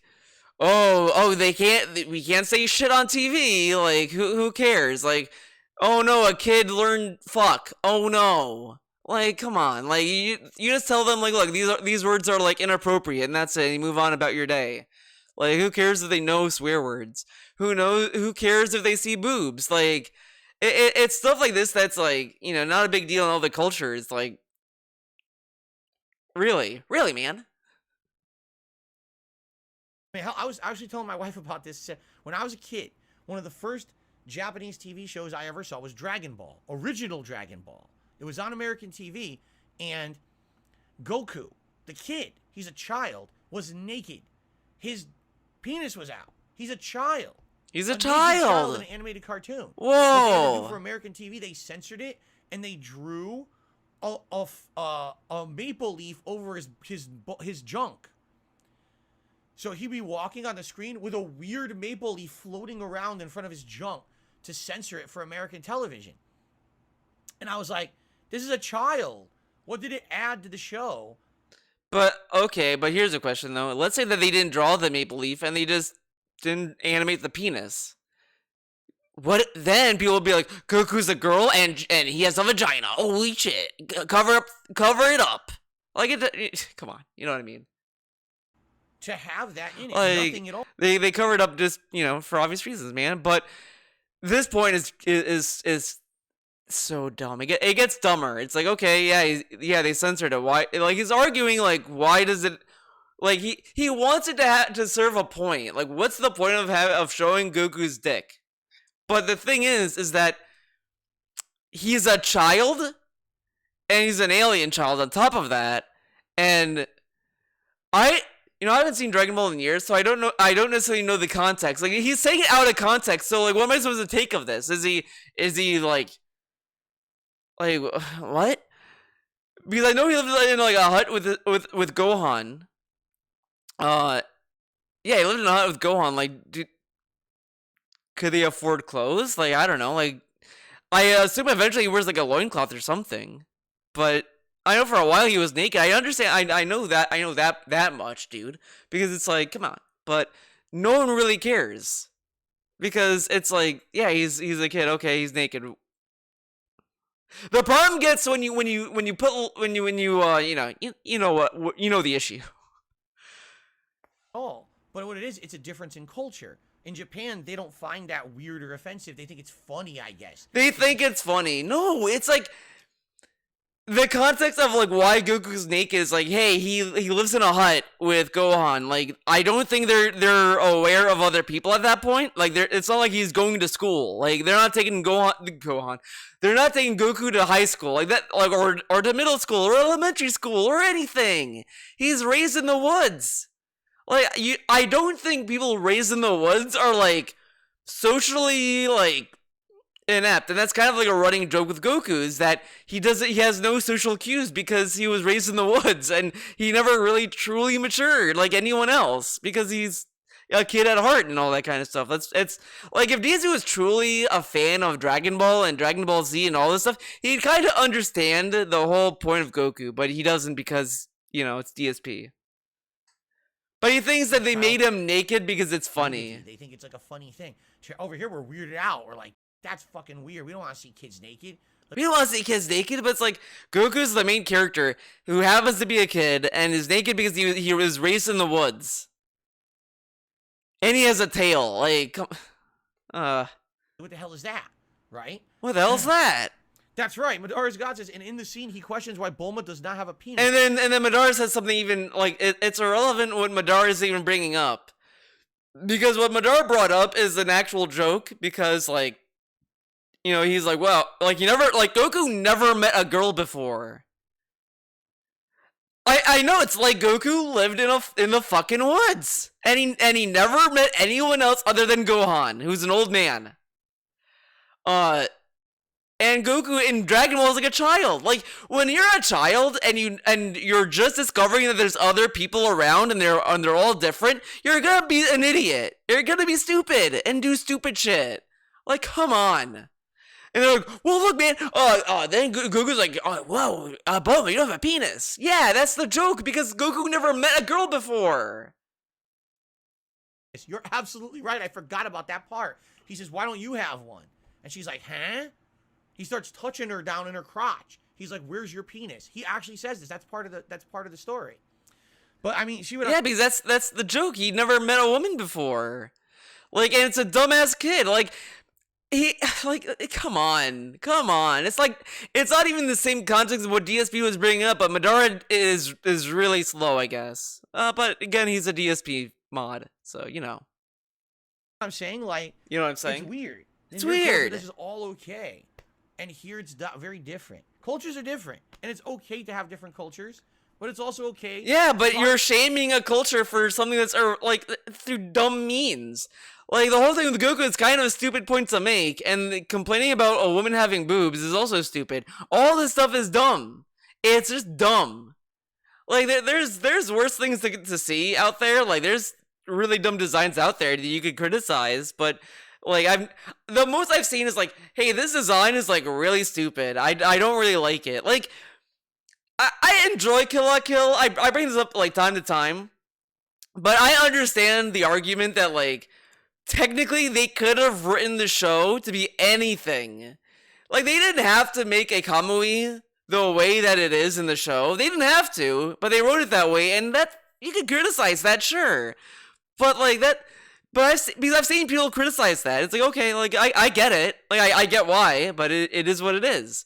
we can't say shit on TV, like, who cares? Like, oh no, a kid learned fuck, oh no. Like, come on, like, you just tell them, like, look, these words are, like, inappropriate, and that's it, and you move on about your day. Like, who cares if they know swear words? Who cares if they see boobs? Like, it's stuff like this that's, like, not a big deal in all the cultures, like, really, man.
I mean, I was actually telling my wife about this. When I was a kid, one of the first Japanese TV shows I ever saw was Dragon Ball, original Dragon Ball. It was on American TV, and Goku, the kid, he's a child, was naked. His penis was out. He's a child.
He's a
naked child in
child.
an animated cartoon.
Whoa.
What they had to do for American TV, they censored it, and they drew a maple leaf over his junk. So he'd be walking on the screen with a weird maple leaf floating around in front of his junk to censor it for American television. And I was like, this is a child. What did it add to the show?
But here's a question, though. Let's say that they didn't draw the maple leaf and they just didn't animate the penis. What then? People will be like, Goku's a girl and he has a vagina. Holy shit! Cover it up. Like come on, you know what I mean?
To have that in it,
like,
nothing at all.
They cover it up just for obvious reasons, man. But this point is so dumb. It gets dumber. It's like, okay, yeah, they censored it. Why? Like, he's arguing, like, why does it? Like, he wants it to serve a point. Like, what's the point of showing Goku's dick? But the thing is that he's a child, and he's an alien child on top of that. And I haven't seen Dragon Ball in years, so I don't necessarily know the context. Like, he's saying it out of context. So, like, what am I supposed to take of this? Is he like what? Because I know he lived in, like, a hut with Gohan. Yeah, he lived in a hut with Gohan. Like, could they afford clothes? Like, I don't know. Like, I assume eventually he wears, like, a loincloth or something. But I know for a while he was naked. I understand. I know that much, dude. Because it's like, come on. But no one really cares. Because it's like, yeah, he's a kid. Okay, he's naked. The problem gets when you the issue.
Oh, but what it is, it's a difference in culture. In Japan, they don't find that weird or offensive. They think it's funny, I guess.
They think it's funny. No, it's like the context of, like, why Goku's naked is like, hey, he lives in a hut with Gohan. Like, I don't think they're aware of other people at that point. Like, it's not like he's going to school. Like, they're not taking Gohan. They're not taking Goku to high school, like that, like or to middle school or elementary school or anything. He's raised in the woods. Like, I don't think people raised in the woods are, like, socially, like, inept. And that's kind of like a running joke with Goku, is that he has no social cues because he was raised in the woods and he never really truly matured like anyone else because he's a kid at heart and all that kind of stuff. It's like, if DSP was truly a fan of Dragon Ball and Dragon Ball Z and all this stuff, he'd kind of understand the whole point of Goku, but he doesn't because, you know, it's DSP. But he thinks that they made him naked because it's funny.
They think it's like a funny thing. Over here, we're weirded out. We're like, that's fucking weird. We don't want to see kids naked.
We don't want to see kids naked, but it's like, Goku's the main character who happens to be a kid and is naked because he was raised in the woods. And he has a tail. Like,
what the hell is that? Right?
What the hell is that?
That's right. Madara's God says, and in the scene, he questions why Bulma does not have a penis.
And then Madara says something even, like, it's irrelevant what Madara is even bringing up. Because what Madara brought up is an actual joke, because, like, you know, he's like, well, like, Goku never met a girl before. I know, it's like Goku lived in the fucking woods. And he never met anyone else other than Gohan, who's an old man. And Goku in Dragon Ball is like a child. Like, when you're a child and you're just discovering that there's other people around and they're all different, you're gonna be an idiot. You're gonna be stupid and do stupid shit. Like, come on. And they're like, well, look, man. Then Goku's like, oh, whoa, Bulma, you don't have a penis. Yeah, that's the joke, because Goku never met a girl before.
You're absolutely right. I forgot about that part. He says, why don't you have one? And she's like, huh? He starts touching her down in her crotch. He's like, where's your penis? He actually says this. That's part of the story. But I mean, she would.
Yeah, because that's the joke. He never met a woman before. Like, and it's a dumbass kid. Like, come on. It's like, it's not even the same context of what DSP was bringing up, but Madara is really slow, I guess. But again, he's a DSP mod, so, you know.
I'm saying, like,
you know what I'm saying?
It's weird.
It's weird.
This is all okay. And here it's very different. Cultures are different. And it's okay to have different cultures. But it's also okay.
Yeah, but you're shaming a culture for something that's, like, through dumb means. Like, the whole thing with Goku is kind of a stupid point to make. And complaining about a woman having boobs is also stupid. All this stuff is dumb. It's just dumb. Like, there's worse things to see out there. Like, there's really dumb designs out there that you could criticize, but like, the most I've seen is like, hey, this design is like really stupid. I don't really like it. Like, I enjoy Kill la Kill. I bring this up like time to time, but I understand the argument that, like, technically they could have written the show to be anything. Like, they didn't have to make a Kamui the way that it is in the show. They didn't have to, but they wrote it that way, and that, you could criticize that, sure. But like that, because I've seen people criticize that. It's like, okay, like, I get it. Like, I get why, but it is what it is.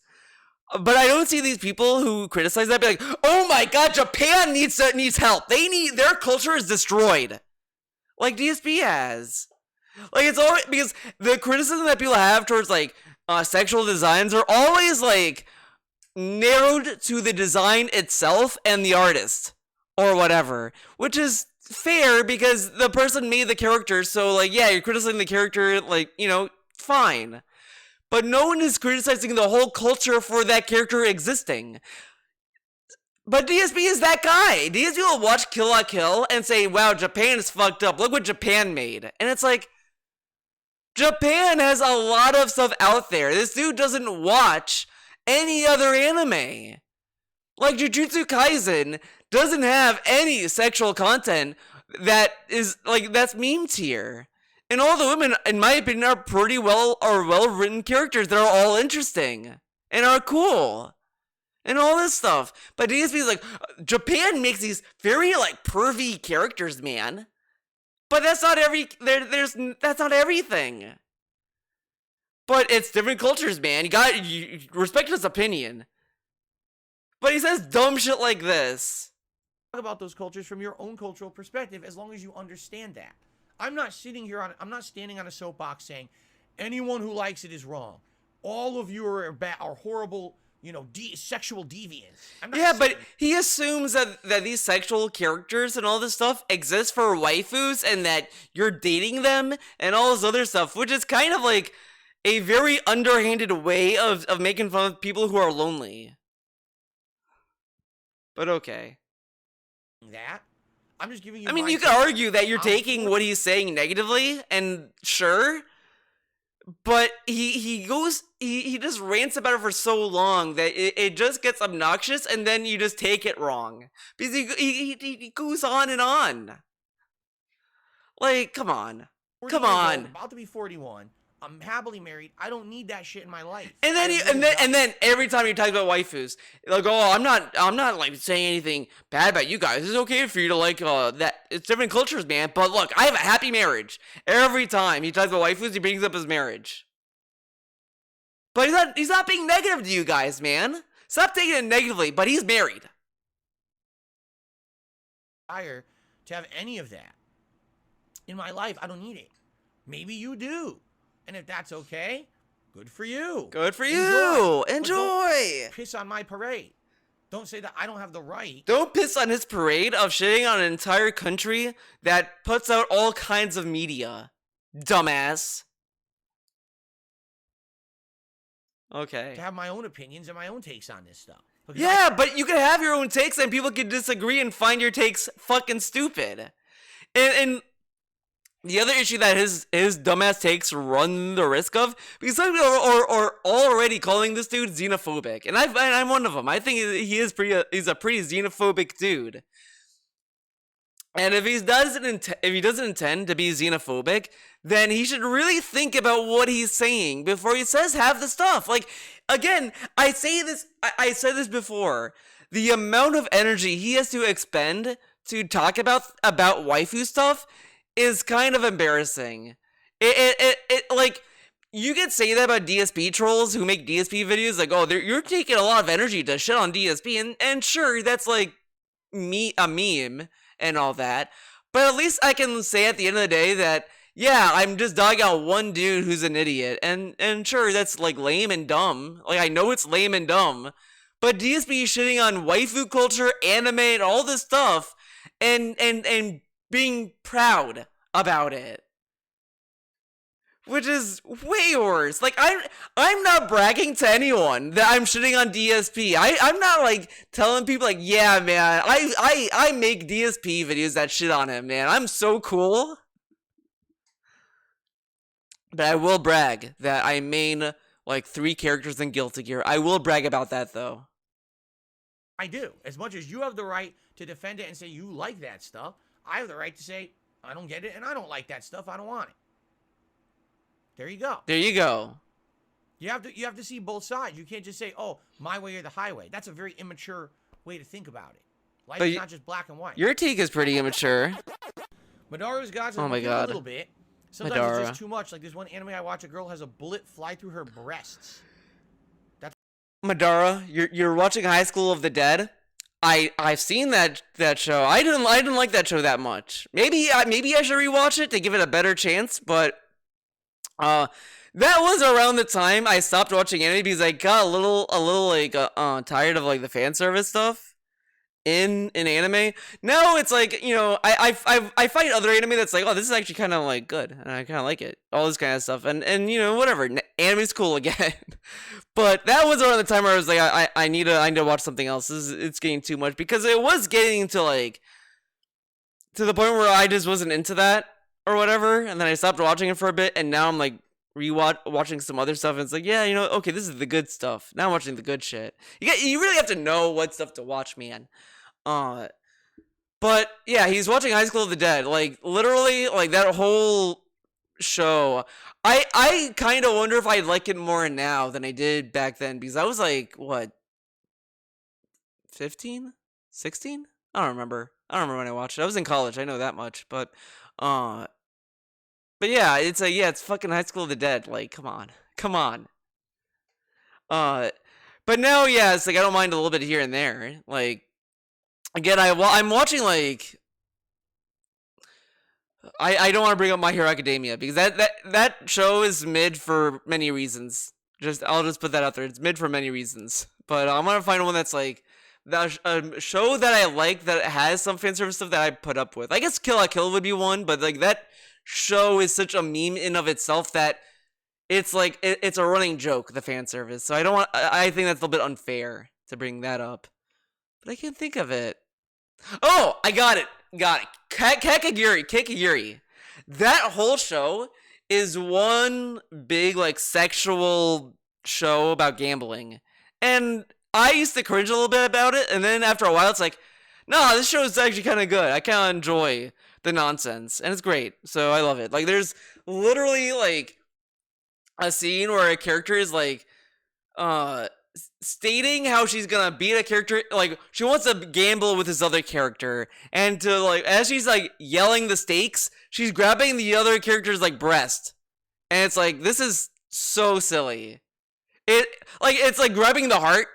But I don't see these people who criticize that be like, oh my god, Japan needs help. Their culture is destroyed. Like DSP has. Like, it's always, because the criticism that people have towards, like, sexual designs are always, like, narrowed to the design itself and the artist. Or whatever. Which is fair, because the person made the character, so, like, yeah, you're criticizing the character, like, you know, fine. But no one is criticizing the whole culture for that character existing. But DSP is that guy. DSP will watch Kill la Kill and say, wow, Japan is fucked up. Look what Japan made. And it's like, Japan has a lot of stuff out there. This dude doesn't watch any other anime. Like, Jujutsu Kaisen doesn't have any sexual content that is, like, that's meme tier. And all the women, in my opinion, are well-written characters that are all interesting. And are cool. And all this stuff. But DSP is like, Japan makes these very, like, pervy characters, man. But that's not that's not everything. But it's different cultures, man. You respect his opinion. But he says dumb shit like this.
Talk about those cultures from your own cultural perspective, as long as you understand that. I'm not standing on a soapbox saying anyone who likes it is wrong. All of you are horrible, sexual deviance. I'm not
Yeah, but
saying-
he assumes that these sexual characters and all this stuff exist for waifus and that you're dating them and all this other stuff, which is kind of like a very underhanded way of making fun of people who are lonely. But okay.
that. I'm just giving you.
I mean,
my
you could
take.
argue that you're
I'm
taking
for-
what he's saying negatively, and sure, but he just rants about it for so long that it just gets obnoxious, and then you just take it wrong because he goes on and on. Like, come on.
40
Come
years old,
on.
about to be 41. I'm happily married. I don't need that shit in my life.
And then
I
he,
really don't.
and then every time he talks about waifus, like, oh, I'm not like saying anything bad about you guys. It's okay for you to like that. It's different cultures, man. But look, I have a happy marriage. Every time he talks about waifus, he brings up his marriage. But he's not being negative to you guys, man. Stop taking it negatively. But he's married.
desire to have any of that in my life. I don't need it. Maybe you do. And if that's okay, good for you.
Good for you.
But
Enjoy.
don't piss on my parade. Don't say that I don't have the right.
Don't piss on his parade of shitting on an entire country that puts out all kinds of media. Dumbass. Okay.
To have my own opinions and my own takes on this stuff. Because
Yeah, but you can have your own takes and people can disagree and find your takes fucking stupid. And the other issue that his dumbass takes run the risk of, because some people are already calling this dude xenophobic, and I'm one of them. I think he's a pretty xenophobic dude. And if he doesn't intend to be xenophobic, then he should really think about what he's saying before he says half the stuff. Like, again, I said this before. The amount of energy he has to expend to talk about waifu stuff is kind of embarrassing. It like, you could say that about DSP trolls who make DSP videos, like, oh, you're taking a lot of energy to shit on DSP, and sure, that's like a meme and all that, but at least I can say at the end of the day that, yeah, I'm just dogging out one dude who's an idiot, and sure, that's like lame and dumb. Like, I know it's lame and dumb, but DSP is shitting on waifu culture, anime, and all this stuff, and being proud about it, which is way worse. Like, I'm not bragging to anyone that I'm shitting on DSP. I'm not like telling people like, yeah, man, I make DSP videos that shit on him, man. I'm so cool. But I will brag that I main like 3 characters in Guilty Gear. I will brag about that though.
I do. As much as you have the right to defend it and say you like that stuff, I have the right to say I don't get it and I don't like that stuff. I don't want it. There you go.
There you go.
You have to see both sides. You can't just say, "Oh, my way or the highway." That's a very immature way to think about it. Life
But
is not just black and white.
Your take is pretty immature.
Madara's got
Oh my God.
a little bit. Sometimes
Madara.
it's just too much. Like this one anime I watch, a girl has a bullet fly through her breasts.
Madara, you're watching High School of the Dead. I've seen that show. I didn't like that show that much. Maybe I should rewatch it to give it a better chance. But that was around the time I stopped watching anime because I got a little like tired of like the fan service stuff in anime. Now it's like, you know, I find other anime that's like, oh, this is actually kind of like good and I kind of like it, all this kind of stuff, and you know, whatever, anime's cool again. But that was around the time where I was like, I need to watch something else. It's getting too much, because it was getting to like to the point where I just wasn't into that or whatever, and then I stopped watching it for a bit, and now I'm like watching some other stuff, and it's like, yeah, you know, okay, this is the good stuff. Now I'm watching the good shit. You really have to know what stuff to watch, man. But yeah, he's watching High School of the Dead, like literally, like that whole show. I kind of wonder if I like it more now than I did back then, because I was like, what, 15, 16? I don't remember when I watched it. I was in college, I know that much. But yeah, it's fucking High School of the Dead. Like, come on. But now, yeah, it's like I don't mind a little bit here and there. Like, again, I'm watching like, I don't want to bring up My Hero Academia, because that show is mid for many reasons. I'll just put that out there. It's mid for many reasons. but I'm gonna find one that's like that a show that I like that has some fan service stuff that I put up with. I guess Kill la Kill would be one, but like that show is such a meme in of itself that it's like it's a running joke, the fan service. So I don't want. I think that's a little bit unfair to bring that up, but I can't think of it. Oh, I got it. Got it. Kakagiri. That whole show is one big like sexual show about gambling. And I used to cringe a little bit about it, and then after a while it's like, no, this show is actually kind of good. I kind of enjoy the nonsense, and it's great. So I love it. Like there's literally like a scene where a character is like stating how she's gonna beat a character, like she wants to gamble with this other character, and to like as she's like yelling the stakes, she's grabbing the other character's like breast, and it's like this is so silly. It's like grabbing the heart,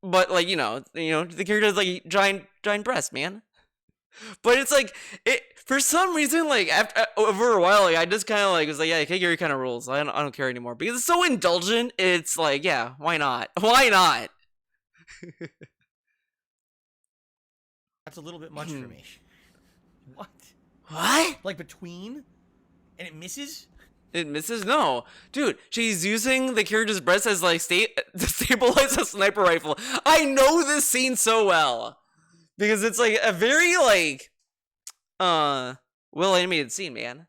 but like the character's like giant breast, man. But it's like it for some reason, like after over a while, like I just kind of like was like, yeah, Kagiri kind of rules. I don't care anymore because it's so indulgent. It's like, yeah, why not? Why not?
That's a little bit much for me. What?
What?
Like between, and it misses.
It misses? No, dude. She's using the character's breast as like to stabilize a sniper rifle. I know this scene so well. Because it's like a very like well animated scene, man.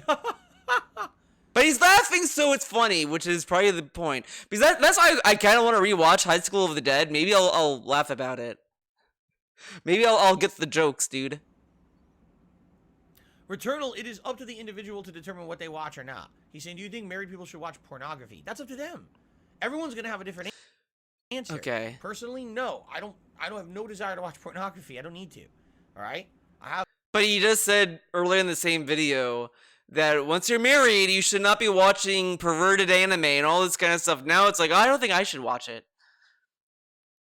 But he's laughing so it's funny, which is probably the point. Because that's why I kind of want to rewatch High School of the Dead. Maybe I'll laugh about it. Maybe I'll get the jokes, dude.
Returnal, it is up to the individual to determine what they watch or not. He's saying, do you think married people should watch pornography? That's up to them. Everyone's gonna have a different answer.
Okay.
Personally, no. I don't have no desire to watch pornography. I don't need to. All right?
But he just said earlier in the same video that once you're married, you should not be watching perverted anime and all this kind of stuff. Now it's like, I don't think I should watch it.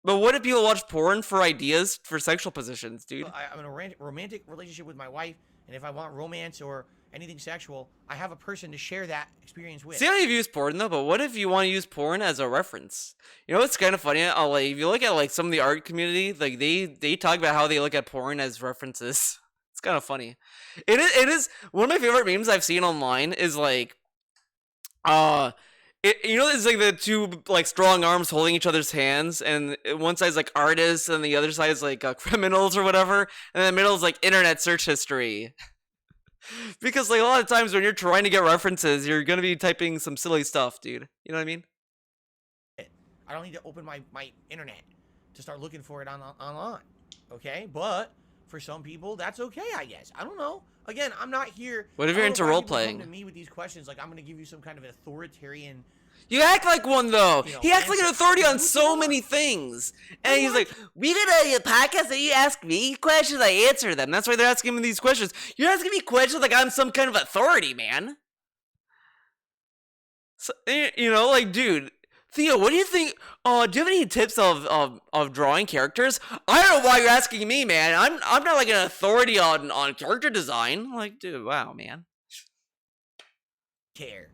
But what if people watch porn for ideas for sexual positions, dude?
I'm in a romantic relationship with my wife, and if I want romance or anything sexual, I have a person to share that experience with.
See how you've used porn though, but what if you want to use porn as a reference? You know what's kind of funny? Like if you look at like some of the art community, like they talk about how they look at porn as references. It's kind of funny. It is one of my favorite memes I've seen online is like, it's like the two like strong arms holding each other's hands, and one side's like artists, and the other side is like criminals or whatever, and in the middle is like internet search history. Because like a lot of times when you're trying to get references, you're gonna be typing some silly stuff, dude. You know what I mean?
I don't need to open my internet to start looking for it online. Okay, but for some people, that's okay, I guess. I don't know. Again, I'm not here.
What if you're into role playing?
To me with these questions, like I'm gonna give you some kind of an authoritarian.
You act like one though. He acts like an authority on
What
so many things, and he's like, "We did a podcast that you ask me questions, I answer them." That's why they're asking me these questions. You're asking me questions like I'm some kind of authority, man. So, like, dude, Theo, what do you think? Do you have any tips of drawing characters? I don't know why you're asking me, man. I'm not like an authority on character design. Like, dude, wow, man.
Care.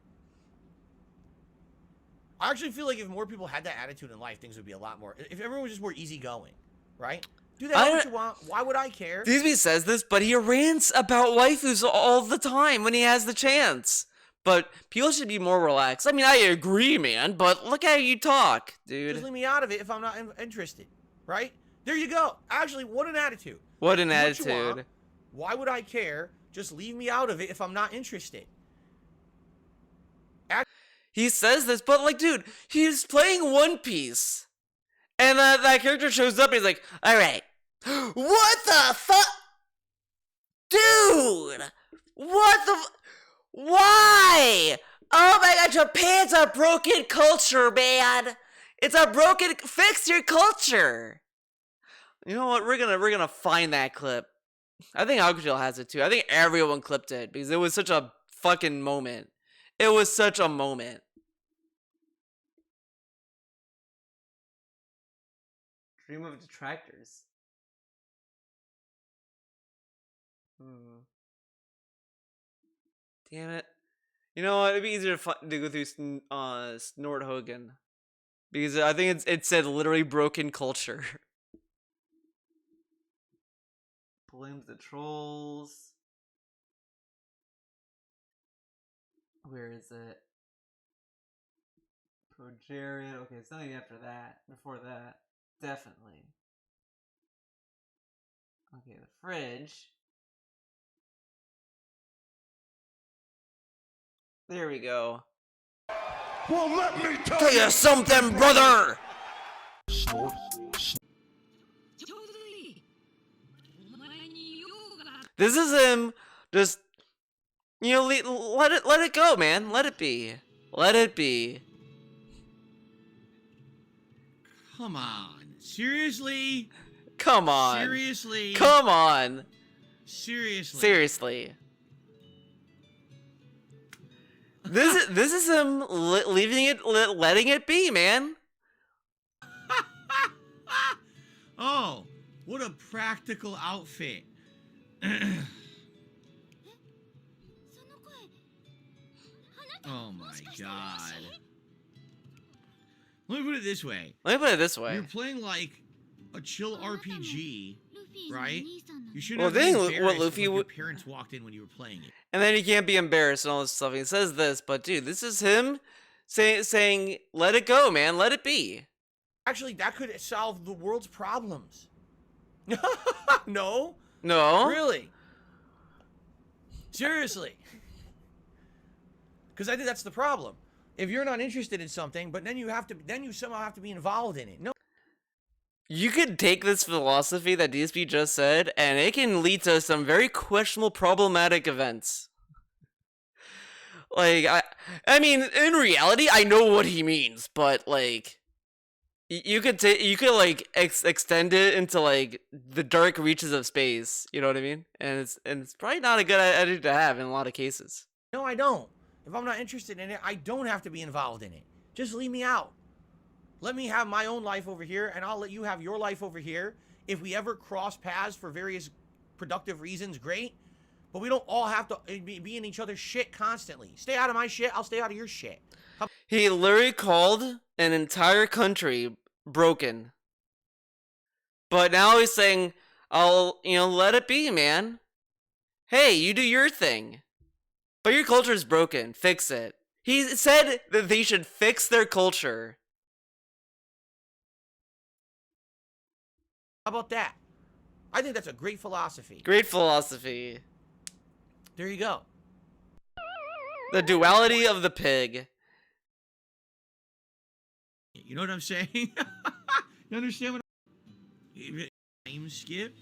I actually feel like if more people had that attitude in life, things would be a lot more. If everyone was just more easygoing, right? Do that what you want. Why would I care?
DSP says this, but he rants about waifus all the time when he has the chance. But people should be more relaxed. I mean, I agree, man, but look how you talk, dude.
Just leave me out of it if I'm not interested, right? There you go. Actually, what an attitude.
What an
Do
attitude.
you want. Why would I care? Just leave me out of it if I'm not interested.
He says this, but like, dude, he's playing One Piece. And that character shows up and he's like, alright. What the fuck? Dude! What the Why? Oh my god, Japan's a broken culture, man. It's a broken. Fix your culture. You know what? We're gonna find that clip. I think Alcajil has it too. I think everyone clipped it because it was such a fucking moment. It was such a moment. Dream of detractors. Damn it. You know what? It'd be easier to go through Snort Hogan. Because I think it said literally broken culture. Blames the trolls. Where is it? Progeria. Okay, it's nothing after that. Before that. Definitely. Okay, the fridge. There we go.
Well, let me tell
You something, brother! This is him just, you know, let it go, man. Let it be. Let it be.
Come on. Seriously?
Come on.
Seriously?
Come on.
Seriously?
Seriously. This is him leaving it, letting it be, man.
Oh, what a practical outfit. Oh my god. Let me put it this way.
Let me put it this way.
You're playing like a chill RPG, right? You shouldn't
Well,
have been
then what
embarrassed
Luffy
when your parents walked in when you were playing it.
And then he can't be embarrassed and all this stuff. He says this, but dude, this is him saying, let it go, man. Let it be.
Actually, that could solve the world's problems. No?
No?
Really? Seriously? Because I think that's the problem. If you're not interested in something, but then you somehow have to be involved in it. No.
You could take this philosophy that DSP just said, and it can lead to some very questionable, problematic events. Like, I mean, in reality, I know what he means, but like, you could like extend it into like the dark reaches of space. You know what I mean? And it's probably not a good attitude to have in a lot of cases.
No, I don't. If I'm not interested in it, I don't have to be involved in it. Just leave me out. Let me have my own life over here, and I'll let you have your life over here. If we ever cross paths for various productive reasons, great. But we don't all have to be in each other's shit constantly. Stay out of my shit, I'll stay out of your shit.
He literally called an entire country broken. But now he's saying, I'll, let it be, man. Hey, you do your thing. But your culture is broken. Fix it. He said that they should fix their culture.
How about that? I think that's a great philosophy.
Great philosophy.
There you go.
The duality of the pig.
You know what I'm saying? You understand what time skip?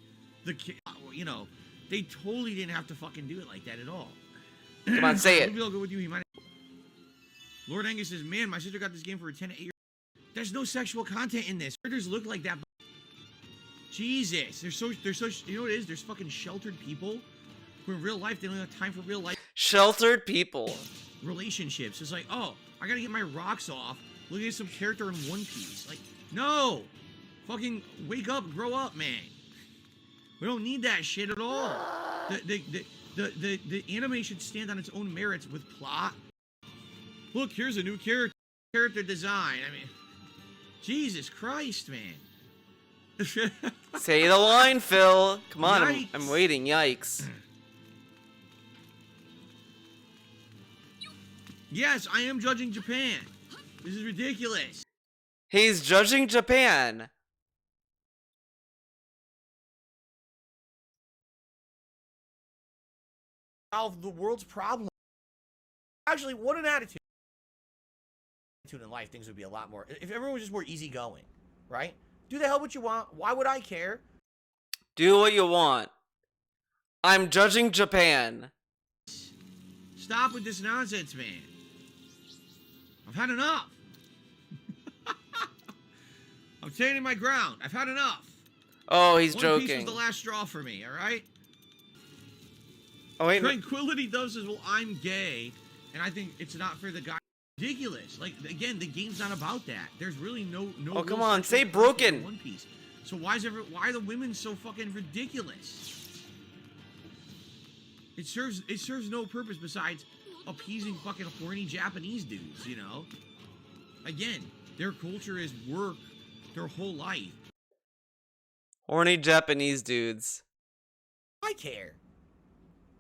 They totally didn't have to fucking do it like that at all.
Come on, say it.
Maybe I'll go with you. He might. Lord Angus says, "Man, my sister got this game for a 10 to 8 year." There's no sexual content in this. Characters look like that. Jesus, they're so. You know what it is? There's fucking sheltered people who in real life they don't have time for real life.
Sheltered people.
Relationships. It's like, oh, I gotta get my rocks off. Look at some character in One Piece. Like, no, fucking wake up, grow up, man. We don't need that shit at all. The anime should stand on its own merits with plot. Look, here's a new character design. I mean, Jesus Christ, man.
Say the line, Phil. Come on, I'm
Yikes.
waiting. Yikes.
Yes, I am judging Japan. This is ridiculous.
He's judging Japan.
Solve the world's problem. Actually, what an attitude in life. Things would be a lot more. If everyone was just more easygoing, right? Do the hell what you want. Why would I care?
Do what you want. I'm judging Japan.
Stop with this nonsense, man. I've had enough. I'm standing my ground. I've had enough.
Oh, he's
One
joking.
Piece was the last straw for me, all right?
Oh, wait.
Tranquility Dove says, well, I'm gay, and I think it's not for the guy. Ridiculous. Like, again, the game's not about that. There's really no.
Oh, come
real
on,
sexual
say
content
broken.
in One Piece. So why are the women so fucking ridiculous? It serves no purpose besides appeasing fucking horny Japanese dudes, you know? Again, Their culture is work their whole life.
Horny Japanese dudes.
I care.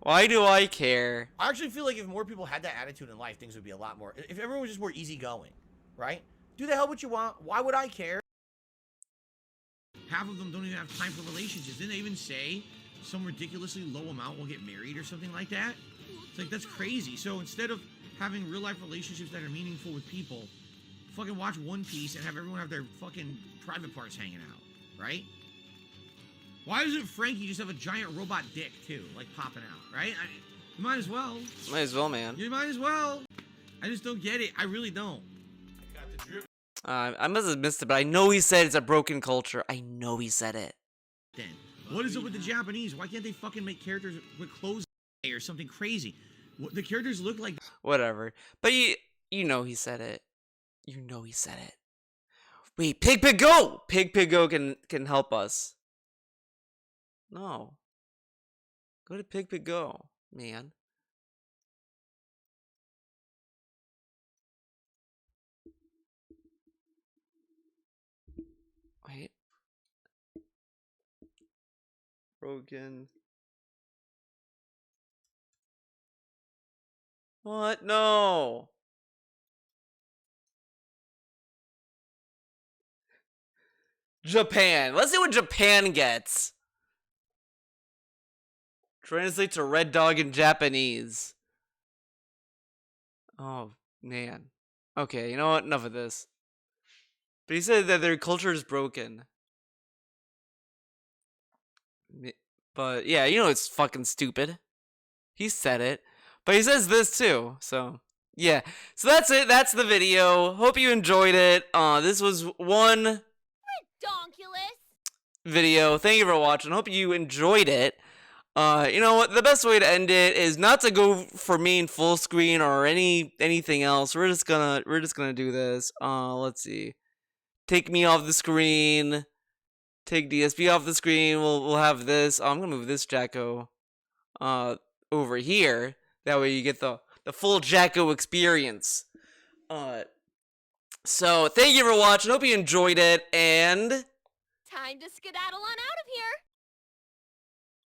Why do I care?
I actually feel like if more people had that attitude in life, things would be a lot more. If everyone was just more easygoing, right? Do the hell what you want. Why would I care? Half of them don't even have time for relationships. Didn't they even say some ridiculously low amount will get married or something like that? It's like, that's crazy. So instead of having real life relationships that are meaningful with people, fucking watch One Piece and have everyone have their fucking private parts hanging out, right? Why doesn't Frankie just have a giant robot dick too, like popping out, right? You might as well.
Might as well, man.
You might as well. I just don't get it. I really don't.
I must have missed it, but I know he said it's a broken culture. I know he said it.
Then what is it with the Japanese? Why can't they fucking make characters with clothes or something crazy? The characters look like
Whatever. But you know he said it. You know he said it. Wait, Pig Pig Go! Pig Pig Go can help us. No. Go to Pig Pig Go, man. Wait. Broken. What? No. Japan. Let's see what Japan gets. Translate to Red Dog in Japanese. Oh, man. Okay, you know what? Enough of this. But he said that their culture is broken. But yeah, you know it's fucking stupid. He said it. But he says this too, so yeah. So that's it. That's the video. Hope you enjoyed it. This was one
Donkulous.
video. Thank you for watching. Hope you enjoyed it. You know what? The best way to end it is not to go for me in full screen or anything else. We're just gonna do this. Let's see. Take me off the screen. Take DSP off the screen. We'll have this. I'm gonna move this Jacko over here. That way you get the full Jacko experience. So thank you for watching. Hope you enjoyed it, and
Time to skedaddle on out of here.